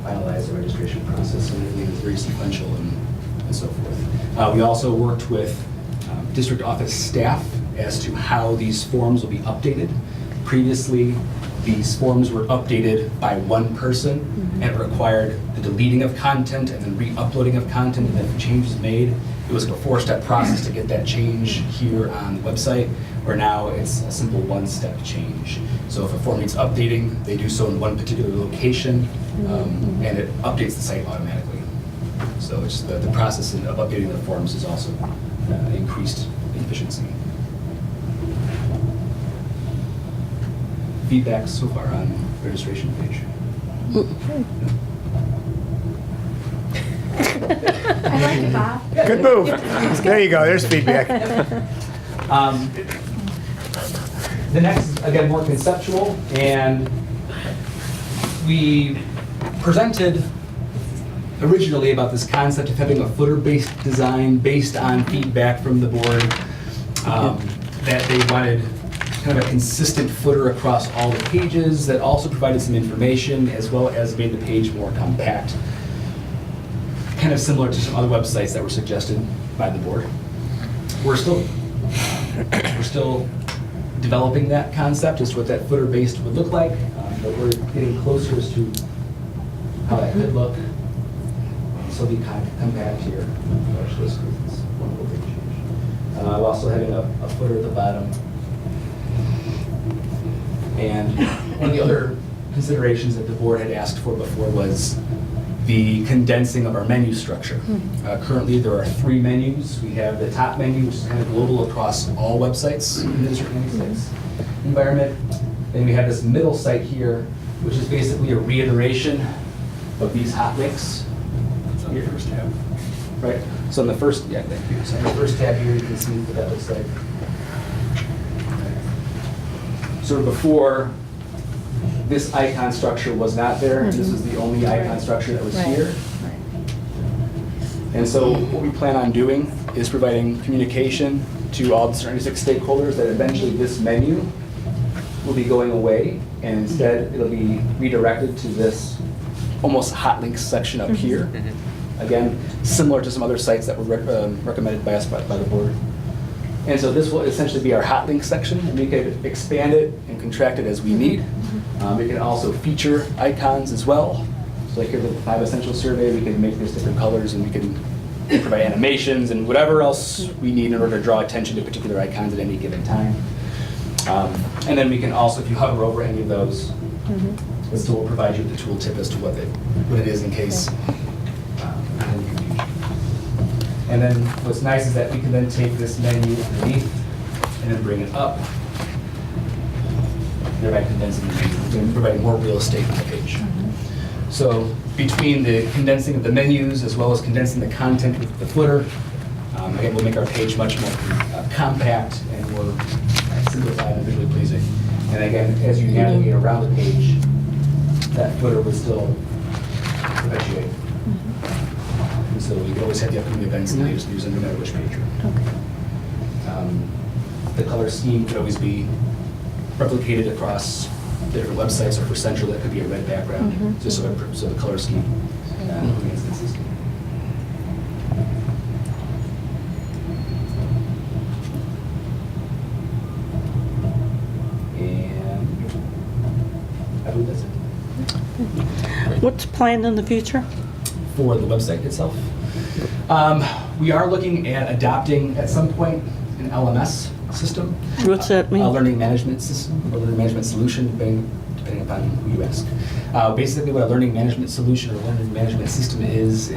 finalize the registration process, and everything is very sequential and so forth. We also worked with district office staff as to how these forms will be updated. Previously, these forms were updated by one person, and it required the deleting of content and then re-uploading of content, and then if changes made, it was a four-step process to get that change here on the website, where now it's a simple one-step change. So if a form needs updating, they do so in one particular location, and it updates the site automatically. So it's the process of updating the forms is also increased efficiency. Feedback so far on registration page? I like it, Bob. Good move. There you go, there's feedback. The next is, again, more conceptual, and we presented originally about this concept of having a footer-based design based on feedback from the board, that they wanted kind of a consistent footer across all the pages that also provided some information as well as made the page more compact. Kind of similar to some other websites that were suggested by the board. We're still developing that concept as to what that footer-based would look like, but we're getting closer as to how that could look. So be compact here. Actually, this is one little big change. Also having a footer at the bottom. And one of the other considerations that the board had asked for before was the condensing of our menu structure. Currently, there are 3 menus. We have the top menu, which is kind of global across all websites in the District 96 environment. Then we have this middle site here, which is basically a reiteration of these hot links. It's on your first tab. Right? So in the first, yeah, thank you. So in the first tab here, you can see what that looks like. So before, this icon structure was not there. This is the only icon structure that was here. And so what we plan on doing is providing communication to all the 96 stakeholders that eventually this menu will be going away, and instead it'll be redirected to this almost hot links section up here. Again, similar to some other sites that were recommended by us by the board. And so this will essentially be our hot link section, and we can expand it and contract it as we need. We can also feature icons as well. So like here with the 5 Essential Survey, we can make this different colors, and we can provide animations and whatever else we need in order to draw attention to particular icons at any given time. And then we can also, if you hover over any of those, this tool will provide you with the tooltip as to what it is in case any confusion. And then what's nice is that we can then take this menu underneath and then bring it up, thereby condensing the menu and providing more real estate on the page. So between the condensing of the menus as well as condensing the content with the footer, again, we'll make our page much more compact and more simplified and visually pleasing. And again, as you navigate around the page, that footer would still perpetuate. And so you can always have the upcoming events and latest news no matter which page you're on. The color scheme could always be replicated across the different websites, or for central, that could be a red background, just so the color scheme remains consistent. And I believe that's it. What's planned in the future? For the website itself. We are looking at adopting at some point an LMS system. What's that mean? A learning management system, or learning management solution, depending upon who you ask. Basically, what a learning management solution or learning management system is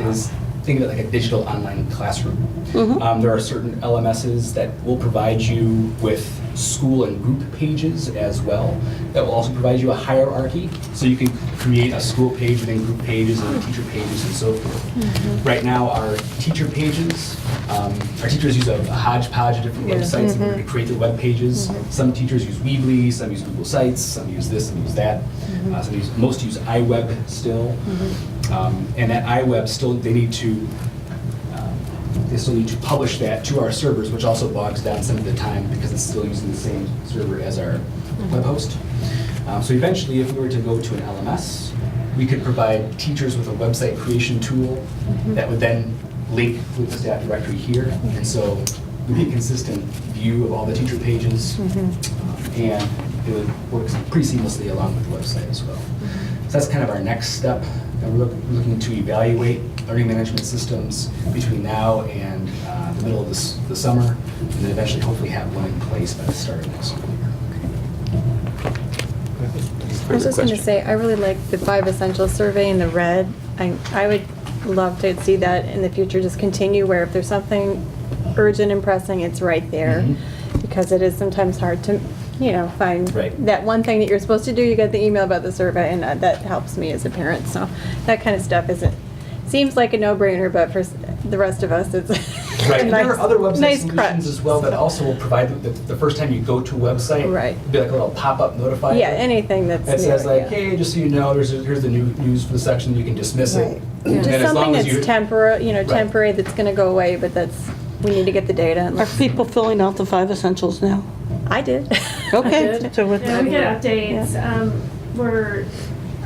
think of it like a digital online classroom. There are certain LMSs that will provide you with school and group pages as well. That will also provide you a hierarchy, so you can create a school page within group pages and teacher pages and so forth. Right now, our teacher pages, our teachers use a hodgepodge of different websites in order to create their web pages. Some teachers use Weebly, some use Google Sites, some use this, some use that. Most use iWeb still. And that iWeb still, they still need to publish that to our servers, which also bogs down some of the time because it's still using the same server as our web host. So eventually, if we were to go to an LMS, we could provide teachers with a website creation tool that would then link with the staff directory here. And so it would be a consistent view of all the teacher pages, and it would work pretty seamlessly along with the website as well. So that's kind of our next step. And we're looking to evaluate learning management systems between now and the middle of the summer, and then eventually hopefully have one in place by the start of next school year. I was just going to say, I really like the 5 essentials survey in the red. I would love to see that in the future just continue, where if there's something urgent and pressing, it's right there. Because it is sometimes hard to, find that one thing that you're supposed to do. You get the email about the survey, and that helps me as a parent. So that kind of stuff seems like a no-brainer, but for the rest of us, it's Right, and nice, there are other website nice solutions crutch. as well that also will provide the first time you go to a website, it'll be like a little pop-up notifier. Yeah, anything that's that says new, like, hey, just so you know, here's the new news for the section. You can dismiss it. Just And as something long as that's temporary, that's going to go away, but we need to get the data. And Are people filling out the 5 essentials now? I did. Okay. So with Yeah, we get updates.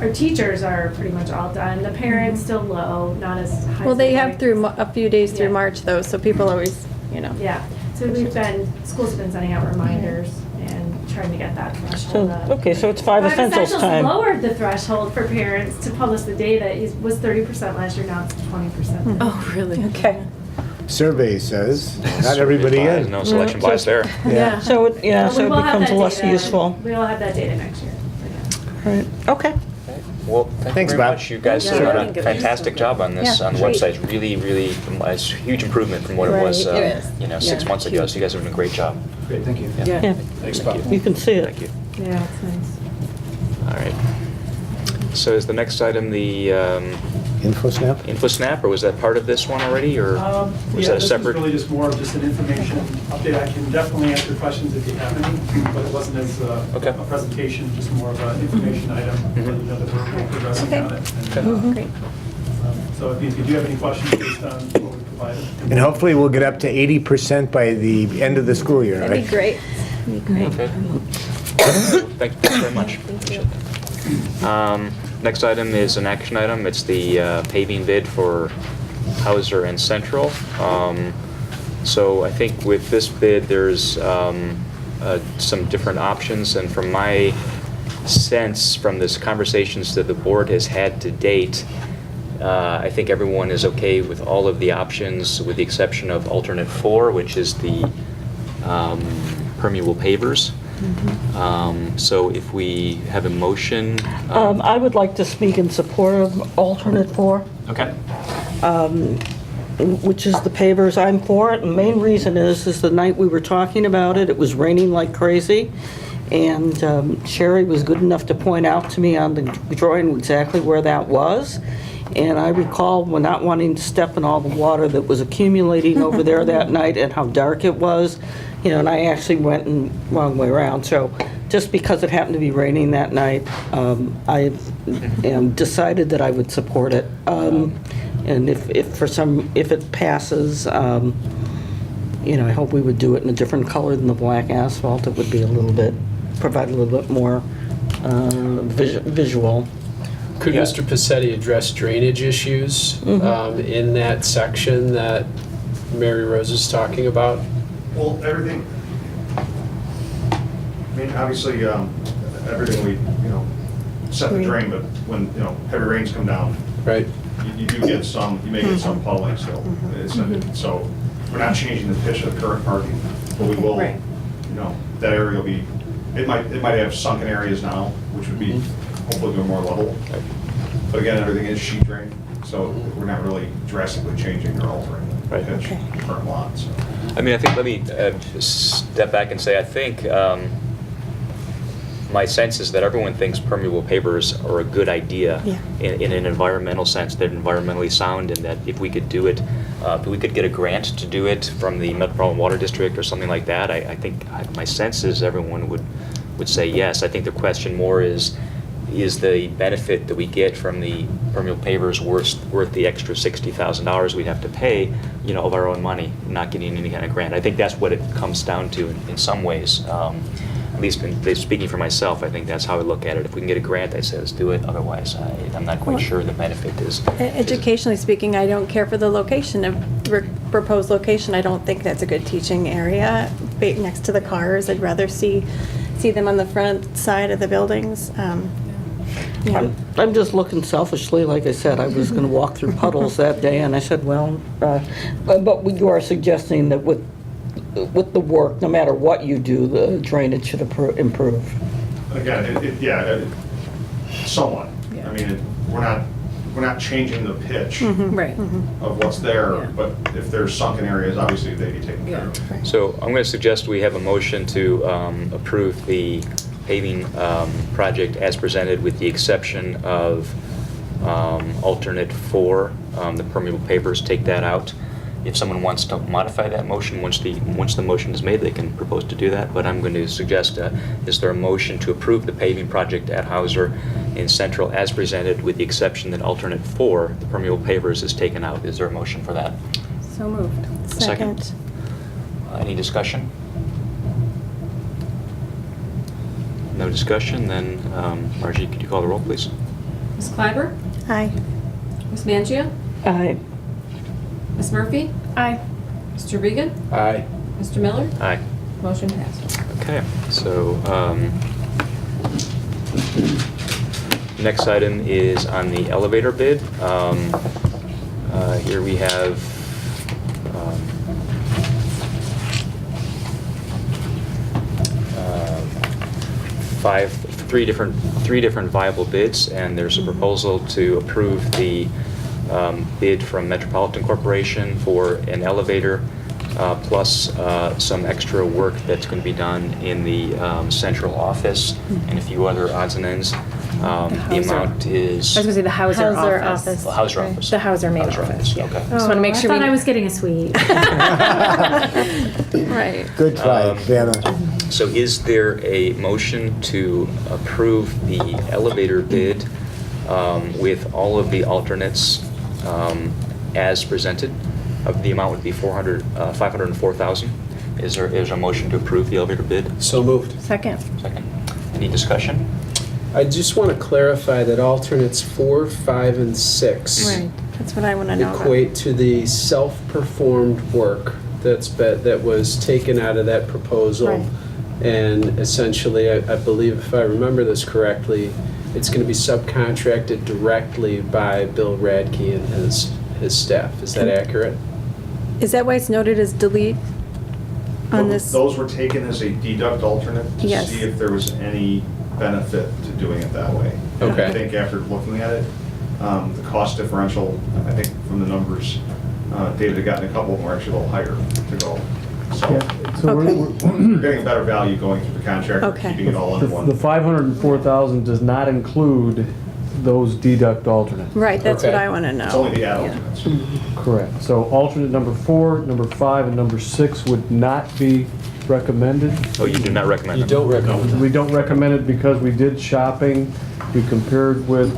Our teachers are pretty much all done. The parents still low, not as high. Well, they have through a few days through March, though, so people always, Yeah, so schools have been sending out reminders and trying to get that threshold up. Okay, so it's 5 essentials time. Lowered the threshold for parents to publish the data. It was 30% last year, now it's 20%. Oh, really? Okay. Survey says, not everybody in. No selection bias there. Yeah. So it We will have becomes that less data. useful. We will have that data next year. Right. Okay. Well, Thanks, you very Bob. much. You guys Yeah, done I a think it's fantastic job on this, Yeah, on the great. website. Really, really, it's a huge improvement from what it was, Right, it is. 6 months ago. So you guys are doing a great job. Great, thank you. Yeah. Thanks, Thank Bob. You can see it. Thank you. Yeah, it's nice. All right. So is the next item the InfoSnap? InfoSnap, or was that part of this one already, or was Yeah, that a this is separate? really just more of just an information update. I can definitely answer questions if you have any, but it wasn't as Okay. a presentation, just more of an information item, Mhm. letting you know that we're progressing Okay. on it. Okay. And, Great. so if you do have any questions based on what we provided. And hopefully we'll get up to 80% by the end of the school year, That'd be right? great. That'd be great. Okay. Thanks very much. Appreciate that. Next item is an action item. It's the paving bid for Hauser and Central. So I think with this bid, there's some different options, and from my sense from this conversations that the board has had to date, I think everyone is okay with all of the options with the exception of alternate 4, which is the permeable pavers. So if we have a motion. I would like to speak in support of alternate 4. Okay. Which is the pavers. I'm for it. And the main reason is the night we were talking about it, it was raining like crazy. And Sherry was good enough to point out to me on the drawing exactly where that was. And I recall not wanting to step in all the water that was accumulating over there that night and how dark it was. And I actually went in the wrong way around. So just because it happened to be raining that night, I decided that I would support it. And if it passes, I hope we would do it in a different color than the black asphalt. It would be provide a little bit more visual. Could Yeah. Mr. Passetti address drainage issues in that section that Mary Rose is talking about? Well, everything, obviously, everything we, set the drain, but when, heavy rains come down, Right. you do get some, you may get some puddling still. So we're not changing the pitch of the current parking, but we will, Right. that area will be, it might have sunken areas now, which would be hopefully more level. But again, everything is sheet drain, So we're not really drastically changing or altering the Right. pitch of the current lot, so. I mean, I think, let me step back and say, I think my sense is that everyone thinks permeable pavers are a good idea in an environmental sense. They're environmentally sound, and that if we could do it, if we could get a grant to do it from the Metropolitan Water District or something like that, I think my sense is everyone would say yes. I think the question more is the benefit that we get from the permeable pavers worth the extra $60,000 we'd have to pay, of our own money, not getting any kind of grant? I think that's what it comes down to in some ways. At least speaking for myself, I think that's how I look at it. If we can get a grant, I say let's do it. Otherwise, I'm not quite sure the benefit is. Educationally speaking, I don't care for the location of proposed location. I don't think that's a good teaching area next to the cars. I'd rather see them on the front side of the buildings. I'm just looking selfishly, like I said, I was going to walk through puddles that day, and I said, well, but you are suggesting that with the work, no matter what you do, the drainage should improve. Again, somewhat. I mean, we're not changing the pitch Right. of what's there, but if there's sunken areas, obviously they'd be taken care of. So I'm going to suggest we have a motion to approve the paving project as presented, with the exception of alternate 4, the permeable pavers. Take that out. If someone wants to modify that motion, once the motion is made, they can propose to do that. But I'm going to suggest, is there a motion to approve the paving project at Hauser in Central as presented, with the exception that alternate 4, the permeable pavers, is taken out? Is there a motion for that? So moved. Second. Any discussion? No discussion, then Margie, could you call the roll, please? Ms. Clyber? Aye. Ms. Mangia? Aye. Ms. Murphy? Aye. Mr. Regan? Aye. Mr. Miller? Aye. Motion passed. Okay, so next item is on the elevator bid. Here we have three different viable bids, and there's a proposal to approve the bid from Metropolitan Corporation for an elevator, plus some extra work that's going to be done in the central office and a few other odds and ends. The amount is... I was going to say the Hauser office. Well, Hauser office. The Hauser main Hauser office. Okay. Just want to make sure I thought I was getting a suite. Right. Good try, Vanna. So is there a motion to approve the elevator bid with all of the alternates as presented? The amount would be $504,000. Is there a motion to approve the elevator bid? So moved. Second. Second. Any discussion? I just want to clarify that alternates 4, 5, and 6 Right. That's what I want to know about. equate to the self-performed work that was taken out of that proposal. Right. And essentially, I believe, if I remember this correctly, it's going to be subcontracted directly by Bill Radke and his staff. Is that accurate? Is that why it's noted as delete on this? Those were taken as a deduct alternate to Yes. see if there was any benefit to doing it that way. Okay. I think after looking at it, the cost differential, I think from the numbers, David had gotten a couple of them were actually a little higher to go. So So Okay. we're getting a better value going through the contractor, Okay. keeping it all under one. the $504,000 does not include those deduct alternates. Right, that's what Okay. I want to know. It's only the add Yeah. alternates. Correct. So alternate number 4, number 5, and number 6 would not be recommended. Oh, you do not recommend You them? don't recommend We don't recommend it because we did shopping, we compared with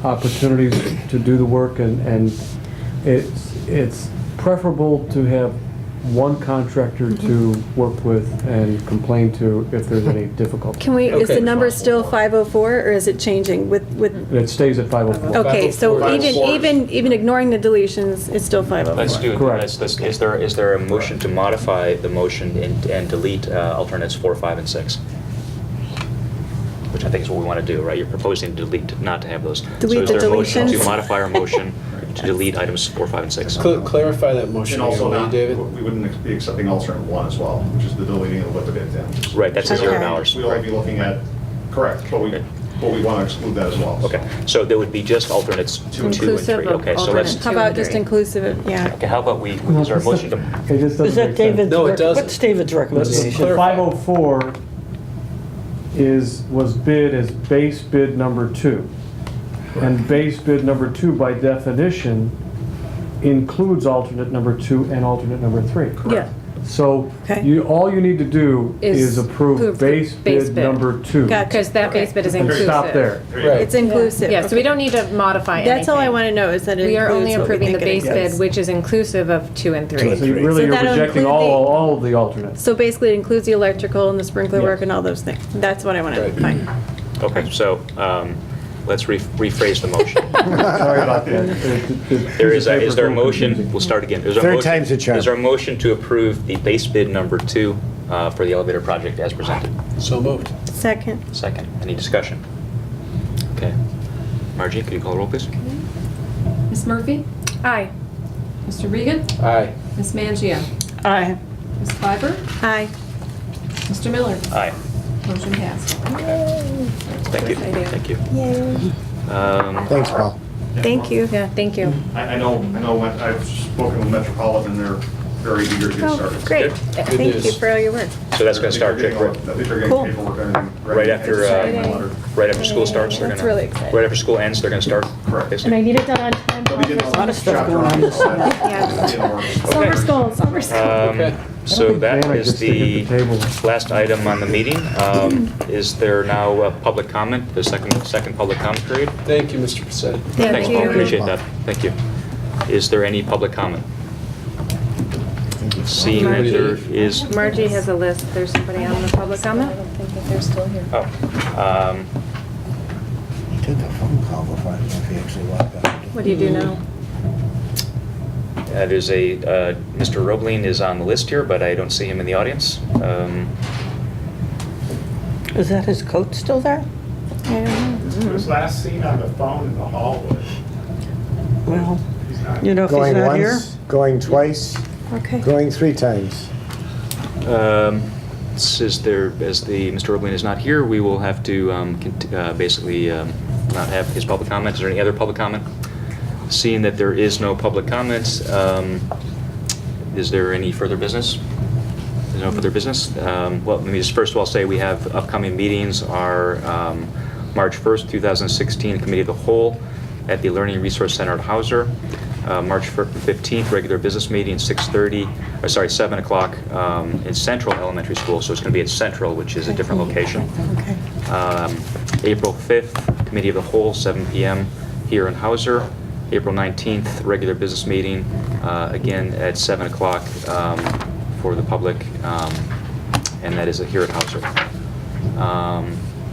opportunities to do the work, and it's preferable to have one contractor to work with and complain to if there's any difficulty. Can we, is Okay. the number still 504, or is it changing with? It stays at 504. Okay, so 504. even ignoring the deletions, it's still 504. Let's do it. Correct. Is there a motion to modify the motion and delete alternates 4, 5, and 6? Which I think is what we want to do, right? You're proposing to delete, not to have those. Delete So the is there a motion deletions? to modify our motion to delete items 4, 5, and 6? Clarify that motion And also again, will not, you, David? we wouldn't be accepting alternate 1 as well, which is the deleting of what the bid down. Right, that's Okay. $0. We'd only be looking at, correct, but we, but we want to exclude that as well. so. Okay, so there would be just alternates 2 and 3. Inclusive of Okay, so let's, alternate How about just inclusive of, yeah. okay, how about we, is there a motion to, It just doesn't Is that make sense. David's? No, it doesn't. What's David's recommendation? The 504 was bid as base bid number 2. And base bid number 2, by definition, includes alternate number 2 and alternate number 3. Yeah. So Okay. all you need to do Is is approve approve base base bid bid. number 2. Gotcha. Because that base bid is And inclusive. stop there. Right. It's inclusive. Yeah, so we don't need to modify anything. That's all I want to know, is that it We are only includes what we approving the think it base includes. bid, which is inclusive of 2 and 3. So you really So are that'll rejecting include the- all of the alternates. So basically, it includes the electrical and the sprinkler Yes. work and all those things. That's what I want to Right. find. okay, so let's rephrase the motion. Sorry about that. Is there a motion, we'll start again. Is there a Third motion- time's the charm. Is there a motion to approve the base bid number 2 for the elevator project as presented? So moved. Second. Second, any discussion? Okay. Margie, could you call the roll, please? Ms. Murphy? Aye. Mr. Regan? Aye. Ms. Mangio? Aye. Ms. Fiber? Aye. Mr. Miller? Aye. Motion passed. Thank you, Exciting. thank you. Yay. Thanks, Paul. Thank you. Yeah, thank you. I know, I've spoken with Metropolitan, they're very eager to get Oh, started. great. Good. Thank you news. for all your work. So that's going to start, They're Jake, getting all- I think they're getting Cool. paperwork and everything right ready. after, right after school starts, they're going That's to... really exciting. Right after school ends, they're going to start? Correct. And I need it done on time. They'll be getting all lot of the stuff chapter going on this summer. Yeah. Summer school, summer school. Okay. So that Dana is gets to get the the table. last item on the meeting. Is there now a public comment, the second public comment period? Thank you, Mr. Pacetta. Thanks, Paul, you. appreciate that. Thank you. Is there any public comment? Seeing that there is, Margie has a list. There's somebody on the public comment? I don't think that they're still here. oh, He took a phone call before I know if he actually walked out. What do you do now? there's a, Mr. Roebling is on the list here, but I don't see him in the audience. Is that his coat still there? He was last seen on the phone in the hallway. Well, He's not. you know, if he's Going not here. once, going twice, Okay. going 3 times. Since Mr. Roebling is not here, we will have to basically not have his public comment. Is there any other public comment? Seeing that there is no public comment, is there any further business? There's no further business? Well, let me just first of all say we have upcoming meetings are March 1st, 2016, Committee of the Whole at the Learning Resource Center at Hauser. March 15th, regular business meeting, 7 o'clock in Central Elementary School, so it's going to be at Central, which is a different location. Okay. April 5th, Committee of the Whole, 7 p.m. here in Hauser. April 19th, regular business meeting, again at 7 o'clock for the public, and that is here at Hauser.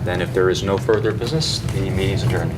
Then if there is no further business, the meeting is adjourned.